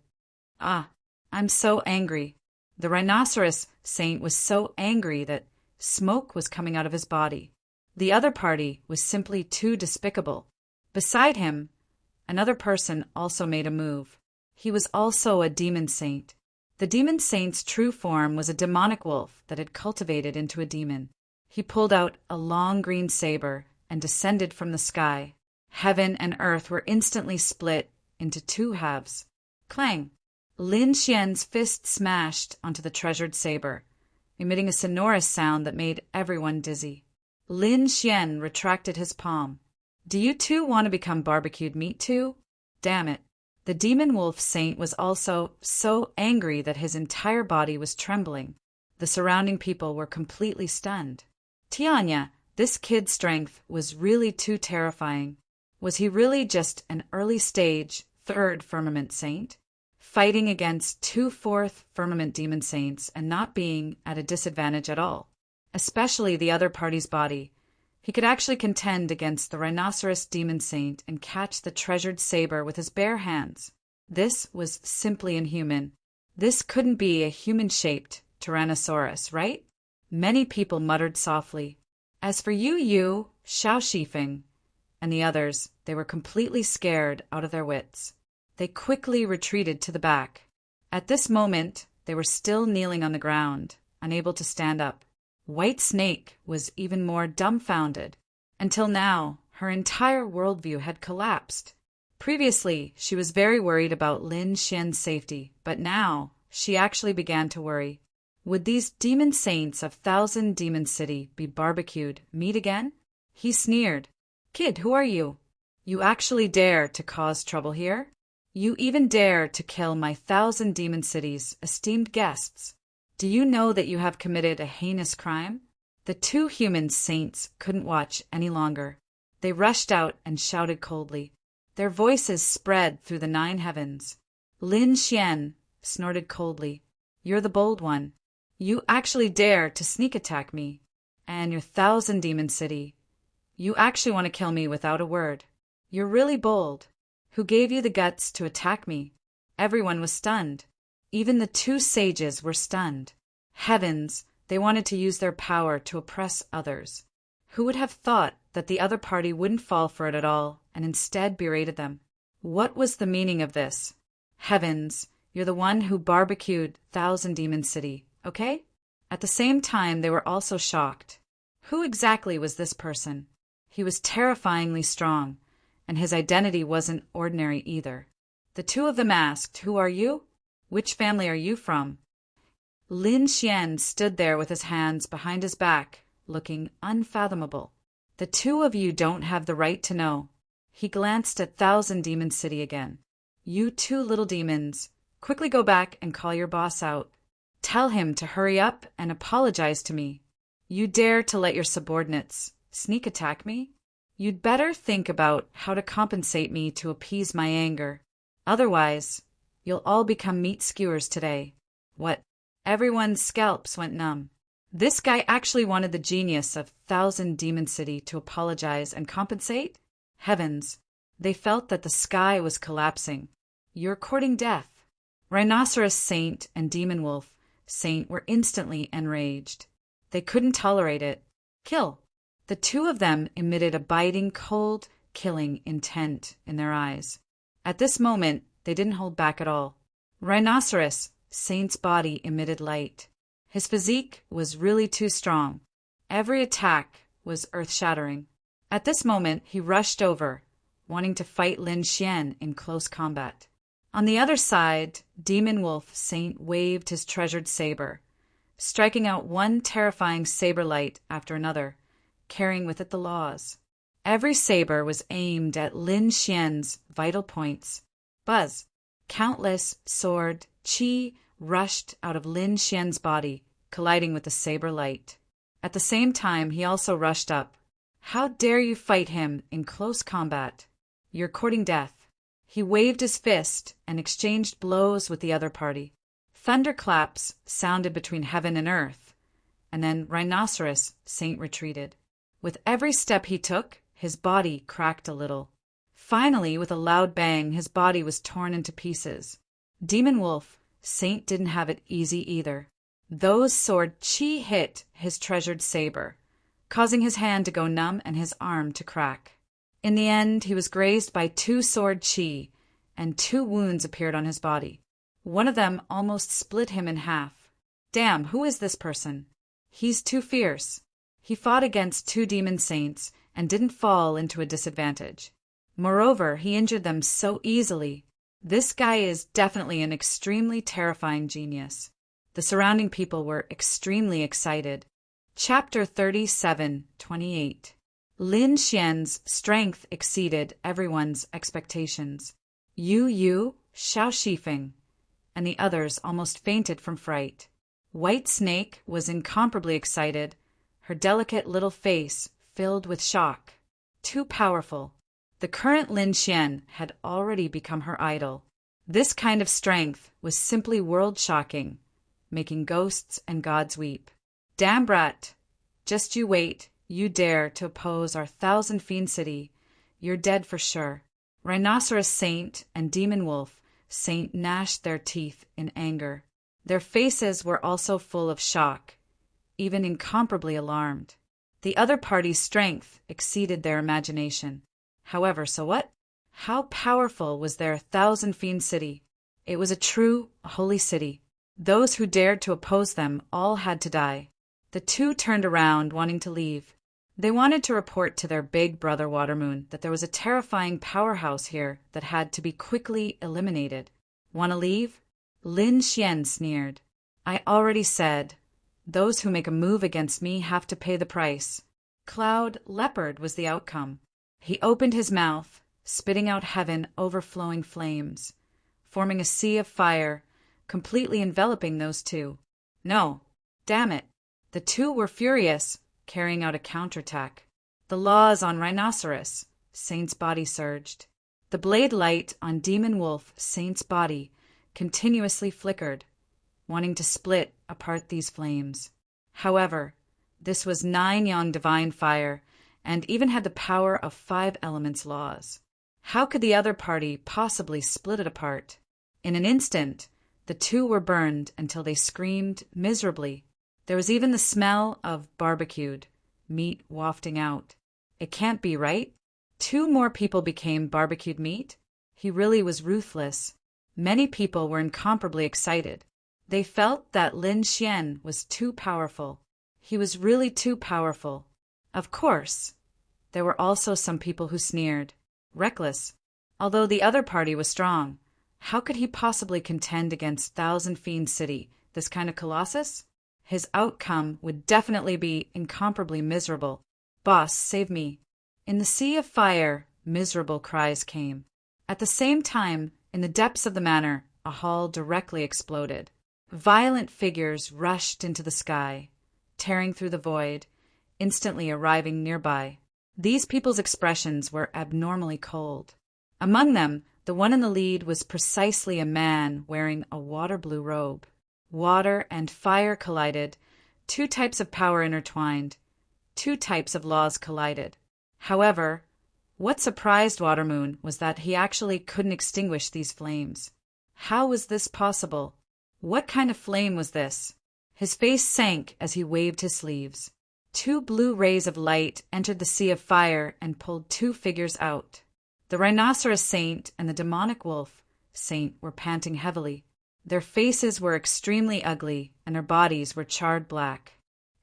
"Ah, I'm so angry." The rhinoceros saint was so angry that smoke was coming out of his body. The other party was simply too despicable. Beside him, another person also made a move. He was also a demon saint. The demon saint's true form was a demonic wolf that had cultivated into a demon. He pulled out a long green saber and descended from the sky. Heaven and earth were instantly split into two halves. Clang! Lin Xian's fist smashed onto the treasured saber, emitting a sonorous sound that made everyone dizzy. Lin Xian retracted his palm. "Do you two want to become barbecued meat too? Damn it." The demon wolf saint was also so angry that his entire body was trembling. The surrounding people were completely stunned. "Tianya, this kid's strength was really too terrifying. Was he really just an early-stage, third firmament saint? Fighting against two fourth firmament demon saints and not being at a disadvantage at all, especially the other party's body. He could actually contend against the rhinoceros demon saint and catch the treasured saber with his bare hands. This was simply inhuman. This couldn't be a human-shaped Tyrannosaurus, right?" Many people muttered softly. As for you, Xiao Shifeng, and the others, they were completely scared out of their wits. They quickly retreated to the back. At this moment, they were still kneeling on the ground, unable to stand up. White Snake was even more dumbfounded. Until now, her entire worldview had collapsed. Previously, she was very worried about Lin Xian's safety, but now she actually began to worry. Would these demon saints of Thousand Demon City be barbecued meat again? He sneered. "Kid, who are you? You actually dare to cause trouble here? You even dare to kill my Thousand Demon City's esteemed guests. Do you know that you have committed a heinous crime?" The two human saints couldn't watch any longer. They rushed out and shouted coldly. Their voices spread through the 9 heavens. Lin Xian snorted coldly. "You're the bold one. You actually dare to sneak attack me and your Thousand Demon City. You actually want to kill me without a word. You're really bold. Who gave you the guts to attack me?" Everyone was stunned. Even the two sages were stunned. Heavens, they wanted to use their power to oppress others. Who would have thought that the other party wouldn't fall for it at all and instead berated them? What was the meaning of this? Heavens, you're the one who barbecued Thousand Demon City, okay? At the same time, they were also shocked. Who exactly was this person? He was terrifyingly strong, and his identity wasn't ordinary either. The two of them asked, "Who are you? Which family are you from?" Lin Xian stood there with his hands behind his back, looking unfathomable. "The two of you don't have the right to know." He glanced at Thousand Demon City again. "You two little demons, quickly go back and call your boss out. Tell him to hurry up and apologize to me. You dare to let your subordinates sneak attack me? You'd better think about how to compensate me to appease my anger. Otherwise, you'll all become meat skewers today." What? Everyone's scalps went numb. This guy actually wanted the genius of Thousand Demon City to apologize and compensate? Heavens, they felt that the sky was collapsing. "You're courting death." Rhinoceros Saint and Demon Wolf Saint were instantly enraged. They couldn't tolerate it. Kill! The two of them emitted a biting, cold, killing intent in their eyes. At this moment, they didn't hold back at all. Rhinoceros, Saint's body emitted light. His physique was really too strong. Every attack was earth-shattering. At this moment, he rushed over, wanting to fight Lin Xian in close combat. On the other side, Demon Wolf Saint waved his treasured saber, striking out one terrifying saber light after another, carrying with it the laws. Every saber was aimed at Lin Xian's vital points. Buzz! Countless sword qi rushed out of Lin Xian's body, colliding with the saber light. At the same time, he also rushed up. How dare you fight him in close combat? You're courting death. He waved his fist and exchanged blows with the other party. Thunderclaps sounded between heaven and earth, and then Rhinoceros Saint retreated. With every step he took, his body cracked a little. Finally, with a loud bang, his body was torn into pieces. Demon Wolf Saint didn't have it easy either. Those sword qi hit his treasured saber, causing his hand to go numb and his arm to crack. In the end, he was grazed by two sword qi, and 2 wounds appeared on his body. One of them almost split him in half. Damn, who is this person? He's too fierce. He fought against 2 demon saints and didn't fall into a disadvantage. Moreover, he injured them so easily. This guy is definitely an extremely terrifying genius. The surrounding people were extremely excited. Chapter 37:28. Lin Xian's strength exceeded everyone's expectations. Yu, Xiao Shifeng, and the others almost fainted from fright. White Snake was incomparably excited, her delicate little face filled with shock. Too powerful. The current Lin Xian had already become her idol. This kind of strength was simply world-shocking, making ghosts and gods weep. Damn brat! Just you wait. You dare to oppose our 1,000 city. You're dead for sure. Rhinoceros Saint and Demon Wolf Saint gnashed their teeth in anger. Their faces were also full of shock, even incomparably alarmed. The other party's strength exceeded their imagination. However, so what? How powerful was their 1,000 city? It was a true, holy city. Those who dared to oppose them all had to die. The two turned around, wanting to leave. They wanted to report to their big brother Watermoon that there was a terrifying powerhouse here that had to be quickly eliminated. Want to leave? Lin Xian sneered. I already said, those who make a move against me have to pay the price. Cloud Leopard was the outcome. He opened his mouth, spitting out heaven overflowing flames, forming a sea of fire, completely enveloping those two. No, damn it. The two were furious, carrying out a counterattack. The laws on Rhinoceros Saint's body surged. The blade light on Demon Wolf Saint's body continuously flickered, wanting to split apart these flames. However, this was 9-yang divine fire, and even had the power of 5 elements laws. How could the other party possibly split it apart? In an instant, the two were burned until they screamed miserably. There was even the smell of barbecued meat wafting out. It can't be right. 2 more people became barbecued meat? He really was ruthless. Many people were incomparably excited. They felt that Lin Xian was too powerful. He was really too powerful. Of course, there were also some people who sneered. Reckless. Although the other party was strong, how could he possibly contend against 1,000 city, this kind of colossus? His outcome would definitely be incomparably miserable. Boss, save me. In the sea of fire, miserable cries came. At the same time, in the depths of the manor, a hall directly exploded. Violent figures rushed into the sky, tearing through the void, instantly arriving nearby. These people's expressions were abnormally cold. Among them, the one in the lead was precisely a man wearing a water-blue robe. Water and fire collided, 2 types of power intertwined, 2 types of laws collided. However, what surprised Watermoon was that he actually couldn't extinguish these flames. How was this possible? What kind of flame was this? His face sank as he waved his sleeves. 2 blue rays of light entered the sea of fire and pulled 2 figures out. The rhinoceros saint and the demonic wolf saint were panting heavily. Their faces were extremely ugly, and their bodies were charred black.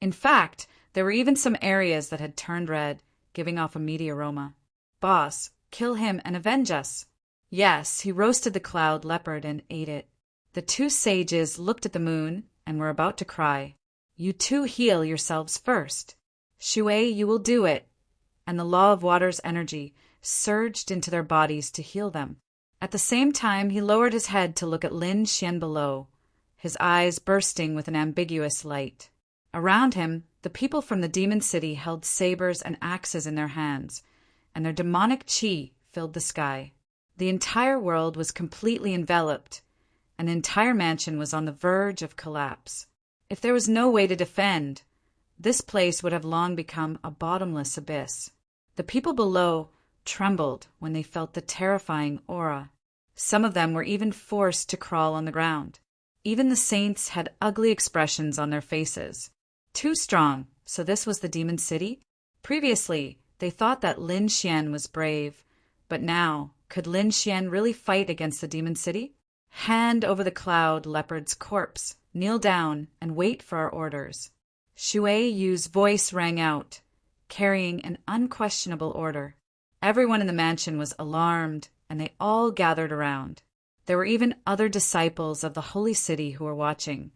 In fact, there were even some areas that had turned red, giving off a meaty aroma. Boss, kill him and avenge us. Yes, he roasted the cloud leopard and ate it. The 2 sages looked at the moon and were about to cry. You 2 heal yourselves first. Shui, you will do it. And the law of water's energy surged into their bodies to heal them. At the same time, he lowered his head to look at Lin Xian below, his eyes bursting with an ambiguous light. Around him, the people from the demon city held sabers and axes in their hands, and their demonic qi filled the sky. The entire world was completely enveloped. An entire mansion was on the verge of collapse. If there was no way to defend, this place would have long become a bottomless abyss. The people below trembled when they felt the terrifying aura. Some of them were even forced to crawl on the ground. Even the saints had ugly expressions on their faces. Too strong, so this was the demon city? Previously, they thought that Lin Xian was brave, but now, could Lin Xian really fight against the demon city? Hand over the cloud leopard's corpse, kneel down, and wait for our orders. Shui Yu's voice rang out, carrying an unquestionable order. Everyone in the mansion was alarmed, and they all gathered around. There were even other disciples of the holy city who were watching,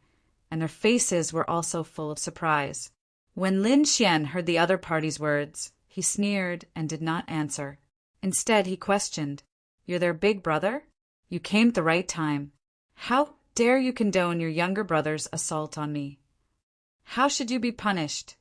and their faces were also full of surprise. When Lin Xian heard the other party's words, he sneered and did not answer. Instead, he questioned, "You're their big brother? You came at the right time. How dare you condone your younger brother's assault on me? How should you be punished?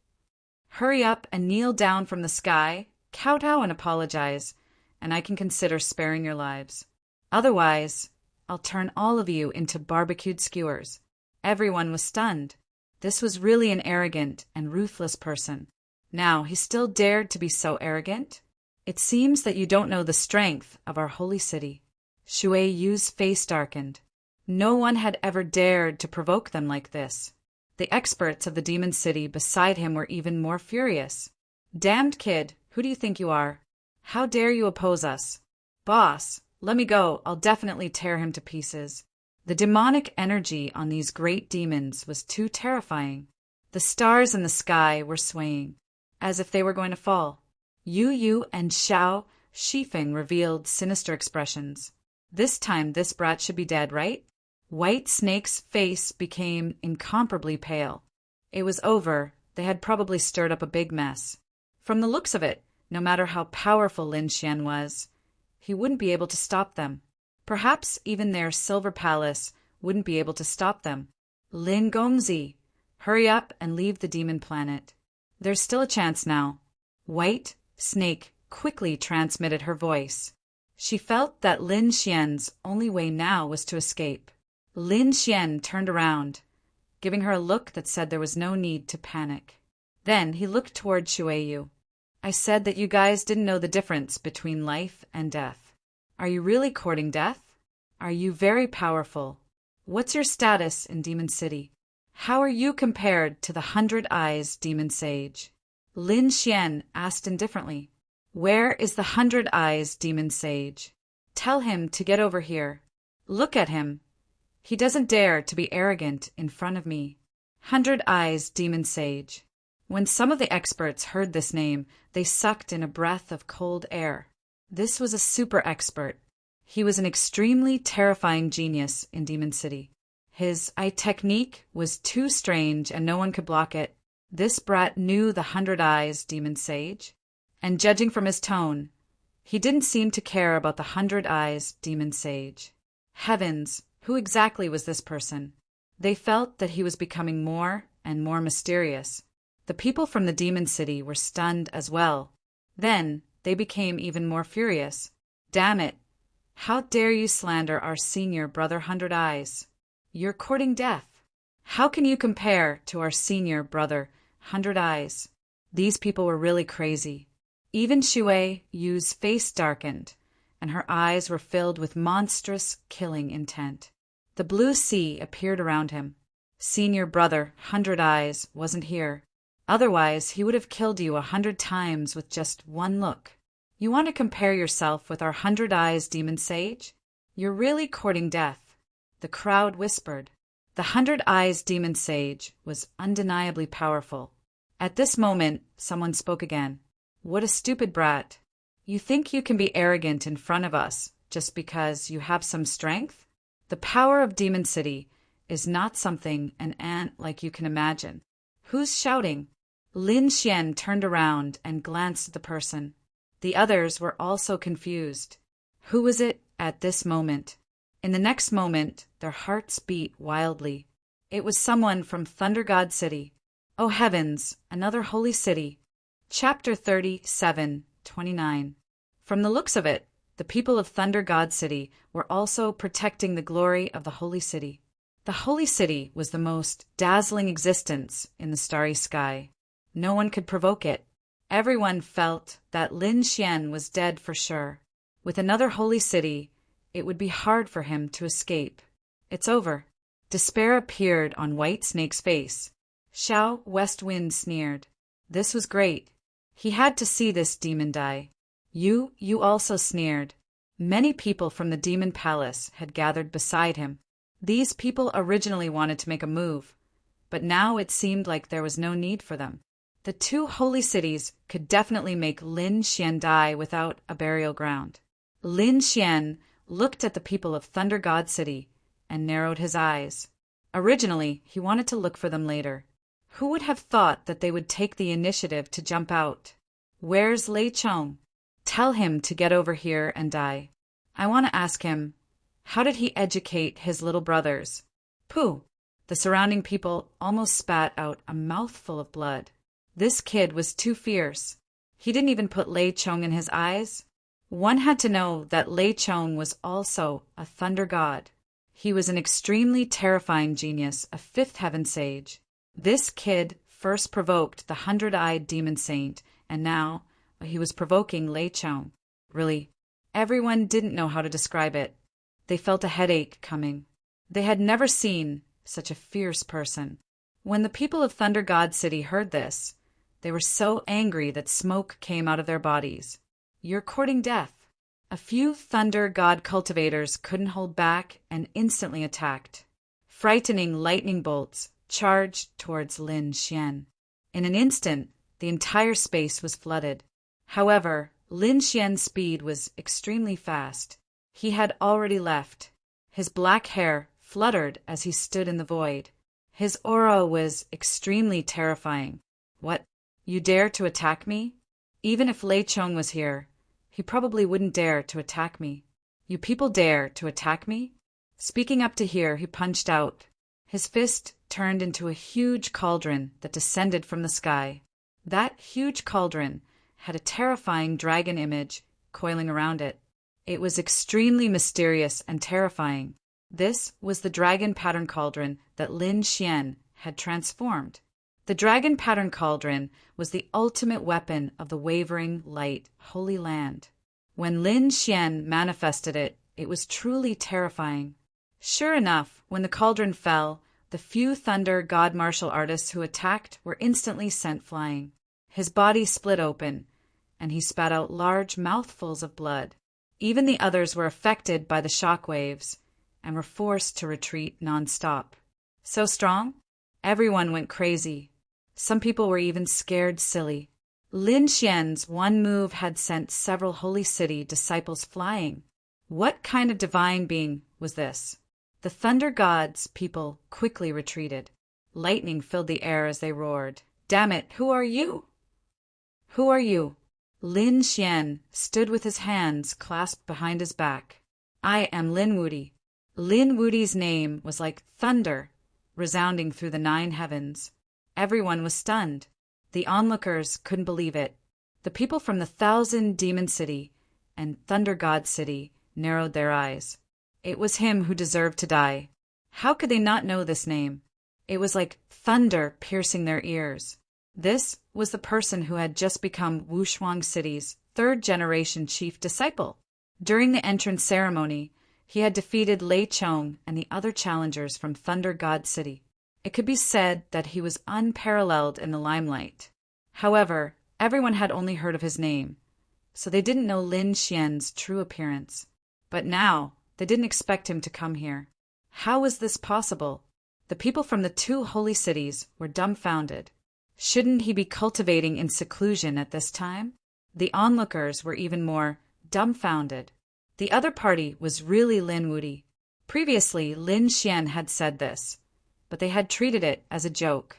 Hurry up and kneel down from the sky, kowtow and apologize, and I can consider sparing your lives. Otherwise, I'll turn all of you into barbecued skewers." Everyone was stunned. This was really an arrogant and ruthless person. Now, he still dared to be so arrogant? It seems that you don't know the strength of our holy city. Shui Yu's face darkened. No one had ever dared to provoke them like this. The experts of the demon city beside him were even more furious. "Damned kid, who do you think you are? How dare you oppose us? Boss, let me go, I'll definitely tear him to pieces." The demonic energy on these great demons was too terrifying. The stars in the sky were swaying, as if they were going to fall. Yu Yu and Xiao Shifeng revealed sinister expressions. This time this brat should be dead, right? White Snake's face became incomparably pale. It was over. They had probably stirred up a big mess. From the looks of it, no matter how powerful Lin Xian was, he wouldn't be able to stop them. Perhaps even their silver palace wouldn't be able to stop them. Lin Gongzi, hurry up and leave the demon planet. There's still a chance now. White Snake quickly transmitted her voice. She felt that Lin Xian's only way now was to escape. Lin Xian turned around, giving her a look that said there was no need to panic. Then he looked toward Shui Yu. "I said that you guys didn't know the difference between life and death. Are you really courting death? Are you very powerful? What's your status in Demon City? How are you compared to the 100 Eyes Demon Sage?" Lin Xian asked indifferently. "Where is the 100 Eyes Demon Sage? Tell him to get over here. Look at him. He doesn't dare to be arrogant in front of me. 100 Eyes Demon Sage." When some of the experts heard this name, they sucked in a breath of cold air. This was a super expert. He was an extremely terrifying genius in Demon City. His eye technique was too strange and no one could block it. This brat knew the 100 Eyes Demon Sage. And judging from his tone, he didn't seem to care about the 100 Eyes Demon Sage. Heavens, who exactly was this person? They felt that he was becoming more and more mysterious. The people from the Demon City were stunned as well. Then they became even more furious. "Damn it! How dare you slander our senior brother 100 Eyes? You're courting death. How can you compare to our senior brother 100 Eyes?" These people were really crazy. Even Shui Yu's face darkened, and her eyes were filled with monstrous killing intent. The blue sea appeared around him. Senior brother, 100 Eyes, wasn't here. Otherwise, he would have killed you 100 times with just one look. You want to compare yourself with our 100 Eyes demon sage? You're really courting death. The crowd whispered. The 100 Eyes demon sage was undeniably powerful. At this moment, someone spoke again. What a stupid brat. You think you can be arrogant in front of us just because you have some strength? The power of Demon City is not something an ant like you can imagine. Who's shouting? Lin Xian turned around and glanced at the person. The others were also confused. Who was it at this moment? In the next moment, their hearts beat wildly. It was someone from Thunder God City. Oh heavens, another holy city. Chapter 37:29. From the looks of it, the people of Thunder God City were also protecting the glory of the holy city. The holy city was the most dazzling existence in the starry sky. No one could provoke it. Everyone felt that Lin Xian was dead for sure. With another holy city, it would be hard for him to escape. It's over. Despair appeared on White Snake's face. Xiao West Wind sneered. This was great. He had to see this demon die. You also sneered. Many people from the demon palace had gathered beside him. These people originally wanted to make a move, but now it seemed like there was no need for them. The two holy cities could definitely make Lin Xian die without a burial ground. Lin Xian looked at the people of Thunder God City and narrowed his eyes. Originally, he wanted to look for them later. Who would have thought that they would take the initiative to jump out? Where's Lei Chong? Tell him to get over here and die. I want to ask him, how did he educate his little brothers? Pooh! The surrounding people almost spat out a mouthful of blood. This kid was too fierce. He didn't even put Lei Chong in his eyes. One had to know that Lei Chong was also a thunder god. He was an extremely terrifying genius, a fifth heaven sage. This kid first provoked the 100-eyed demon saint, and now he was provoking Lei Chong. Really, everyone didn't know how to describe it. They felt a headache coming. They had never seen such a fierce person. When the people of Thunder God City heard this, they were so angry that smoke came out of their bodies. You're courting death. A few Thunder God cultivators couldn't hold back and instantly attacked. Frightening lightning bolts charged towards Lin Xian. In an instant, the entire space was flooded. However, Lin Xian's speed was extremely fast. He had already left. His black hair fluttered as he stood in the void. His aura was extremely terrifying. What? You dare to attack me? Even if Lei Chong was here, he probably wouldn't dare to attack me. You people dare to attack me? Speaking up to here, he punched out. His fist turned into a huge cauldron that descended from the sky. That huge cauldron had a terrifying dragon image coiling around it. It was extremely mysterious and terrifying. This was the dragon pattern cauldron that Lin Xian had transformed. The dragon pattern cauldron was the ultimate weapon of the wavering light holy land. When Lin Xian manifested it, it was truly terrifying. Sure enough, when the cauldron fell, the few Thunder God martial artists who attacked were instantly sent flying. His body split open, and he spat out large mouthfuls of blood. Even the others were affected by the shock waves and were forced to retreat non-stop. So strong? Everyone went crazy. Some people were even scared silly. Lin Xian's one move had sent several holy city disciples flying. What kind of divine being was this? The Thunder Gods people quickly retreated. Lightning filled the air as they roared. Damn it, who are you? Who are you? Lin Xian stood with his hands clasped behind his back. I am Lin Wudi. Lin Wudi's name was like thunder, resounding through the 9 heavens. Everyone was stunned. The onlookers couldn't believe it. The people from the 1,000 Demon City and Thunder God City narrowed their eyes. It was him who deserved to die. How could they not know this name? It was like thunder piercing their ears. This was the person who had just become Wushuang City's 3rd-generation chief disciple. During the entrance ceremony, He had defeated Lei Chong and the other challengers from Thunder God City. It could be said that he was unparalleled in the limelight. However, everyone had only heard of his name, so they didn't know Lin Xian's true appearance. But now, they didn't expect him to come here. How was this possible? The people from the two holy cities were dumbfounded. Shouldn't he be cultivating in seclusion at this time? The onlookers were even more dumbfounded. The other party was really Lin Wuti. Previously, Lin Xian had said this, but they had treated it as a joke.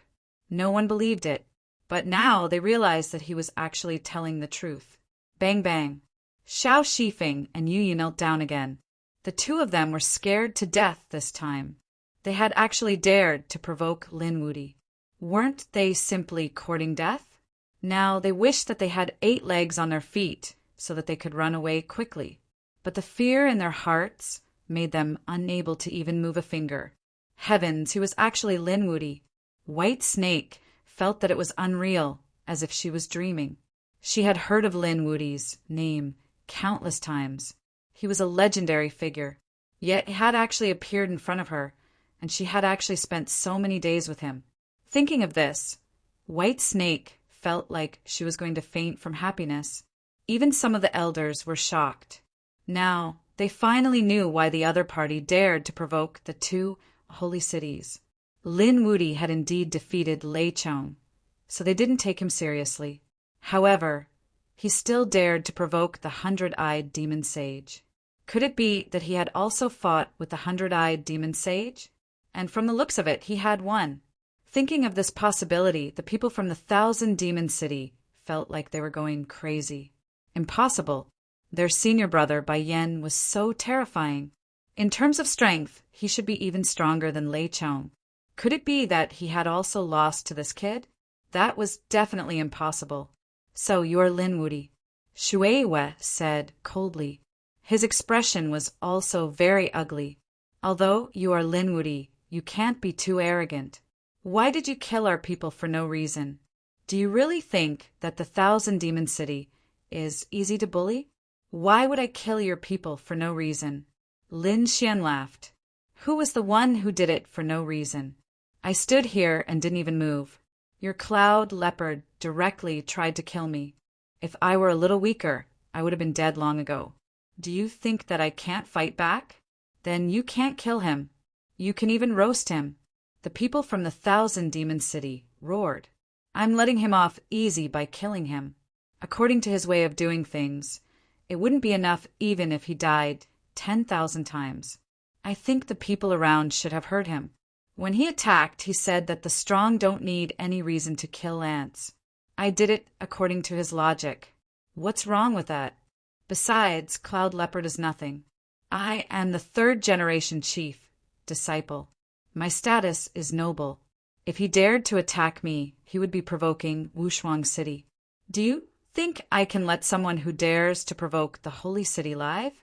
No one believed it, but now they realized that he was actually telling the truth. Bang bang. Xiao Shifeng and Yu knelt down again. The two of them were scared to death this time. They had actually dared to provoke Lin Wuti. Weren't they simply courting death? Now they wished that they had 8 legs on their feet so that they could run away quickly. But the fear in their hearts made them unable to even move a finger. Heavens, he was actually Lin Wuti. White Snake felt that it was unreal, as if she was dreaming. She had heard of Lin Wuti's name countless times. He was a legendary figure, yet he had actually appeared in front of her, and she had actually spent so many days with him. Thinking of this, White Snake felt like she was going to faint from happiness. Even some of the elders were shocked. Now, they finally knew why the other party dared to provoke the two holy cities. Lin Wuti had indeed defeated Lei Chong, so they didn't take him seriously. However, he still dared to provoke the 100-eyed demon sage. Could it be that he had also fought with the 100-eyed demon sage? And from the looks of it, he had won. Thinking of this possibility, the people from the 1,000 Demon City felt like they were going crazy. Impossible. Their senior brother, Bai Yan, was so terrifying. In terms of strength, he should be even stronger than Lei Chong. Could it be that he had also lost to this kid? That was definitely impossible. So you are Lin Wuti, Shui Wei said coldly. His expression was also very ugly. Although you are Lin Wuti, you can't be too arrogant. Why did you kill our people for no reason? Do you really think that the 1,000 Demon City is easy to bully? Why would I kill your people for no reason? Lin Xian laughed. Who was the one who did it for no reason? I stood here and didn't even move. Your cloud leopard directly tried to kill me. If I were a little weaker, I would have been dead long ago. Do you think that I can't fight back? Then you can't kill him. You can even roast him. The people from the 1,000 Demon City roared. I'm letting him off easy by killing him. According to his way of doing things, it wouldn't be enough even if he died 10,000 times. I think the people around should have heard him. When he attacked, he said that the strong don't need any reason to kill ants. I did it according to his logic. What's wrong with that? Besides, Cloud Leopard is nothing. I am the 3rd-generation chief, disciple. My status is noble. If he dared to attack me, he would be provoking Wushuang City. Do you think I can let someone who dares to provoke the holy city live?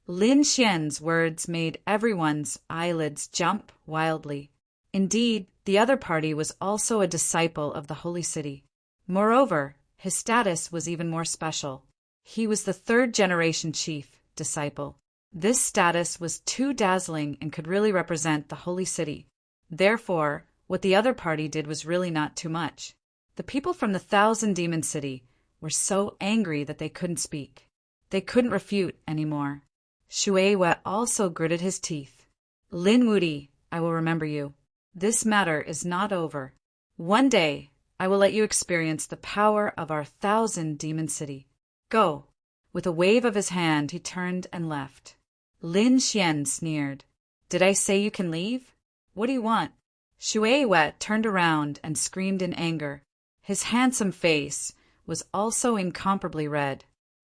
Lin Xian's words made everyone's eyelids jump wildly. Indeed, the other party was also a disciple of the holy city. Moreover, his status was even more special. He was the 3rd-generation chief, disciple. This status was too dazzling and could really represent the holy city. Therefore, what the other party did was really not too much. The people from the 1,000 Demon City were so angry that they couldn't speak. They couldn't refute anymore. Shui Wei also gritted his teeth. Lin Wuti, I will remember you. This matter is not over. One day, I will let you experience the power of our 1,000 Demon City. Go. With a wave of his hand, he turned and left. Lin Xian sneered. Did I say you can leave? What do you want? Shui Wei turned around and screamed in anger. His handsome face was also incomparably red.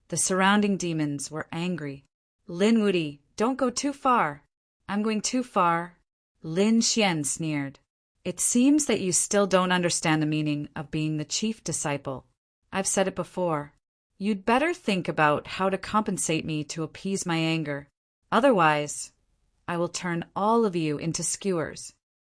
The surrounding demons were angry. Lin Wuti, don't go too far. I'm going too far. Lin Xian sneered. It seems that you still don't understand the meaning of being the chief disciple. I've said it before. You'd better think about how to compensate me to appease my anger. Otherwise, I will turn all of you into skewers.